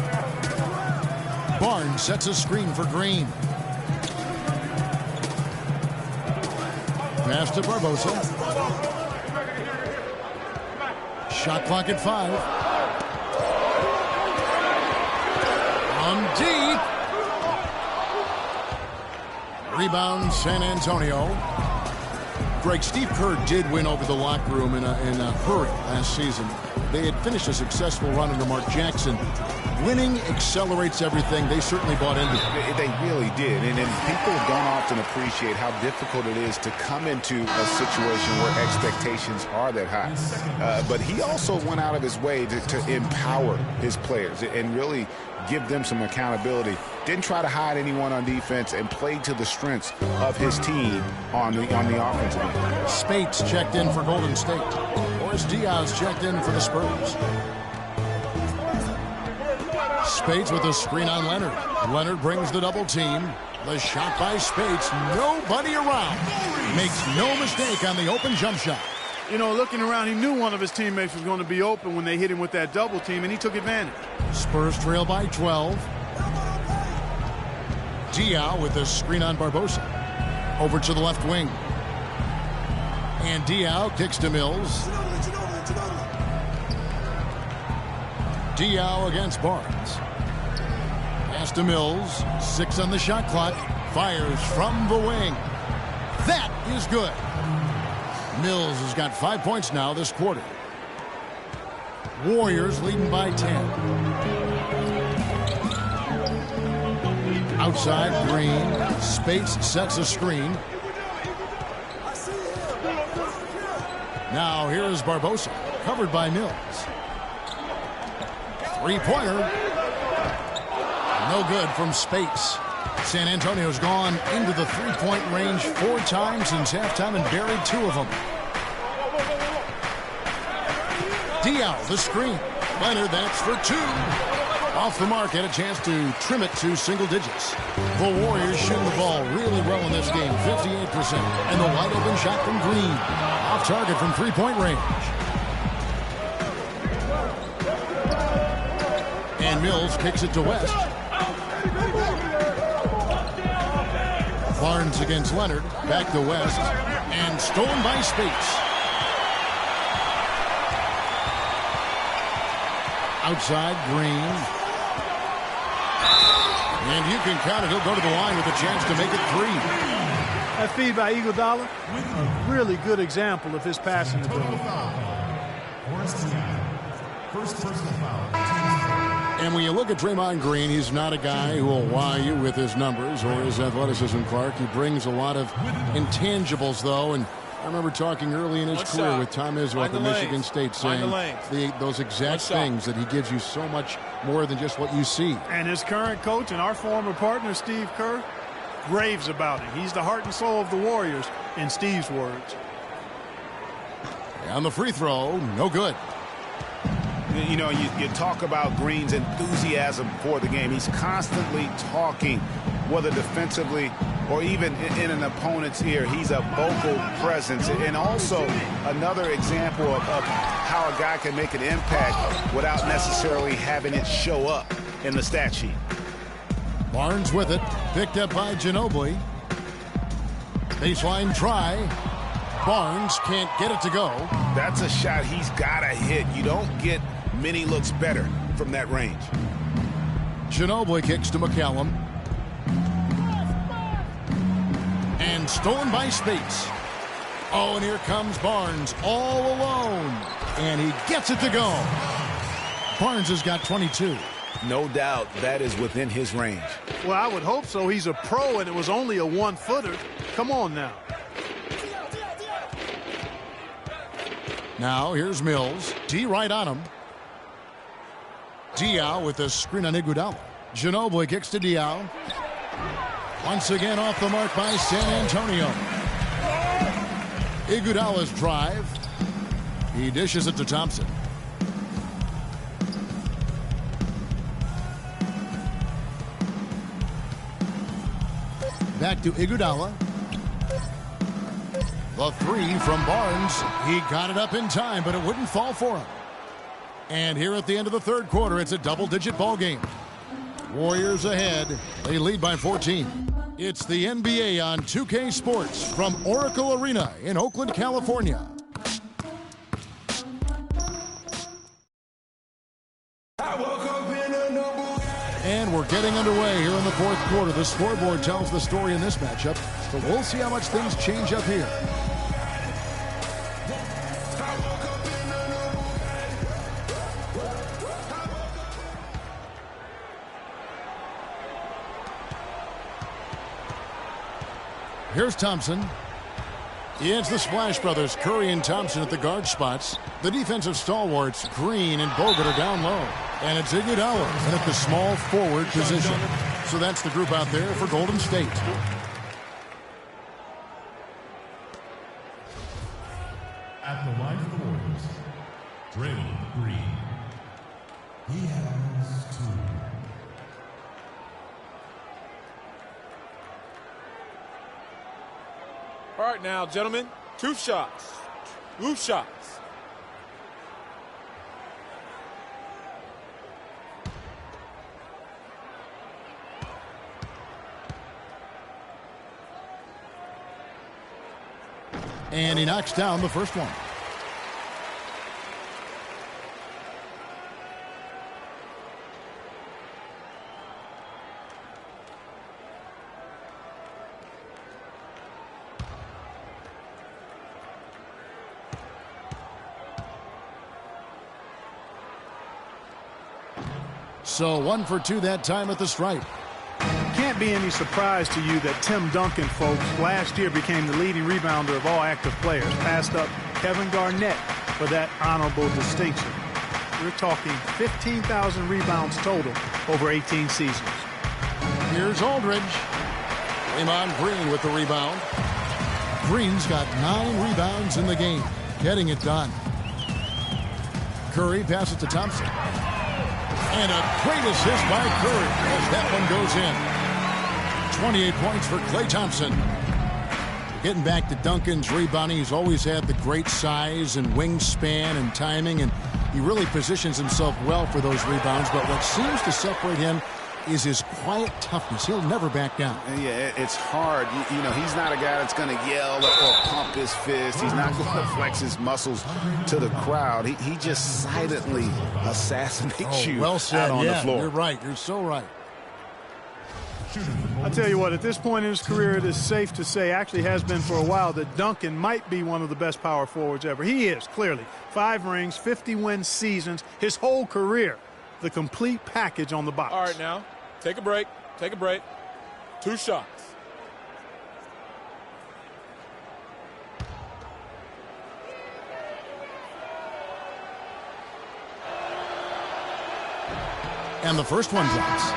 Barnes sets a screen for Green. Pass to Barbosa. Shot clock at 5. On deep. Rebound, San Antonio. Greg, Steve Kerr did win over the locker room in a hurry last season. They had finished a successful run under Mark Jackson. Winning accelerates everything. They certainly bought into it. They really did. And people don't often appreciate how difficult it is to come into a situation where expectations are that high. But he also went out of his way to empower his players and really give them some accountability. Didn't try to hide anyone on defense and played to the strengths of his team on the offensive end. Spates checked in for Golden State. Boris Diaz checked in for the Spurs. Spates with a screen on Leonard. Leonard brings the double team. The shot by Spates. Nobody around. Makes no mistake on the open jump shot. You know, looking around, he knew one of his teammates was going to be open when they hit him with that double team, and he took advantage. Spurs trail by 12. Diaw with the screen on Barbosa. Over to the left wing. And Diaw kicks to Mills. Diaw against Barnes. Pass to Mills. 6 on the shot clock. Fires from the wing. That is good. Mills has got 5 points now this quarter. Warriors leading by 10. Outside, Green. Spates sets a screen. Now here's Barbosa, covered by Mills. Three-pointer. No good from Spates. San Antonio's gone into the three-point range 4 times since halftime and buried 2 of them. Diaw, the screen. Leonard, that's for 2. Off the mark, had a chance to trim it to single digits. The Warriors shooting the ball really well in this game, 58%. And the wide open shot from Green. Off target from three-point range. And Mills kicks it to West. Barnes against Leonard. Back to West. And stolen by Spates. Outside, Green. And you can count it. He'll go to the line with a chance to make it 3. That feed by Iguodala, a really good example of his passing ability. First personal foul. And when you look at Draymond Green, he's not a guy who will wow you with his numbers or his athleticism, Clark. He brings a lot of intangibles, though, and I remember talking early in his career with Tom Izzo up at Michigan State saying those exact things, that he gives you so much more than just what you see. And his current coach and our former partner, Steve Kerr, raves about it. He's the heart and soul of the Warriors, in Steve's words. On the free throw, no good. You know, you talk about Green's enthusiasm for the game. He's constantly talking, whether defensively or even in an opponent's ear. He's a vocal presence. And also another example of how a guy can make an impact without necessarily having it show up in the stat sheet. Barnes with it. Picked up by Ginobili. Baseline try. Barnes can't get it to go. That's a shot he's got to hit. You don't get many looks better from that range. Ginobili kicks to McCallum. And stolen by Spates. Oh, and here comes Barnes all alone. And he gets it to go. Barnes has got 22. No doubt that is within his range. Well, I would hope so. He's a pro, and it was only a 1-footer. Come on now. Now, here's Mills. D right on him. Diaw with the screen on Iguodala. Ginobili kicks to Diaw. Once again off the mark by San Antonio. Iguodala's drive. He dishes it to Thompson. Back to Iguodala. The three from Barnes. He got it up in time, but it wouldn't fall for him. And here at the end of the third quarter, it's a double-digit ball game. Warriors ahead. They lead by 14. It's the NBA on 2K Sports from Oracle Arena in Oakland, California. And we're getting underway here in the fourth quarter. The scoreboard tells the story in this matchup, but we'll see how much things change up here. Here's Thompson. It's the Splash Brothers, Curry and Thompson at the guard spots. The defensive stalwarts, Green and Bogut, are down low. And it's Iguodala at the small forward position. So that's the group out there for Golden State. At the line for the Warriors, Draymond Green. He has 2. All right, now, gentlemen, 2 shots. 2 shots. And he knocks down the first one. So 1 for 2 that time at the stripe. Can't be any surprise to you that Tim Duncan, folks, last year became the leading rebounder of all active players, passed up Kevin Garnett for that honorable distinction. We're talking 15,000 rebounds total over 18 seasons. Here's Aldridge. Draymond Green with the rebound. Green's got 9 rebounds in the game, getting it done. Curry passes to Thompson. And a great assist by Curry as that one goes in. 28 points for Klay Thompson. Getting back to Duncan's rebounding, he's always had the great size and wingspan and timing, and he really positions himself well for those rebounds. But what seems to separate him is his quiet toughness. He'll never back down. Yeah, it's hard. You know, he's not a guy that's going to yell or pump his fist. He's not going to flex his muscles to the crowd. He just silently assassinates you well said. out on the floor. You're right. You're so right. I tell you what, at this point in his career, it is safe to say, actually has been for a while, that Duncan might be one of the best power forwards ever. He is, clearly. 5 rings, 50-win seasons, his whole career. The complete package on the box. All right, now, take a break. Take a break. 2 shots. And the first one drops.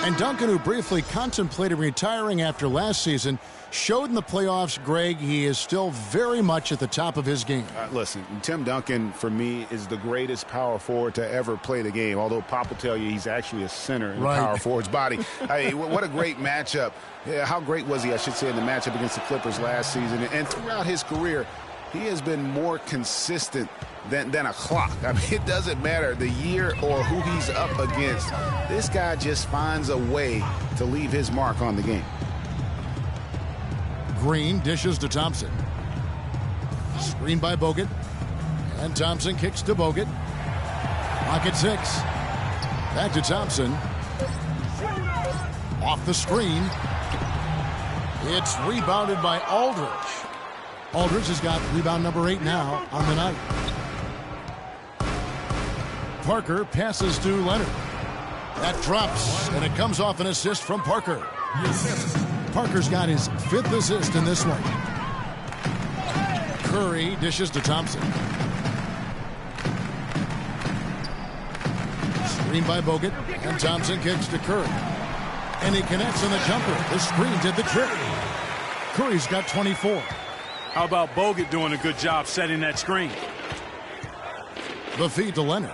And Duncan, who briefly contemplated retiring after last season, showed in the playoffs, Greg, he is still very much at the top of his game. Listen, Tim Duncan, for me, is the greatest power forward to ever play the game, although Pop will tell you he's actually a center in the power forward's body. What a great matchup. Yeah, how great was he, I should say, in the matchup against the Clippers last season. And throughout his career, he has been more consistent than a clock. I mean, it doesn't matter the year or who he's up against. This guy just finds a way to leave his mark on the game. Green dishes to Thompson. Screen by Bogut. And Thompson kicks to Bogut. Clock at 6. Back to Thompson. Off the screen. It's rebounded by Aldridge. Aldridge has got rebound number 8 now on the night. Parker passes to Leonard. That drops, and it comes off an assist from Parker. Parker's got his 5th assist in this one. Curry dishes to Thompson. Screen by Bogut, and Thompson kicks to Curry. And he connects on the jumper. The screen did the trick. Curry's got 24. How about Bogut doing a good job setting that screen? The feed to Leonard.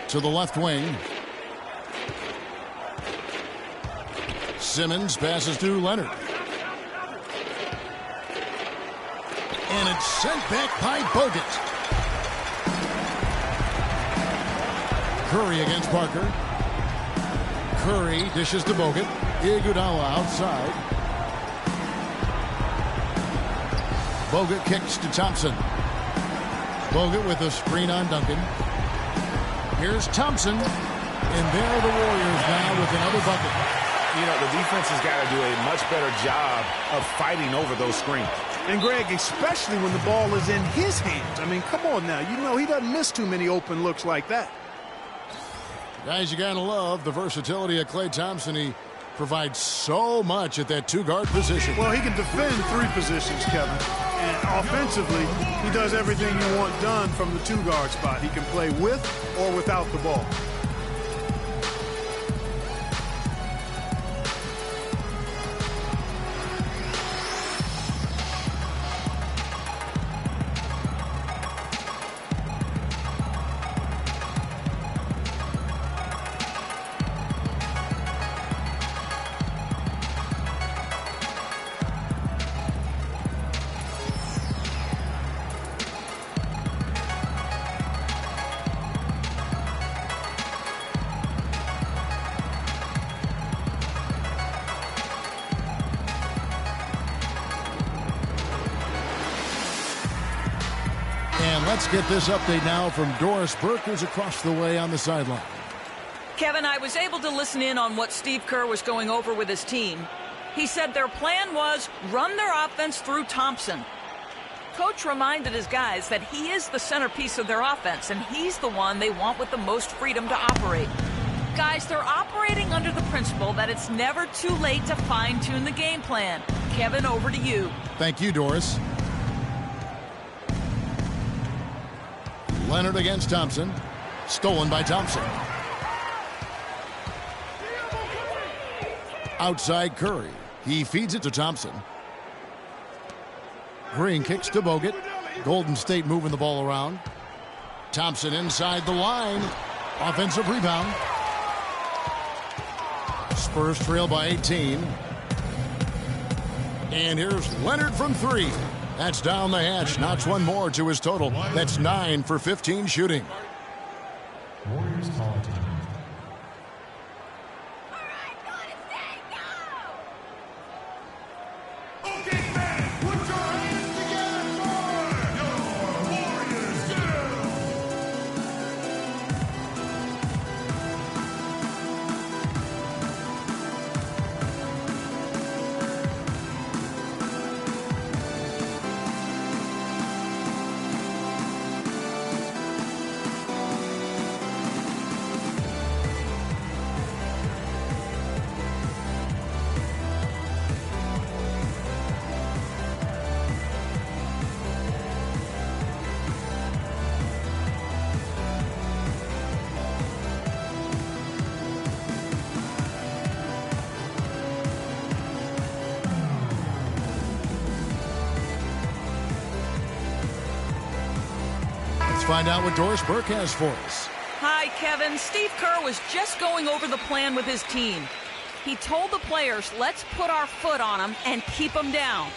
To the left wing. Simmons passes to Leonard. And it's sent back by Bogut. Curry against Parker. Curry dishes to Bogut. Iguodala outside. Bogut kicks to Thompson. Bogut with a screen on Duncan. Here's Thompson. And there are the Warriors now with another bucket. You know, the defense has got to do a much better job of fighting over those screens. And, Greg, especially when the ball is in his hands. I mean, come on now. You know he doesn't miss too many open looks like that. Guys, you got to love the versatility of Klay Thompson. He provides so much at that two-guard position. Well, he can defend 3 positions, Kevin. And offensively, he does everything you want done from the two-guard spot. He can play with or without the ball. Let's get this update now from Doris Burke, who's across the way on the sideline. Kevin, I was able to listen in on what Steve Kerr was going over with his team. He said their plan was run their offense through Thompson. Coach reminded his guys that he is the centerpiece of their offense, and he's the one they want with the most freedom to operate. Guys, they're operating under the principle that it's never too late to fine-tune the game plan. Kevin, over to you. Thank you, Doris. Leonard against Thompson. Stolen by Thompson. Outside Curry. He feeds it to Thompson. Green kicks to Bogut. Golden State moving the ball around. Thompson inside the line. Offensive rebound. Spurs trail by 18. And here's Leonard from 3. That's down the hatch. Knocks one more to his total. That's 9 for 15 shooting. Warriors call a timeout. Find out what Doris Burke has for us. Hi, Kevin. Steve Kerr was just going over the plan with his team. He told the players, let's put our foot on them and keep them down.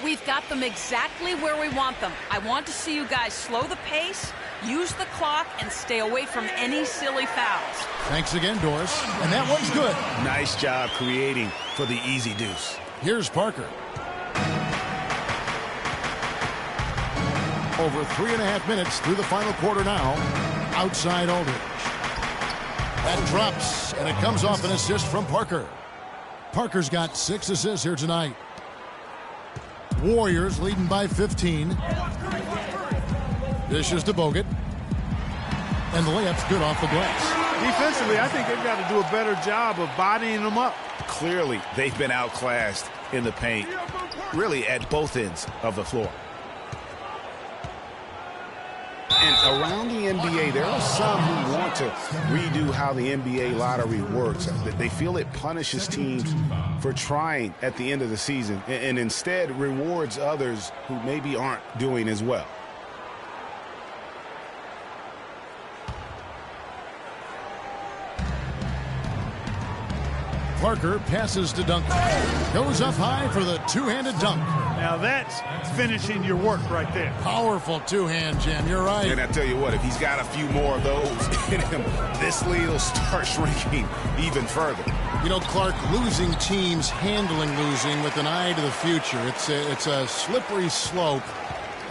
We've got them exactly where we want them. I want to see you guys slow the pace, use the clock, and stay away from any silly fouls. Thanks again, Doris. And that one's good. Nice job creating for the easy deuce. Here's Parker. Over 3.5 minutes through the final quarter now. Outside Aldridge. That drops, and it comes off an assist from Parker. Parker's got 6 assists here tonight. Warriors leading by 15. Dishes to Bogut. And the layup's good off the glass. Defensively, I think they've got to do a better job of bodying them up. Clearly, they've been outclassed in the paint, really at both ends of the floor. And around the NBA, there are some who want to redo how the NBA lottery works. They feel it punishes teams for trying at the end of the season and instead rewards others who maybe aren't doing as well. Parker passes to Duncan. Goes up high for the two-handed dunk. Now that's finishing your work right there. Powerful two-hand jam. You're right. And I tell you what, if he's got a few more of those in him, this lead will start shrinking even further. You know, Clark, losing teams handling losing with an eye to the future. It's a slippery slope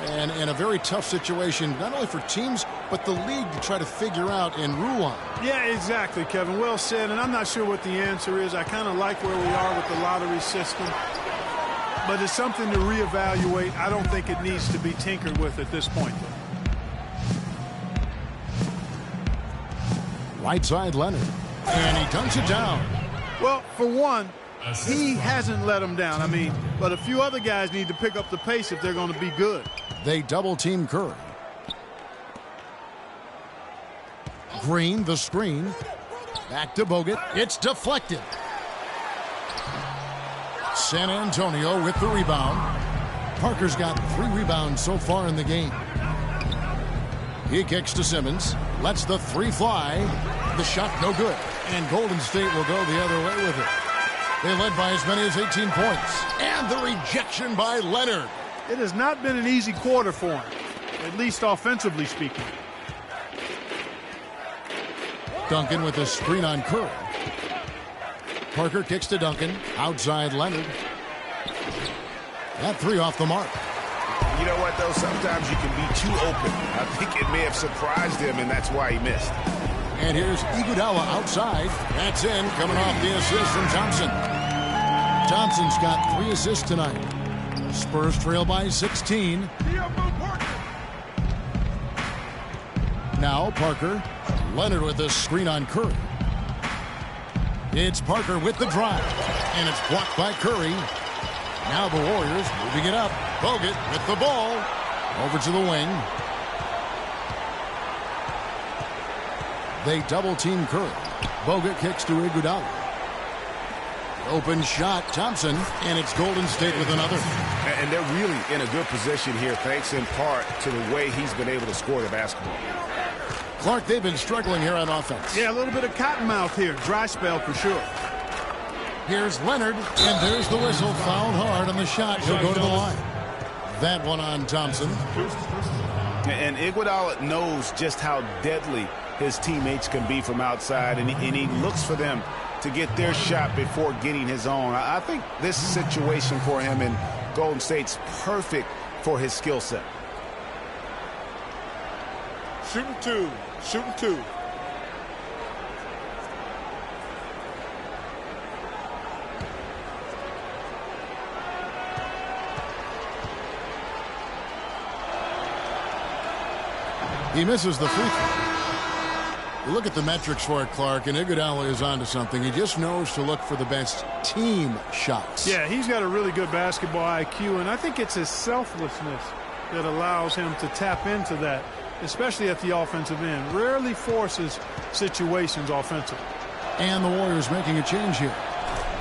and a very tough situation, not only for teams, but the league to try to figure out and rule on. Yeah, exactly, Kevin. Well said, and I'm not sure what the answer is. I kind of like where we are with the lottery system, but it's something to reevaluate. I don't think it needs to be tinkered with at this point. Right side, Leonard, and he dunks it down. Well, for one, he hasn't let him down. I mean, but a few other guys need to pick up the pace if they're going to be good. They double-team Curry. Green, the screen. Back to Bogut. It's deflected. San Antonio with the rebound. Parker's got 3 rebounds so far in the game. He kicks to Simmons. Lets the 3 fly. The shot no good. And Golden State will go the other way with it. They led by as many as 18 points. And the rejection by Leonard. It has not been an easy quarter for him, at least offensively speaking. Duncan with a screen on Curry. Parker kicks to Duncan. Outside Leonard. That 3 off the mark. You know what, though? Sometimes you can be too open. I think it may have surprised him, and that's why he missed. And here's Iguodala outside. That's in, coming off the assist from Thompson. Thompson's got 3 assists tonight. Spurs trail by 16. Now Parker. Leonard with a screen on Curry. It's Parker with the drive. And it's blocked by Curry. Now the Warriors moving it up. Bogut with the ball. Over to the wing. They double-team Curry. Bogut kicks to Iguodala. Open shot, Thompson, and it's Golden State with another. And they're really in a good position here, thanks in part to the way he's been able to score the basketball. Clark, they've been struggling here on offense. Yeah, a little bit of cottonmouth here. Dry spell for sure. Here's Leonard, and there's the whistle. Fouled hard on the shot. He'll go to the line. That one on Thompson. And Iguodala knows just how deadly his teammates can be from outside, and he looks for them to get their shot before getting his own. I think this situation for him in Golden State's perfect for his skill set. Shooting 2. Shooting 2. He misses the free throw. You look at the metrics for it, Clark, and Iguodala is onto something. He just knows to look for the best team shots. Yeah, he's got a really good basketball IQ, and I think it's his selflessness that allows him to tap into that, especially at the offensive end. Rarely forces situations offensively. And the Warriors making a change here.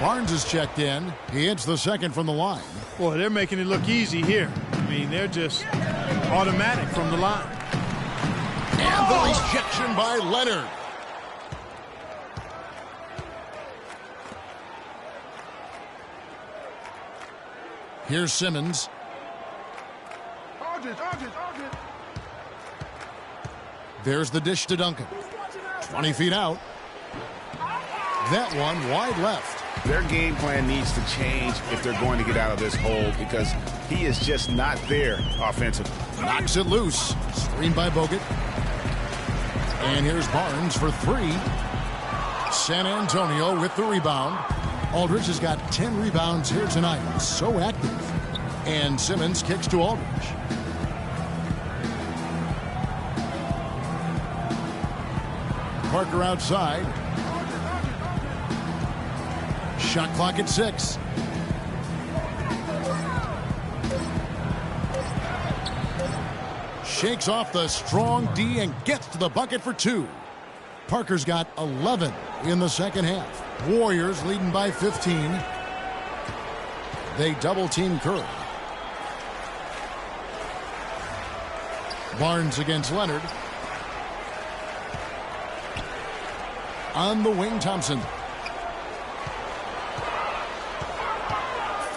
Barnes is checked in. He hits the second from the line. Boy, they're making it look easy here. I mean, they're just automatic from the line. And the rejection by Leonard. Here's Simmons. There's the dish to Duncan. 20 feet out. That one wide left. Their game plan needs to change if they're going to get out of this hole, because he is just not there offensively. Knocks it loose. Screened by Bogut. And here's Barnes for 3. San Antonio with the rebound. Aldridge has got 10 rebounds here tonight. So active. And Simmons kicks to Aldridge. Parker outside. Shot clock at 6. Shakes off the strong D and gets to the bucket for 2. Parker's got 11 in the second half. Warriors leading by 15. They double-team Curry. Barnes against Leonard. On the wing, Thompson.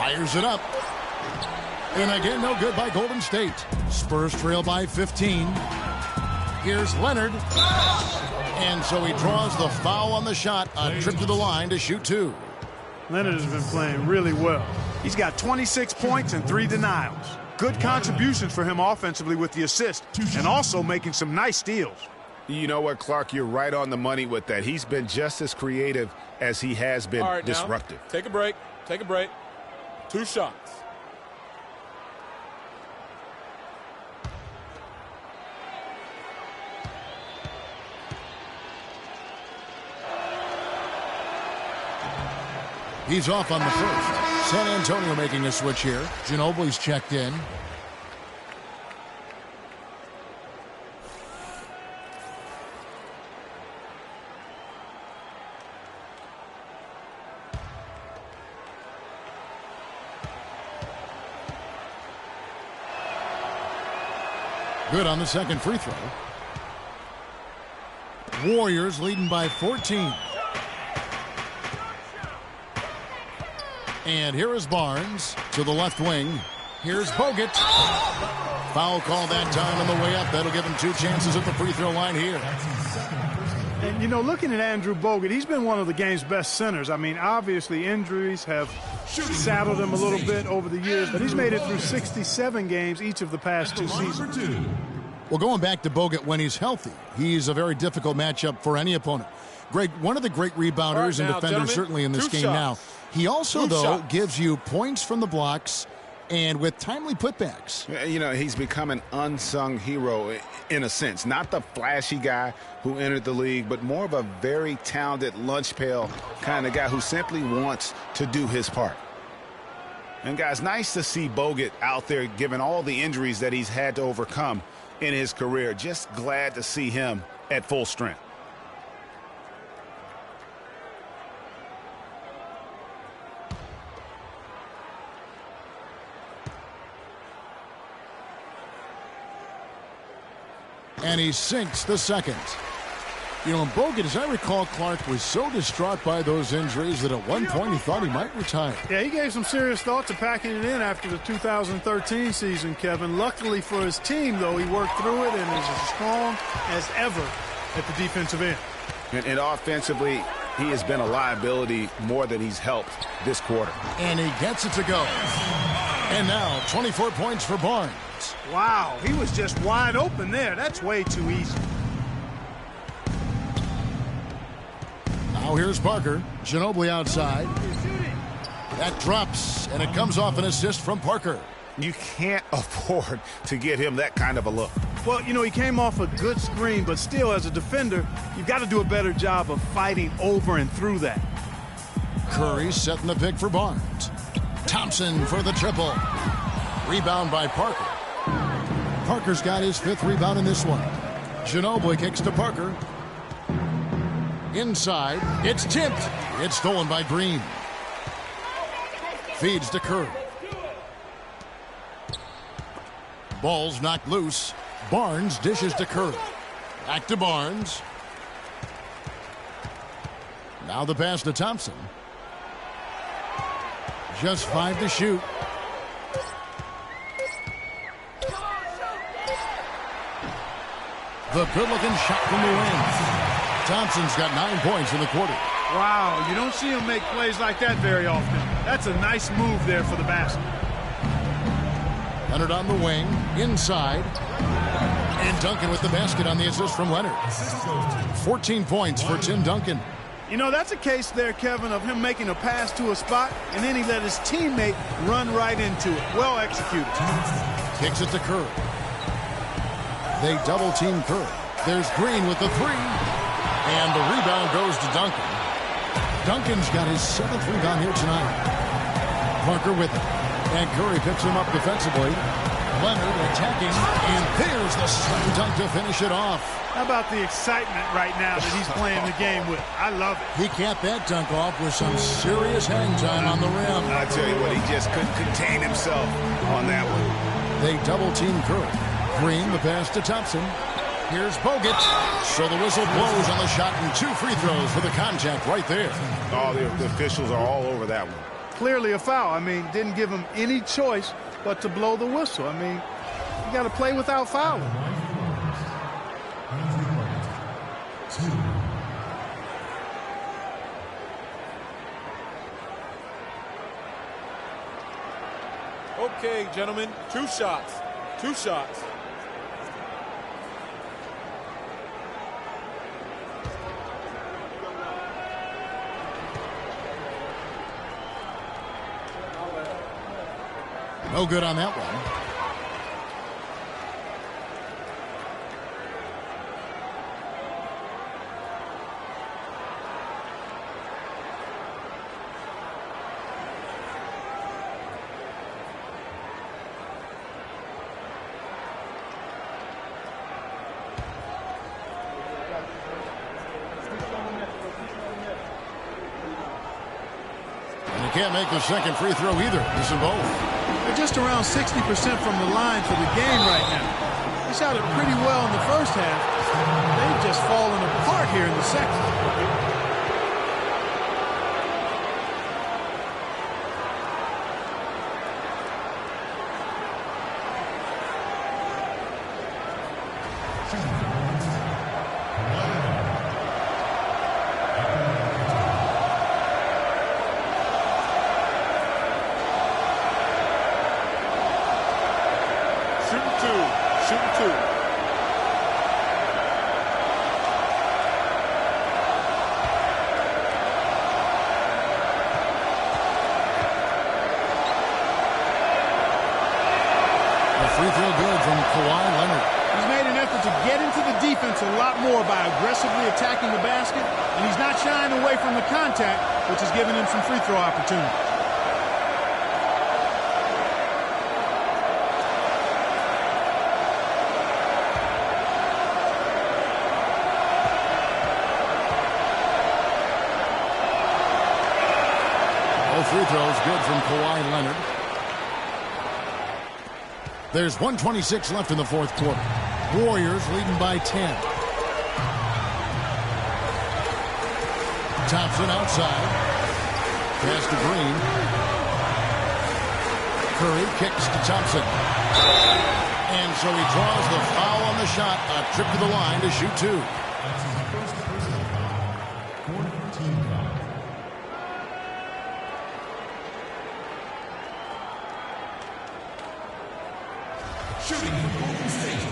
Fires it up. And again, no good by Golden State. Spurs trail by 15. Here's Leonard. And so he draws the foul on the shot. A trip to the line to shoot 2. Leonard has been playing really well. He's got 26 points and 3 denials. Good contributions for him offensively with the assist and also making some nice steals. You know what, Clark? You're right on the money with that. He's been just as creative as he has been disruptive. Now, take a break. Take a break. 2 shots. He's off on the first. San Antonio making a switch here. Ginobili's checked in. Good on the second free throw. Warriors leading by 14. And here is Barnes to the left wing. Here's Bogut. Foul call that time on the way up. That'll give him 2 chances at the free throw line here. And, you know, looking at Andrew Bogut, he's been one of the game's best centers. I mean, obviously injuries have saddled him a little bit over the years, but he's made it through 67 games each of the past 2 seasons. Well, going back to Bogut when he's healthy, he's a very difficult matchup for any opponent. Greg, one of the great rebounders and defenders certainly in this game now. He also, though, gives you points from the blocks and with timely putbacks. You know, he's become an unsung hero in a sense. Not the flashy guy who entered the league, but more of a very talented lunch pail kind of guy who simply wants to do his part. And, guys, nice to see Bogut out there given all the injuries that he's had to overcome in his career. Just glad to see him at full strength. And he sinks the second. You know, Bogut, as I recall, Clark was so distraught by those injuries that at one point he thought he might retire. Yeah, he gave some serious thought to packing it in after the 2013 season, Kevin. Luckily for his team, though, he worked through it and is as strong as ever at the defensive end. And offensively, he has been a liability more than he's helped this quarter. And he gets it to go. And now 24 points for Barnes. Wow, he was just wide open there. That's way too easy. Now here's Parker. Ginobili outside. That drops, and it comes off an assist from Parker. You can't afford to get him that kind of a look. Well, you know, he came off a good screen, but still, as a defender, you've got to do a better job of fighting over and through that. Curry setting the pick for Barnes. Thompson for the triple. Rebound by Parker. Parker's got his 5th rebound in this one. Ginobili kicks to Parker. Inside, it's tipped. It's stolen by Green. Feeds to Curry. Ball's knocked loose. Barnes dishes to Curry. Back to Barnes. Now the pass to Thompson. Just 5 to shoot. The good-looking shot from the wing. Thompson's got 9 points in the quarter. Wow, you don't see him make plays like that very often. That's a nice move there for the basket. Leonard on the wing, inside. And Duncan with the basket on the assist from Leonard. 14 points for Tim Duncan. You know, that's a case there, Kevin, of him making a pass to a spot, and then he let his teammate run right into it. Well executed. Kicks it to Curry. They double-team Curry. There's Green with the 3. And the rebound goes to Duncan. Duncan's got his 7th rebound here tonight. Parker with it. And Curry picks him up defensively. Leonard attacking. And there's the slam dunk to finish it off. How about the excitement right now that he's playing the game with? I love it. He capped that dunk off with some serious hang time on the rim. I tell you what, he just couldn't contain himself on that one. They double-team Curry. Green, the pass to Thompson. Here's Bogut. So the whistle blows on the shot and 2 free throws for the contact right there. Oh, the officials are all over that one. clearly a foul. I mean, didn't give him any choice but to blow the whistle. I mean, you got to play without fouling. Okay, gentlemen, 2 shots. 2 shots. No good on that one. And he can't make the second free throw either. This is both. They're just around 60% from the line for the game right now. They shot it pretty well in the first half. They've just fallen apart here in the second. Free throw good from Kawhi Leonard. He's made an effort to get into the defense a lot more by aggressively attacking the basket, and he's not shying away from the contact, which has given him some free throw opportunities. All free throws good from Kawhi Leonard. There's 1:26 left in the fourth quarter. Warriors leading by 10. Thompson outside. Pass to Green. Curry kicks to Thompson. And so he draws the foul on the shot. A trip to the line to shoot 2. Shooting Golden State.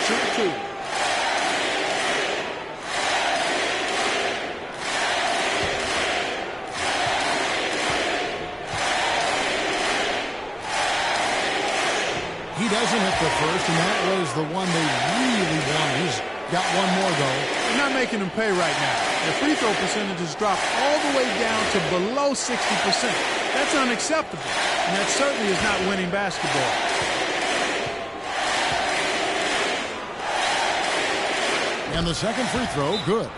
Shoot two. He doesn't hit the first, and that was the one they really wanted. He's got one more, though. They're not making him pay right now. Their free throw percentage has dropped all the way down to below 60%. That's unacceptable, and that certainly is not winning basketball. And the second free throw, good.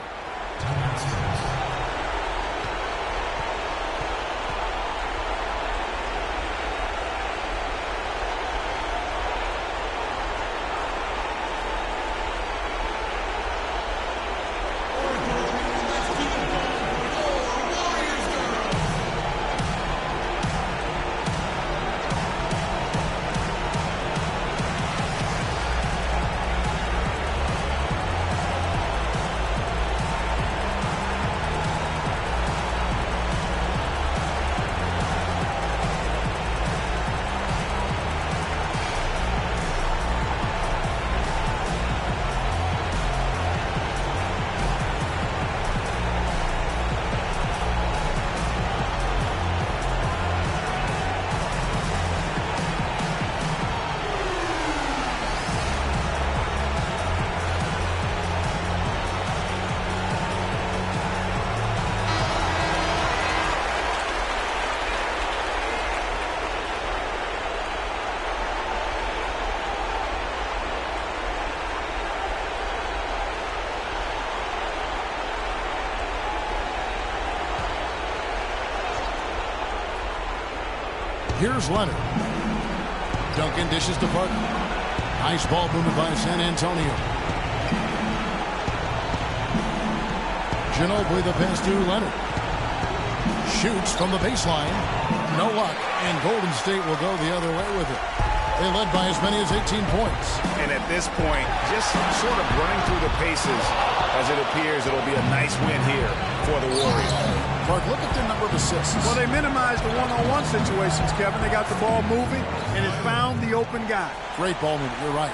Here's Leonard. Duncan dishes to Parker. Nice ball movement by San Antonio. Ginobili the pass to Leonard. Shoots from the baseline. No luck, and Golden State will go the other way with it. They led by as many as 18 points. And at this point, just sort of running through the paces as it appears it'll be a nice win here for the Warriors. Mark, look at their number of assists. Well, they minimized the one-on-one situations, Kevin. They got the ball moving, and it found the open guy. Great ball movement, you're right.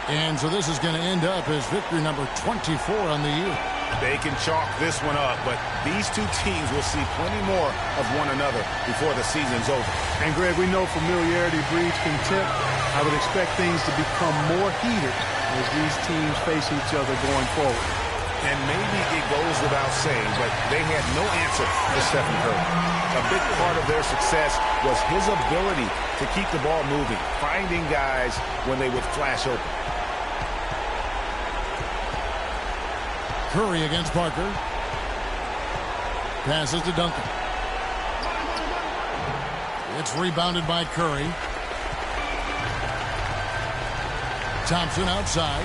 And so this is going to end up as victory number 24 on the year. They can chalk this one up, but these two teams will see plenty more of one another before the season's over. And, Greg, we know familiarity breeds contempt. I would expect things to become more heated as these teams face each other going forward. And maybe it goes without saying, but they had no answer to Stephen Curry. A big part of their success was his ability to keep the ball moving, finding guys when they would flash open. Curry against Parker. Passes to Duncan. It's rebounded by Curry. Thompson outside.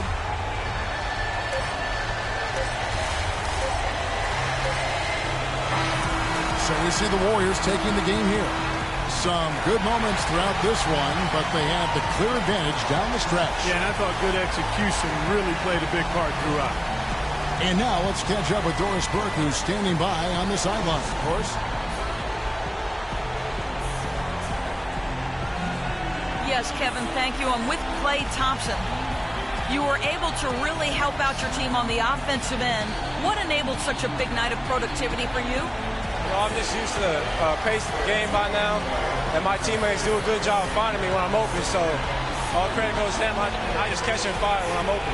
So we see the Warriors taking the game here. Some good moments throughout this one, but they have the clear advantage down the stretch. Yeah, and I thought good execution really played a big part throughout. And now let's catch up with Doris Burke, who's standing by on the sideline. Of course. Yes, Kevin, thank you. I'm with Klay Thompson. You were able to really help out your team on the offensive end. What enabled such a big night of productivity for you? I'm just used to the pace of the game by now, and my teammates do a good job of finding me when I'm open, so all credit goes to them. I just catch and fire when I'm open.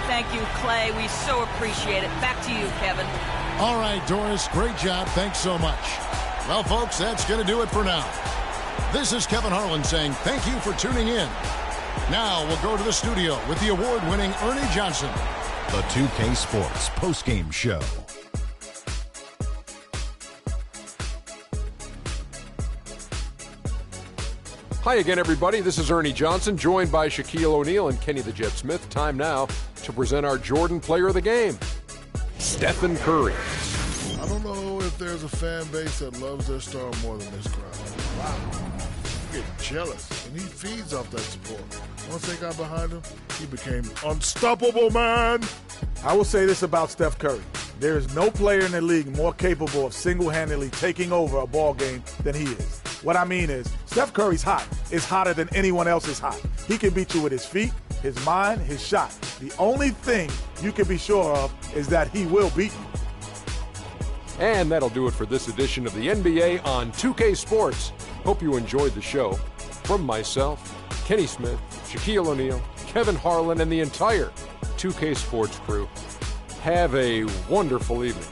Thank you, Klay. We so appreciate it. Back to you, Kevin. All right, Doris, great job. Thanks so much. Well, folks, that's going to do it for now. This is Kevin Harlan saying thank you for tuning in. Now we'll go to the studio with the award-winning Ernie Johnson. The 2K Sports postgame show. Hi again, everybody. This is Ernie Johnson, joined by Shaquille O'Neal and Kenny the Jet Smith. Time now to present our Jordan Player of the Game, Stephen Curry. I don't know if there's a fan base that loves their star more than this crowd. Wow. You get jealous, and he feeds off that support. Once they got behind him, he became unstoppable, man. I will say this about Steph Curry. There is no player in the league more capable of single-handedly taking over a ball game than he is. What I mean is, Steph Curry's hot. Is hotter than anyone else is hot. He can beat you with his feet, his mind, his shot. The only thing you can be sure of is that he will beat you. And that'll do it for this edition of the NBA on 2K Sports. Hope you enjoyed the show. From myself, Kenny Smith, Shaquille O'Neal, Kevin Harlan, and the entire 2K Sports crew, have a wonderful evening.